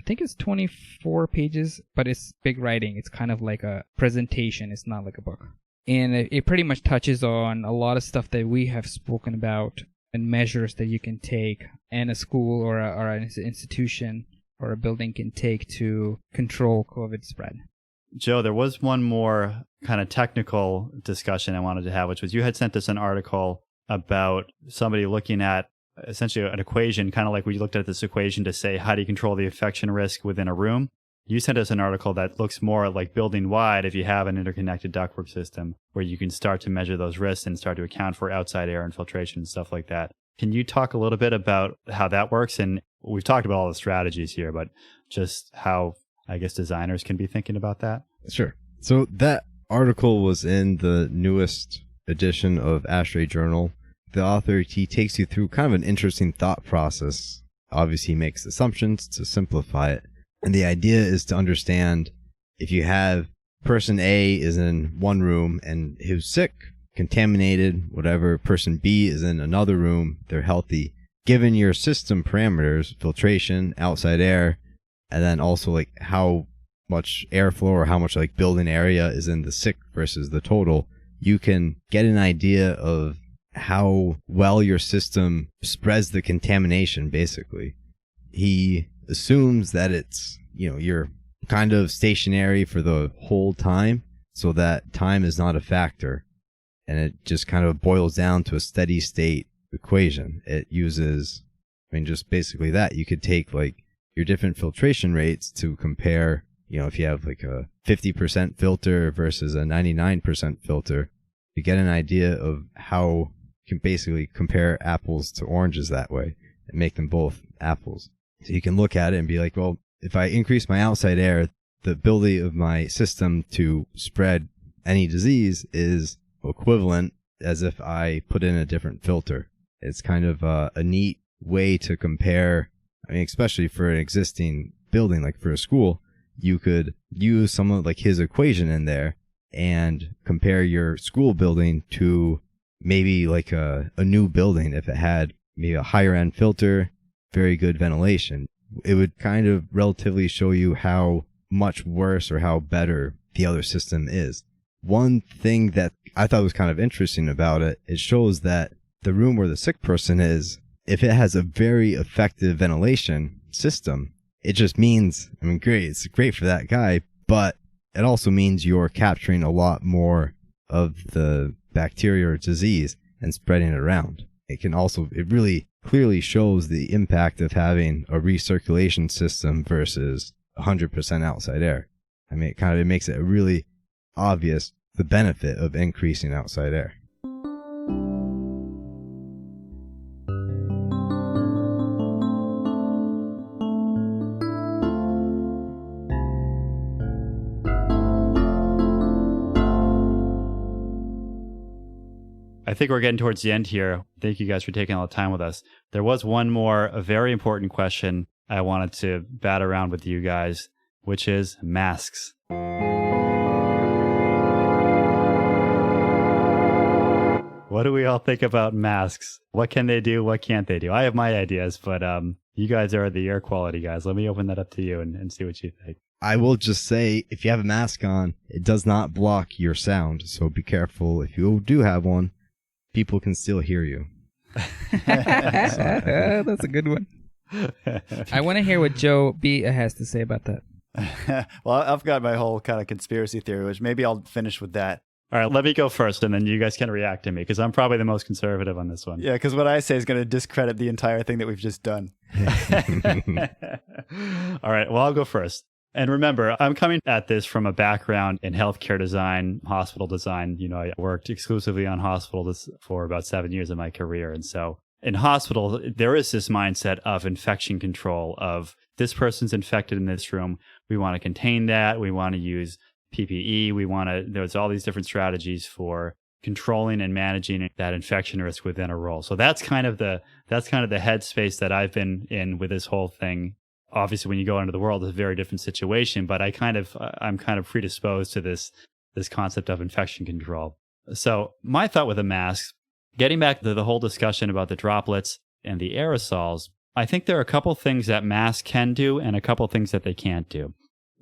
think it's 24 pages, but it's big writing. It's kind of like a presentation. It's not like a book. And it pretty much touches on a lot of stuff that we have spoken about and measures that you can take and a school or an institution or a building can take to control COVID spread. Joe, there was one more kind of technical discussion I wanted to have, which was you had sent us an article about somebody looking at essentially an equation, kind of like we looked at this equation to say, how do you control the infection risk within a room? You sent us an article that looks more like building wide if you have an interconnected ductwork system where you can start to measure those risks and start to account for outside air infiltration and stuff like that. Can you talk a little bit about how that works? And we've talked about all the strategies here, but just how, I guess, designers can be thinking about that? Sure. So that article was in the newest edition of ASHRAE Journal. The author, he takes you through kind of an interesting thought process. Obviously, he makes assumptions to simplify it. And the idea is to understand if you have person A is in one room and who's sick, contaminated, whatever, person B is in another room, they're healthy. Given your system parameters, filtration, outside air, and then also like how much airflow or how much like building area is in the sick versus the total, you can get an idea of how well your system spreads the contamination, basically. He assumes that it's, you're kind of stationary for the whole time, so that time is not a factor. And it just kind of boils down to a steady state equation. It uses, just basically that. You could take like your different filtration rates to compare, if you have like a 50% filter versus a 99% filter, you get an idea of how you can basically compare apples to oranges that way and make them both apples. So you can look at it and be like, well, if I increase my outside air, the ability of my system to spread any disease is equivalent as if I put in a different filter. It's kind of a neat way to compare, especially for an existing building, like for a school, you could use some of like his equation in there and compare your school building to maybe like a new building. If it had maybe a higher end filter, very good ventilation, it would kind of relatively show you how much worse or how better the other system is. One thing that I thought was kind of interesting about it, it shows that the room where the sick person is, if it has a very effective ventilation system, it just means, I mean, great, it's great for that guy, but it also means you're capturing a lot more of the bacteria or disease and spreading it around. It really clearly shows the impact of having a recirculation system versus 100% outside air. I mean, it makes it really obvious the benefit of increasing outside air. I think we're getting towards the end here. Thank you guys for taking all the time with us. There was one more, a very important question I wanted to bat around with you guys, which is masks. What do we all think about masks? What can they do? What can't they do? I have my ideas, but you guys are the air quality guys. Let me open that up to you and see what you think. I will just say, if you have a mask on, it does not block your sound, so be careful. If you do have one, people can still hear you. That's a good one. I want to hear what Joe B has to say about that. Well, I've got my whole kind of conspiracy theory, which maybe I'll finish with that. All right, let me go first, and then you guys can react to me, because I'm probably the most conservative on this one. Yeah, because what I say is going to discredit the entire thing that we've just done. All right, well, I'll go first. And remember, I'm coming at this from a background in healthcare design, hospital design. You know, I worked exclusively on hospitals for about 7 years of my career. And so in hospital, there is this mindset of infection control, of this person's infected in this room. We want to contain that. We want to use PPE. There's all these different strategies for controlling and managing that infection risk within a role. So that's kind of the headspace that I've been in with this whole thing. Obviously, when you go into the world, it's a very different situation, but I'm kind of predisposed to this concept of infection control. So my thought with a mask, getting back to the whole discussion about the droplets and the aerosols, I think there are a couple things that masks can do and a couple things that they can't do.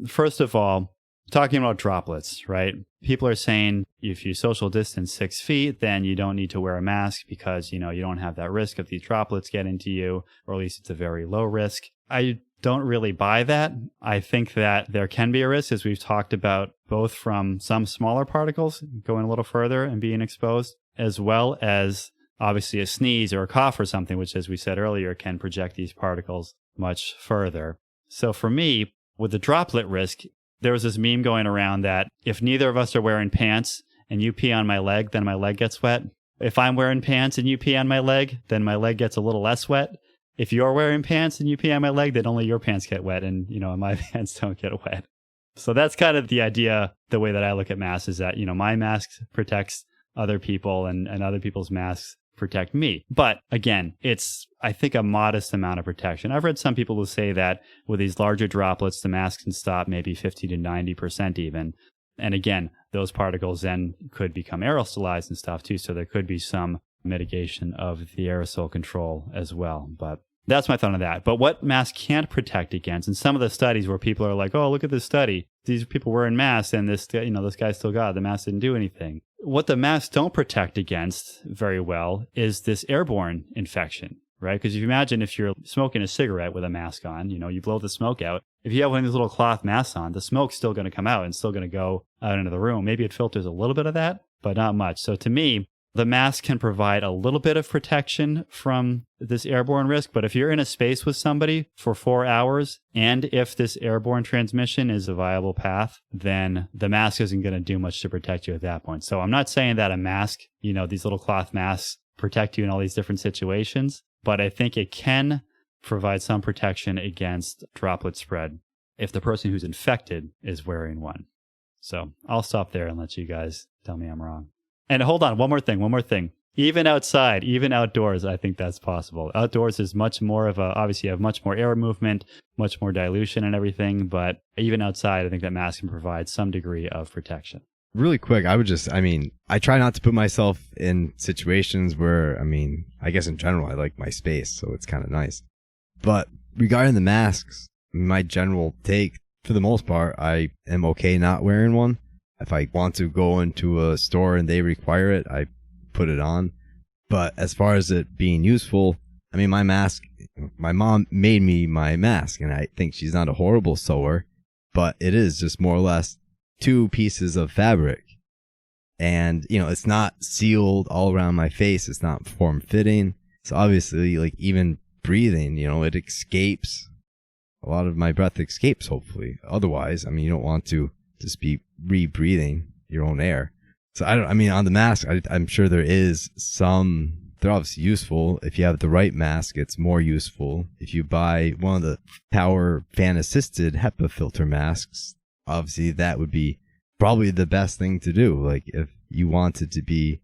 First of all, talking about droplets, right? People are saying if you social distance 6 feet, then you don't need to wear a mask because, you don't have that risk of these droplets getting to you, or at least it's a very low risk. I don't really buy that. I think that there can be a risk, as we've talked about, both from some smaller particles going a little further and being exposed, as well as obviously a sneeze or a cough or something, which, as we said earlier, can project these particles much further. So for me, with the droplet risk, there was this meme going around that if neither of us are wearing pants and you pee on my leg, then my leg gets wet. If I'm wearing pants and you pee on my leg, then my leg gets a little less wet. If you're wearing pants and you pee on my leg, then only your pants get wet and, my pants don't get wet. So that's kind of the idea, the way that I look at masks is that, my mask protects other people and other people's masks protect me. But again, it's, I think, a modest amount of protection. I've read some people who say that with these larger droplets, the mask can stop maybe 50 to 90% even. And again, those particles then could become aerosolized and stuff too. So there could be some mitigation of the aerosol control as well. But that's my thought on that. But what masks can't protect against, and some of the studies where people are like, oh, look at this study. These people wearing masks and this guy still got it. The mask didn't do anything. What the masks don't protect against very well is this airborne infection, right? Because if you imagine if you're smoking a cigarette with a mask on, you blow the smoke out. If you have one of these little cloth masks on, the smoke's still going to come out and still going to go out into the room. Maybe it filters a little bit of that, but not much. So to me, the mask can provide a little bit of protection from this airborne risk, but if you're in a space with somebody for 4 hours, and if this airborne transmission is a viable path, then the mask isn't going to do much to protect you at that point. So I'm not saying that a mask, these little cloth masks protect you in all these different situations, but I think it can provide some protection against droplet spread if the person who's infected is wearing one. So I'll stop there and let you guys tell me I'm wrong. And hold on, one more thing. Even outside, even outdoors, I think that's possible. Outdoors is much more of obviously you have much more air movement, much more dilution and everything, but even outside, I think that mask can provide some degree of protection. Really quick, I try not to put myself in situations where, I guess in general, I like my space, so it's kind of nice. But regarding the masks, my general take, for the most part, I am okay not wearing one. If I want to go into a store and they require it, I put it on. But as far as it being useful, I mean, my mask, my mom made me my mask, and I think she's not a horrible sewer, but it is just more or less 2 pieces of fabric. And, it's not sealed all around my face. It's not form-fitting. So obviously, like, even breathing, it escapes. A lot of my breath escapes, hopefully. Otherwise, I mean, you don't want to just be rebreathing your own air. So on the mask, I'm sure there is some, they're obviously useful. If you have the right mask, it's more useful. If you buy one of the power fan assisted HEPA filter masks, obviously that would be probably the best thing to do. Like, if you wanted to be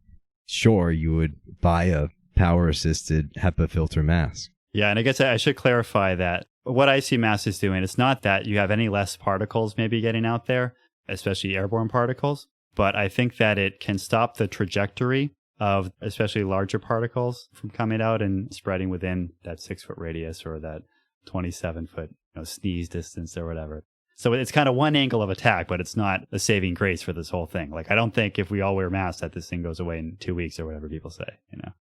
sure, you would buy a power assisted HEPA filter mask. Yeah, and I guess I should clarify that what IC mask is doing, it's not that you have any less particles maybe getting out there, especially airborne particles, but I think that it can stop the trajectory of especially larger particles from coming out and spreading within that 6-foot radius or that 27-foot sneeze distance or whatever. So it's kind of one angle of attack, but it's not a saving grace for this whole thing. Like, I don't think if we all wear masks that this thing goes away in 2 weeks or whatever people say,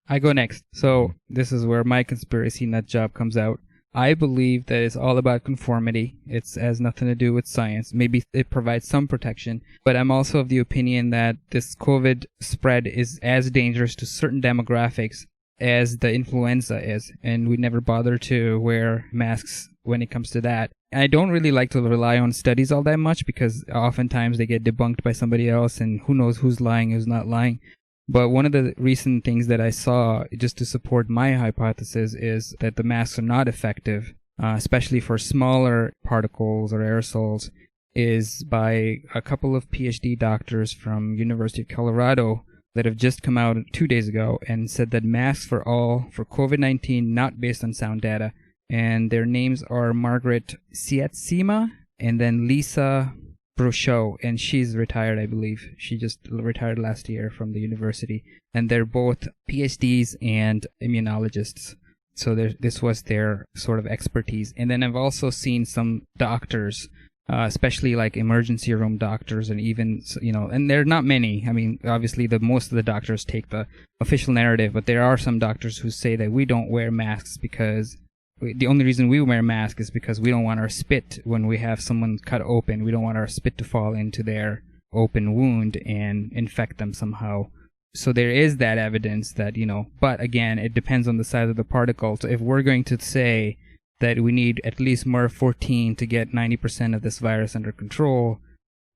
I go next. So this is where my conspiracy nut job comes out. I believe that it's all about conformity. It has nothing to do with science. Maybe it provides some protection, but I'm also of the opinion that this COVID spread is as dangerous to certain demographics as the influenza is, and we never bother to wear masks when it comes to that. I don't really like to rely on studies all that much because oftentimes they get debunked by somebody else, and who knows who's lying, who's not lying. But one of the recent things that I saw, just to support my hypothesis, is that the masks are not effective, especially for smaller particles or aerosols, is by a couple of PhD doctors from University of Colorado that have just come out 2 days ago and said that masks for COVID-19, not based on sound data, and their names are Margaret Sietsema and then Lisa Brochot, and she's retired, I believe. She just retired last year from the university, and they're both PhDs and immunologists. So this was their sort of expertise. And then I've also seen some doctors, especially like emergency room doctors, and even, and there are not many. I mean, obviously most of the doctors take the official narrative, but there are some doctors who say that we don't wear masks because the only reason we wear masks is because we don't want our spit, when we have someone cut open, we don't want our spit to fall into their open wound and infect them somehow. So there is that evidence that, but again, it depends on the size of the particle. So if we're going to say that we need at least MERV 14 to get 90% of this virus under control,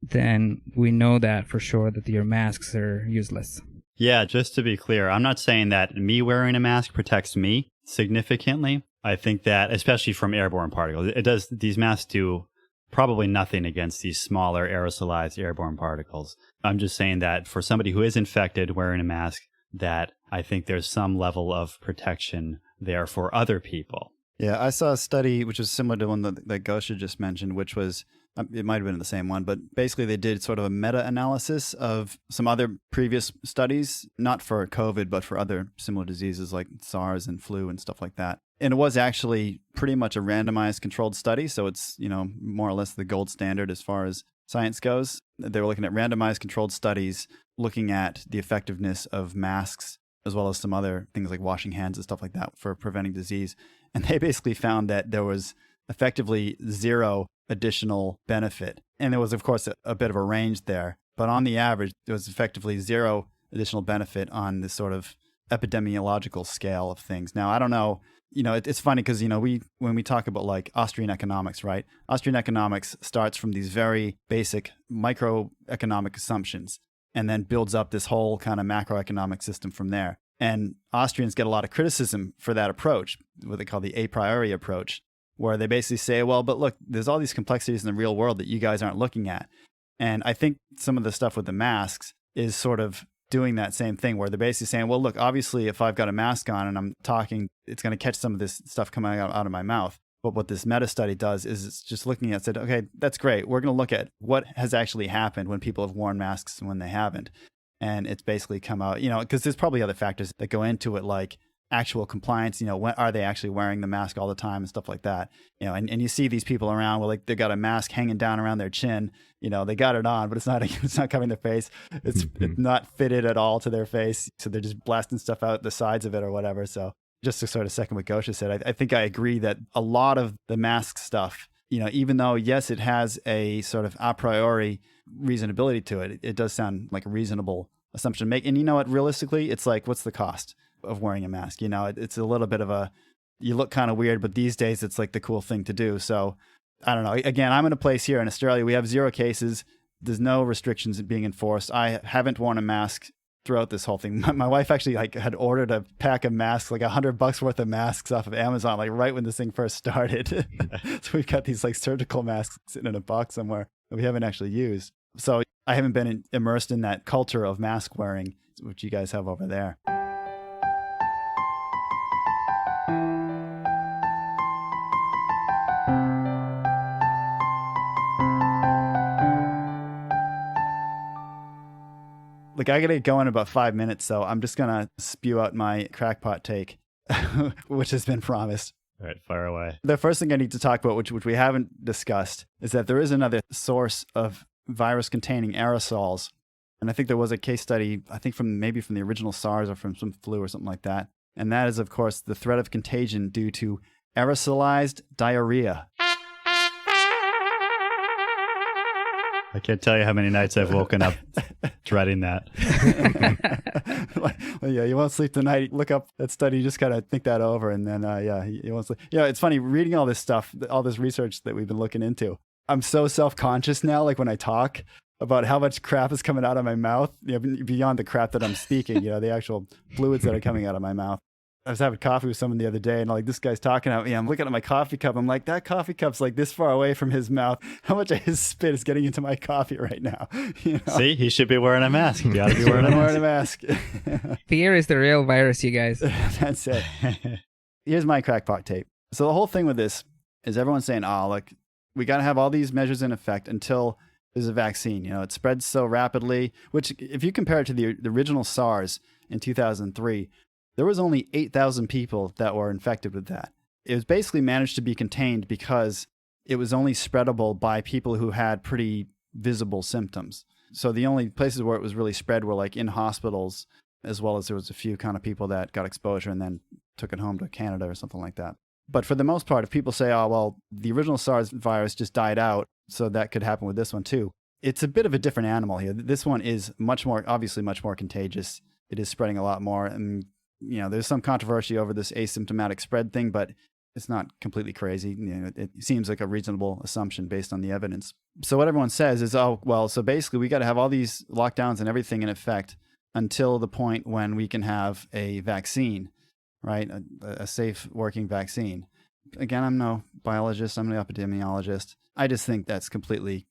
then we know that for sure that your masks are useless. Yeah, just to be clear, I'm not saying that me wearing a mask protects me significantly. I think that, especially from airborne particles, these masks do probably nothing against these smaller aerosolized airborne particles. I'm just saying that for somebody who is infected wearing a mask, that I think there's some level of protection there for other people. Yeah, I saw a study which was similar to one that Goshe just mentioned, which was, it might have been the same one, but basically they did sort of a meta-analysis of some other previous studies, not for COVID, but for other similar diseases like SARS and flu and stuff like that. And it was actually pretty much a randomized controlled study, so it's, more or less the gold standard as far as science goes. They were looking at randomized controlled studies, looking at the effectiveness of masks, as well as some other things like washing hands and stuff like that for preventing disease. And they basically found that there was effectively zero additional benefit. And there was, of course, a bit of a range there. But on the average, there was effectively zero additional benefit on this sort of epidemiological scale of things. Now, I don't know, it's funny because, when we talk about like Austrian economics, right? Austrian economics starts from these very basic microeconomic assumptions and then builds up this whole kind of macroeconomic system from there. And Austrians get a lot of criticism for that approach, what they call the a priori approach, where they basically say, well, but look, there's all these complexities in the real world that you guys aren't looking at. And I think some of the stuff with the masks is sort of doing that same thing, where they're basically saying, well, look, obviously, if I've got a mask on and I'm talking, it's going to catch some of this stuff coming out of my mouth. But what this meta study does is it's just looking at, said, okay, that's great. We're going to look at what has actually happened when people have worn masks and when they haven't. And it's basically come out, because there's probably other factors that go into it, like actual compliance, when are they actually wearing the mask all the time and stuff like that, and you see these people around where like they got a mask hanging down around their chin, they got it on, but it's not covering their face. It's not fitted at all to their face. So they're just blasting stuff out the sides of it or whatever. So just to sort of second what Goshe said, I think I agree that a lot of the mask stuff, even though, yes, it has a sort of a priori reasonability to it, it does sound like a reasonable assumption to make. And you know what, realistically, it's like, what's the cost of wearing a mask? It's a little bit of you look kind of weird, but these days it's like the cool thing to do. So I don't know. Again, I'm in a place here in Australia. We have 0 cases. There's no restrictions being enforced. I haven't worn a mask throughout this whole thing. My wife actually had ordered a pack of masks, like $100 worth of masks off of Amazon, like right when this thing first started. So we've got these like surgical masks sitting in a box somewhere that we haven't actually used. So I haven't been immersed in that culture of mask wearing, which you guys have over there. Like, I gotta go in about 5 minutes, so I'm just gonna spew out my crackpot take, which has been promised. All right, fire away. The first thing I need to talk about, which we haven't discussed, is that there is another source of virus-containing aerosols. And I think there was a case study, I think from the original SARS or from some flu or something like that. And that is, of course, the threat of contagion due to aerosolized diarrhea. I can't tell you how many nights I've woken up dreading that. Well, yeah, you won't sleep tonight. Look up that study. You just got to think that over. And then, you won't sleep. It's funny reading all this stuff, all this research that we've been looking into. I'm so self-conscious now, like when I talk about how much crap is coming out of my mouth, beyond the crap that I'm speaking, the actual fluids that are coming out of my mouth. I was having coffee with someone the other day, and like, this guy's talking at me. I'm looking at my coffee cup. I'm like, that coffee cup's like this far away from his mouth. How much of his spit is getting into my coffee right now? See, he should be wearing a mask. You got to be wearing a mask. Fear is the real virus, you guys. That's it. Here's my crackpot tape. So the whole thing with this is everyone's saying, oh, look, we got to have all these measures in effect until there's a vaccine. It spreads so rapidly, which if you compare it to the original SARS in 2003, there was only 8,000 people that were infected with that. It was basically managed to be contained because it was only spreadable by people who had pretty visible symptoms. So the only places where it was really spread were like in hospitals, as well as there was a few kind of people that got exposure and then took it home to Canada or something like that. But for the most part, if people say, oh, well, the original SARS virus just died out, so that could happen with this one too. It's a bit of a different animal here. This one is obviously much more contagious. It is spreading a lot more. And there's some controversy over this asymptomatic spread thing, but it's not completely crazy. It seems like a reasonable assumption based on the evidence. So what everyone says is, oh, well, so basically we got to have all these lockdowns and everything in effect until the point when we can have a vaccine, right? A safe working vaccine. Again, I'm no biologist. I'm no epidemiologist. I just think that's completely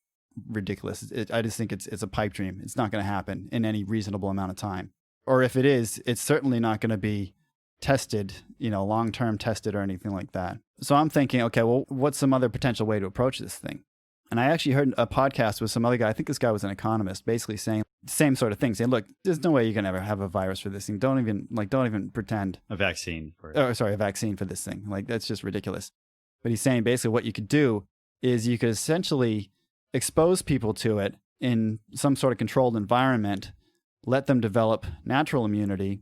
ridiculous. I just think it's a pipe dream. It's not going to happen in any reasonable amount of time. Or if it is, it's certainly not going to be tested, long-term tested or anything like that. So I'm thinking, okay, well, what's some other potential way to approach this thing? And I actually heard a podcast with some other guy, I think this guy was an economist, basically saying the same sort of thing, saying, look, there's no way you can ever have a virus for this thing. Don't even pretend. A vaccine. A vaccine for this thing. Like, that's just ridiculous. But he's saying basically what you could do is you could essentially expose people to it in some sort of controlled environment, let them develop natural immunity,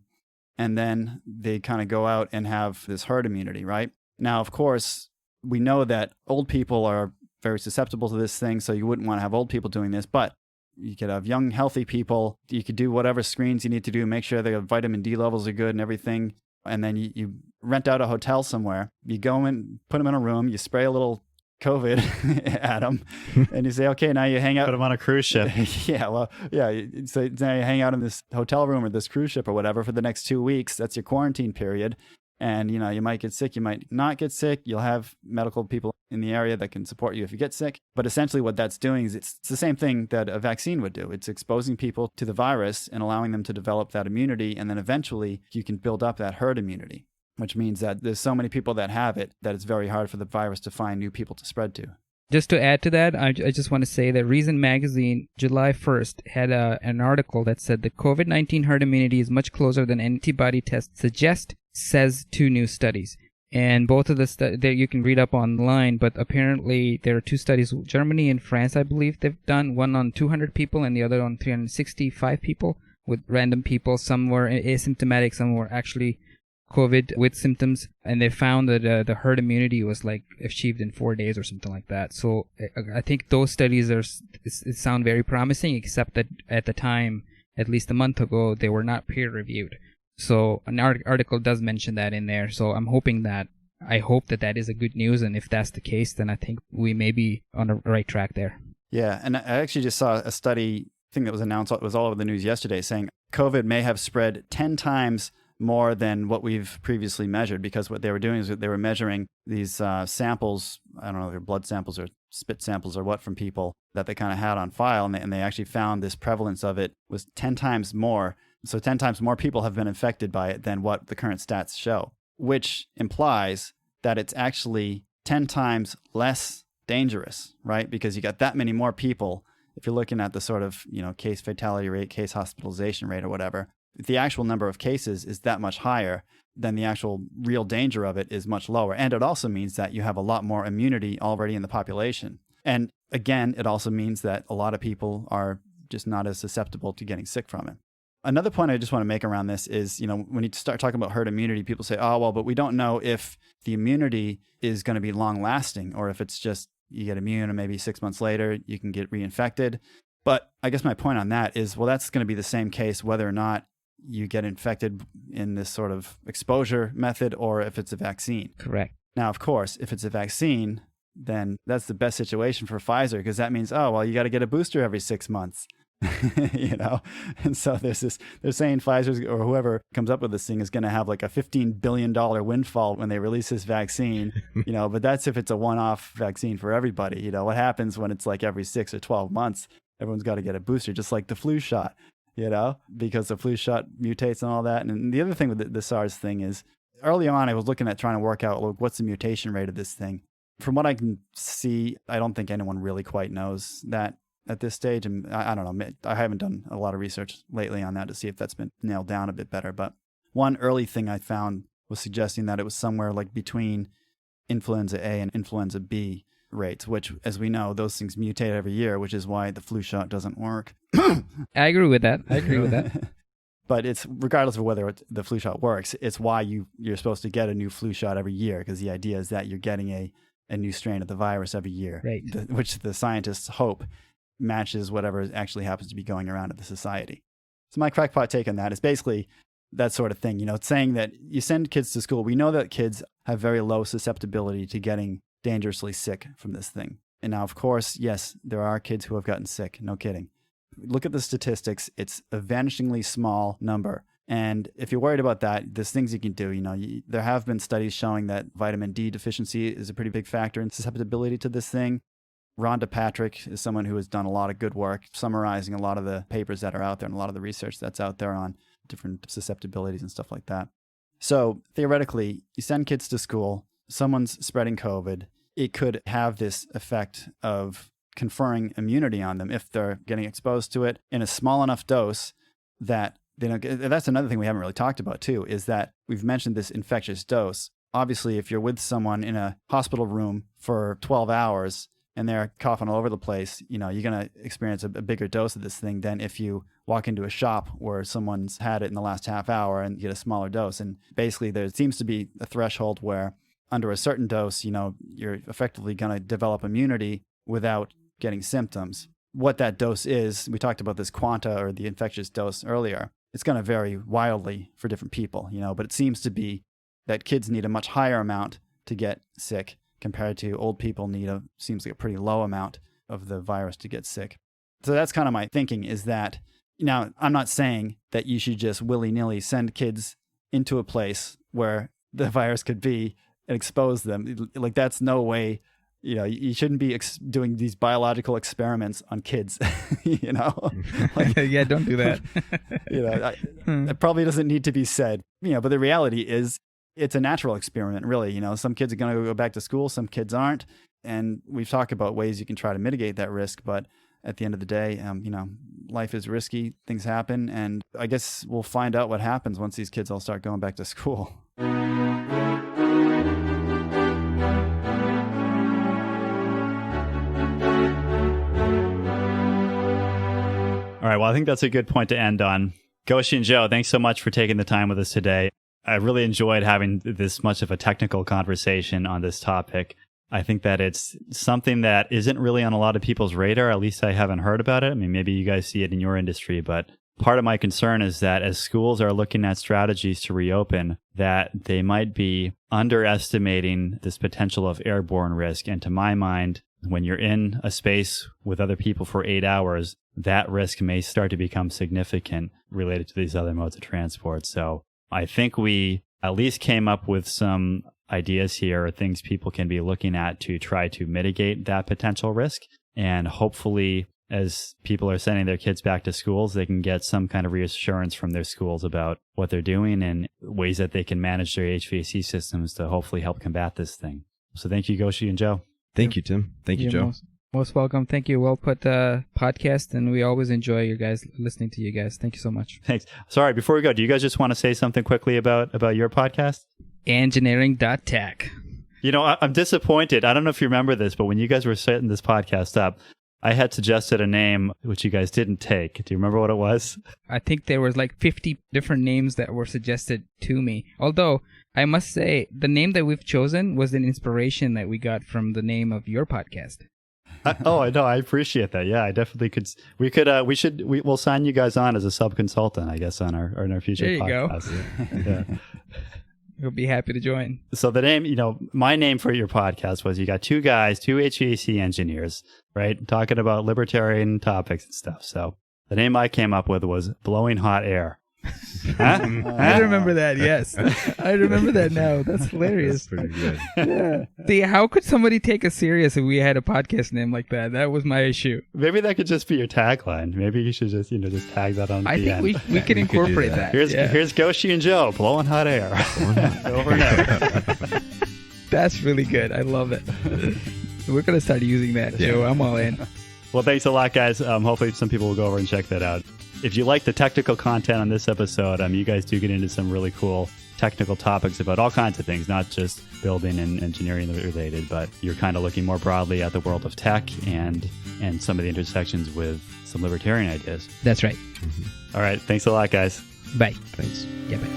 and then they kind of go out and have this herd immunity, right? Now, of course, we know that old people are very susceptible to this thing, so you wouldn't want to have old people doing this, but you could have young, healthy people. You could do whatever screens you need to do, make sure their vitamin D levels are good and everything, and then you rent out a hotel somewhere. You go in, put them in a room, you spray a little COVID at them, and you say, okay, now you hang out. Put them on a cruise ship. So now you hang out in this hotel room or this cruise ship or whatever for the next 2 weeks. That's your quarantine period. And, you might get sick, you might not get sick. You'll have medical people in the area that can support you if you get sick. But essentially what that's doing is it's the same thing that a vaccine would do. It's exposing people to the virus and allowing them to develop that immunity. And then eventually you can build up that herd immunity, which means that there's so many people that have it that it's very hard for the virus to find new people to spread to. Just to add to that, I just want to say that Reason Magazine, July 1st, had an article that said the COVID-19 herd immunity is much closer than antibody tests suggest, says two new studies. And both of the that you can read up online, but apparently there are two studies, Germany and France, I believe they've done, one on 200 people and the other on 365 people with random people. Some were asymptomatic, some were actually COVID with symptoms, and they found that the herd immunity was like achieved in 4 days or something like that. So I think those studies sound very promising, except that at the time, at least a month ago, they were not peer reviewed. So an article does mention that in there. So I hope that is a good news, and if that's the case, then I think we may be on the right track there. Yeah, and I actually just saw a study thing that was announced. It was all over the news yesterday, saying COVID may have spread 10 times more than what we've previously measured, because what they were doing is they were measuring these samples, I don't know if they're blood samples or spit samples or what, from people that they kind of had on file, and they actually found this prevalence of it was 10 times more. So 10 times more people have been infected by it than what the current stats show, which implies that it's actually 10 times less dangerous, right? Because you got that many more people. If you're looking at the sort of, case fatality rate, case hospitalization rate or whatever, if the actual number of cases is that much higher, then the actual real danger of it is much lower. And it also means that you have a lot more immunity already in the population. And again, it also means that a lot of people are just not as susceptible to getting sick from it. Another point I just want to make around this is, when you start talking about herd immunity, people say, oh, well, but we don't know if the immunity is going to be long lasting, or if it's just you get immune and maybe 6 months later you can get reinfected. But I guess my point on that is, well, that's going to be the same case whether or not you get infected in this sort of exposure method or if it's a vaccine. Correct. Now, of course, if it's a vaccine, then that's the best situation for Pfizer, because that means, oh, well, you got to get a booster every 6 months. And so they're saying Pfizer or whoever comes up with this thing is going to have like a $15 billion windfall when they release this vaccine, but that's if it's a one-off vaccine for everybody. What happens when it's like every 6 or 12 months, everyone's got to get a booster, just like the flu shot, because the flu shot mutates and all that. And the other thing with the SARS thing is, early on, I was looking at trying to work out, what's the mutation rate of this thing? From what I can see, I don't think anyone really quite knows that at this stage. And I don't know, I haven't done a lot of research lately on that to see if that's been nailed down a bit better. But one early thing I found was suggesting that it was somewhere like between influenza A and influenza B rates, which, as we know, those things mutate every year, which is why the flu shot doesn't work. I agree with that. But it's regardless of whether the flu shot works, it's why you're supposed to get a new flu shot every year, because the idea is that you're getting a new strain of the virus every year, right? Which the scientists hope matches whatever actually happens to be going around in the society. So my crackpot take on that is basically that sort of thing. It's saying that you send kids to school. We know that kids have very low susceptibility to getting dangerously sick from this thing. And now, of course, yes, there are kids who have gotten sick. No kidding. Look at the statistics. It's a vanishingly small number. And if you're worried about that, there's things you can do. There have been studies showing that vitamin D deficiency is a pretty big factor in susceptibility to this thing. Rhonda Patrick is someone who has done a lot of good work summarizing a lot of the papers that are out there and a lot of the research that's out there on different susceptibilities and stuff like that. So theoretically, you send kids to school, someone's spreading COVID, it could have this effect of conferring immunity on them if they're getting exposed to it in a small enough dose that that's another thing we haven't really talked about too, is that we've mentioned this infectious dose. Obviously, if you're with someone in a hospital room for 12 hours and they're coughing all over the place, you're going to experience a bigger dose of this thing than if you walk into a shop where someone's had it in the last half hour and get a smaller dose. And basically, there seems to be a threshold where under a certain dose, you're effectively going to develop immunity without getting symptoms. What that dose is, we talked about this quanta or the infectious dose earlier. It's going to vary wildly for different people, but it seems to be that kids need a much higher amount to get sick compared to old people seems like a pretty low amount of the virus to get sick. So that's kind of my thinking, is that, now I'm not saying that you should just willy-nilly send kids into a place where the virus could be and expose them. Like, that's no way, you shouldn't be doing these biological experiments on kids, Yeah, don't do that. It probably doesn't need to be said, but the reality is, it's a natural experiment, really. Some kids are going to go back to school, some kids aren't. And we've talked about ways you can try to mitigate that risk. But at the end of the day, life is risky, things happen, and I guess we'll find out what happens once these kids all start going back to school. All right, well, I think that's a good point to end on. Goshe and Joe, thanks so much for taking the time with us today. I really enjoyed having this much of a technical conversation on this topic. I think that it's something that isn't really on a lot of people's radar. At least I haven't heard about it. I mean, maybe you guys see it in your industry, but part of my concern is that as schools are looking at strategies to reopen, that they might be underestimating this potential of airborne risk. And to my mind, when you're in a space with other people for 8 hours, that risk may start to become significant related to these other modes of transport. So I think we at least came up with some ideas here, or things people can be looking at to try to mitigate that potential risk. And hopefully, as people are sending their kids back to schools, they can get some kind of reassurance from their schools about what they're doing and ways that they can manage their HVAC systems to hopefully help combat this thing. So thank you, Goshe and Joe. Thank you, Tim. Thank you, Joe. Most welcome. Thank you. Well put podcast, and we always enjoy you guys listening to you guys. Thank you so much. Thanks. Sorry, before we go, do you guys just want to say something quickly about your podcast? Angineering.tech. I'm disappointed. I don't know if you remember this, but when you guys were setting this podcast up, I had suggested a name which you guys didn't take. Do you remember what it was? I think there was like 50 different names that were suggested to me. Although I must say the name that we've chosen was an inspiration that we got from the name of your podcast. I know. I appreciate that. Yeah, I definitely could. We'll sign you guys on as a sub-consultant, I guess, on our future podcast. There you go. Yeah. We'll be happy to join. So the name, my name for your podcast was, you got two guys, two HVAC engineers, right? Talking about libertarian topics and stuff. So the name I came up with was Blowing Hot Air. Huh? I remember that, yes. I remember that now. That's hilarious. That's pretty good. Yeah. See, how could somebody take us serious if we had a podcast name like that? That was my issue. Maybe that could just be your tagline. Maybe you should just, just tag that on the end. I think we can incorporate that. Here's Goshe and Joe, Blowing Hot Air. Over and over. That's really good. I love it. We're going to start using that, Joe. I'm all in. Well, thanks a lot, guys. Hopefully some people will go over and check that out. If you like the technical content on this episode, you guys do get into some really cool technical topics about all kinds of things, not just building and engineering related, but you're kind of looking more broadly at the world of tech and some of the intersections with some libertarian ideas. That's right. Mm-hmm. All right. Thanks a lot, guys. Bye. Thanks. Yeah, bye.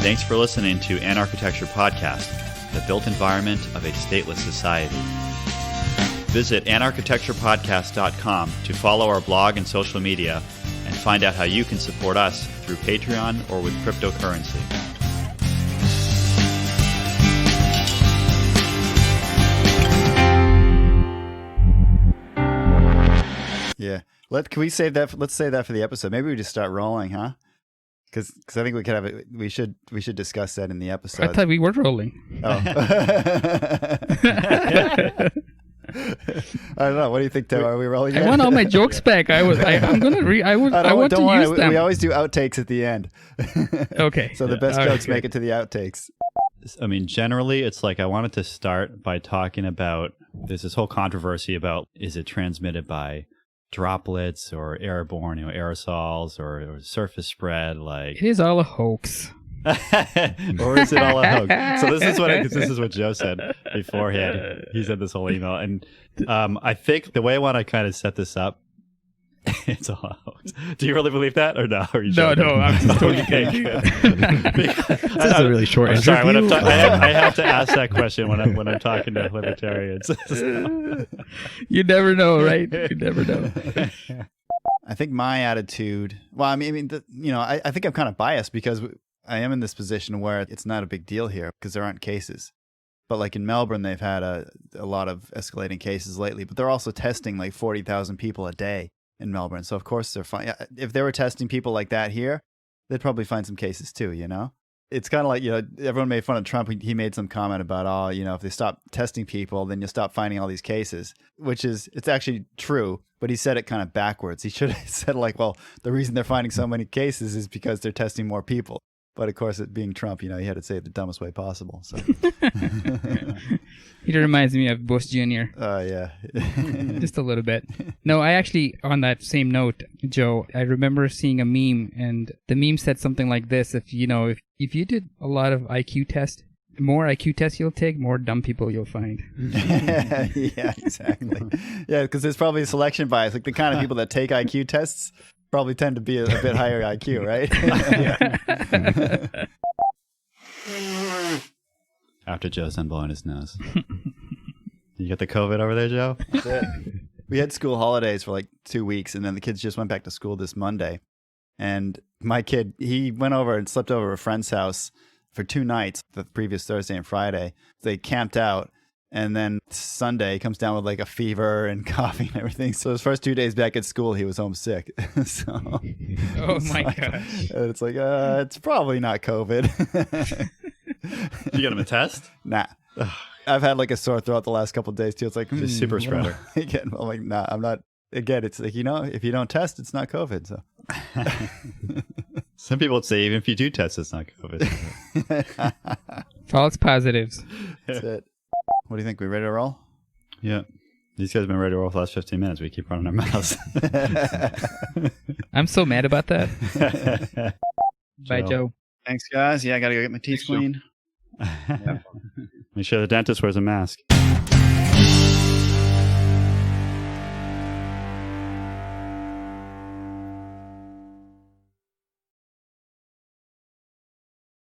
Thanks for listening to Anarchitecture Podcast, the built environment of a stateless society. Visit anarchitecturepodcast.com to follow our blog and social media and find out how you can support us through Patreon or with cryptocurrency. Yeah. Can we save that? Let's save that for the episode. Maybe we just start rolling, huh? Because I think we could have it. We should discuss that in the episode. I thought we were rolling. Oh. I don't know. What do you think, Tim? Are we rolling? I want all my jokes back. I'm gonna I want to use them. We always do outtakes at the end. Okay. So the best jokes make it to the outtakes. I mean, generally, it's like I wanted to start by talking about this whole controversy about, is it transmitted by droplets or airborne, aerosols or surface spread? Like, it is all a hoax. Or is it all a hoax? So this is what Joe said beforehand. He said this whole email, and I think the way I want to kind of set this up, it's all a hoax. Do you really believe that, or no? Are you no, I'm just totally kidding. This is a really short interview. Sorry, I have to ask that question when I'm talking to libertarians. You never know, right? You never know. I think my attitude. Well, I mean, I think I'm kind of biased because I am in this position where it's not a big deal here because there aren't cases. But like in Melbourne, they've had a lot of escalating cases lately. But they're also testing like 40,000 people a day in Melbourne. So of course they're fine. If they were testing people like that here, they'd probably find some cases too, It's kind of like, everyone made fun of Trump. He made some comment about, if they stop testing people, then you'll stop finding all these cases, it's actually true. But he said it kind of backwards. He should have said like, well, the reason they're finding so many cases is because they're testing more people. But of course, it being Trump, he had to say it the dumbest way possible. So He reminds me of Bush Jr. Yeah. Just a little bit. No, I actually, on that same note, Joe, I remember seeing a meme, and the meme said something like this: if you did a lot of IQ tests, more IQ tests you'll take, more dumb people you'll find. Yeah, exactly. Yeah, because there's probably a selection bias. Like the kind of people that take IQ tests probably tend to be a bit higher IQ, right? After Joe's done blowing his nose. You got the COVID over there, Joe? We had school holidays for like 2 weeks, and then the kids just went back to school this Monday. And my kid, he went over and slept over at a friend's house for 2 nights, the previous Thursday and Friday. They camped out, and then Sunday he comes down with like a fever and coughing and everything. So his first 2 days back at school, he was homesick. Oh my gosh. It's like, it's probably not COVID. You got him a test? Nah. I've had like a sore throat the last couple of days too. It's like a super spreader. Again, I'm like, nah, I'm not. Again, it's like, if you don't test, it's not COVID. So some people would say even if you do test, it's not COVID. False positives. That's it. What do you think? We ready to roll? Yeah. These guys have been ready to roll for the last 15 minutes. We keep running our mouths. I'm so mad about that. Bye, Joe. Thanks, guys. Yeah, I got to go get my teeth cleaned. Make sure the dentist wears a mask.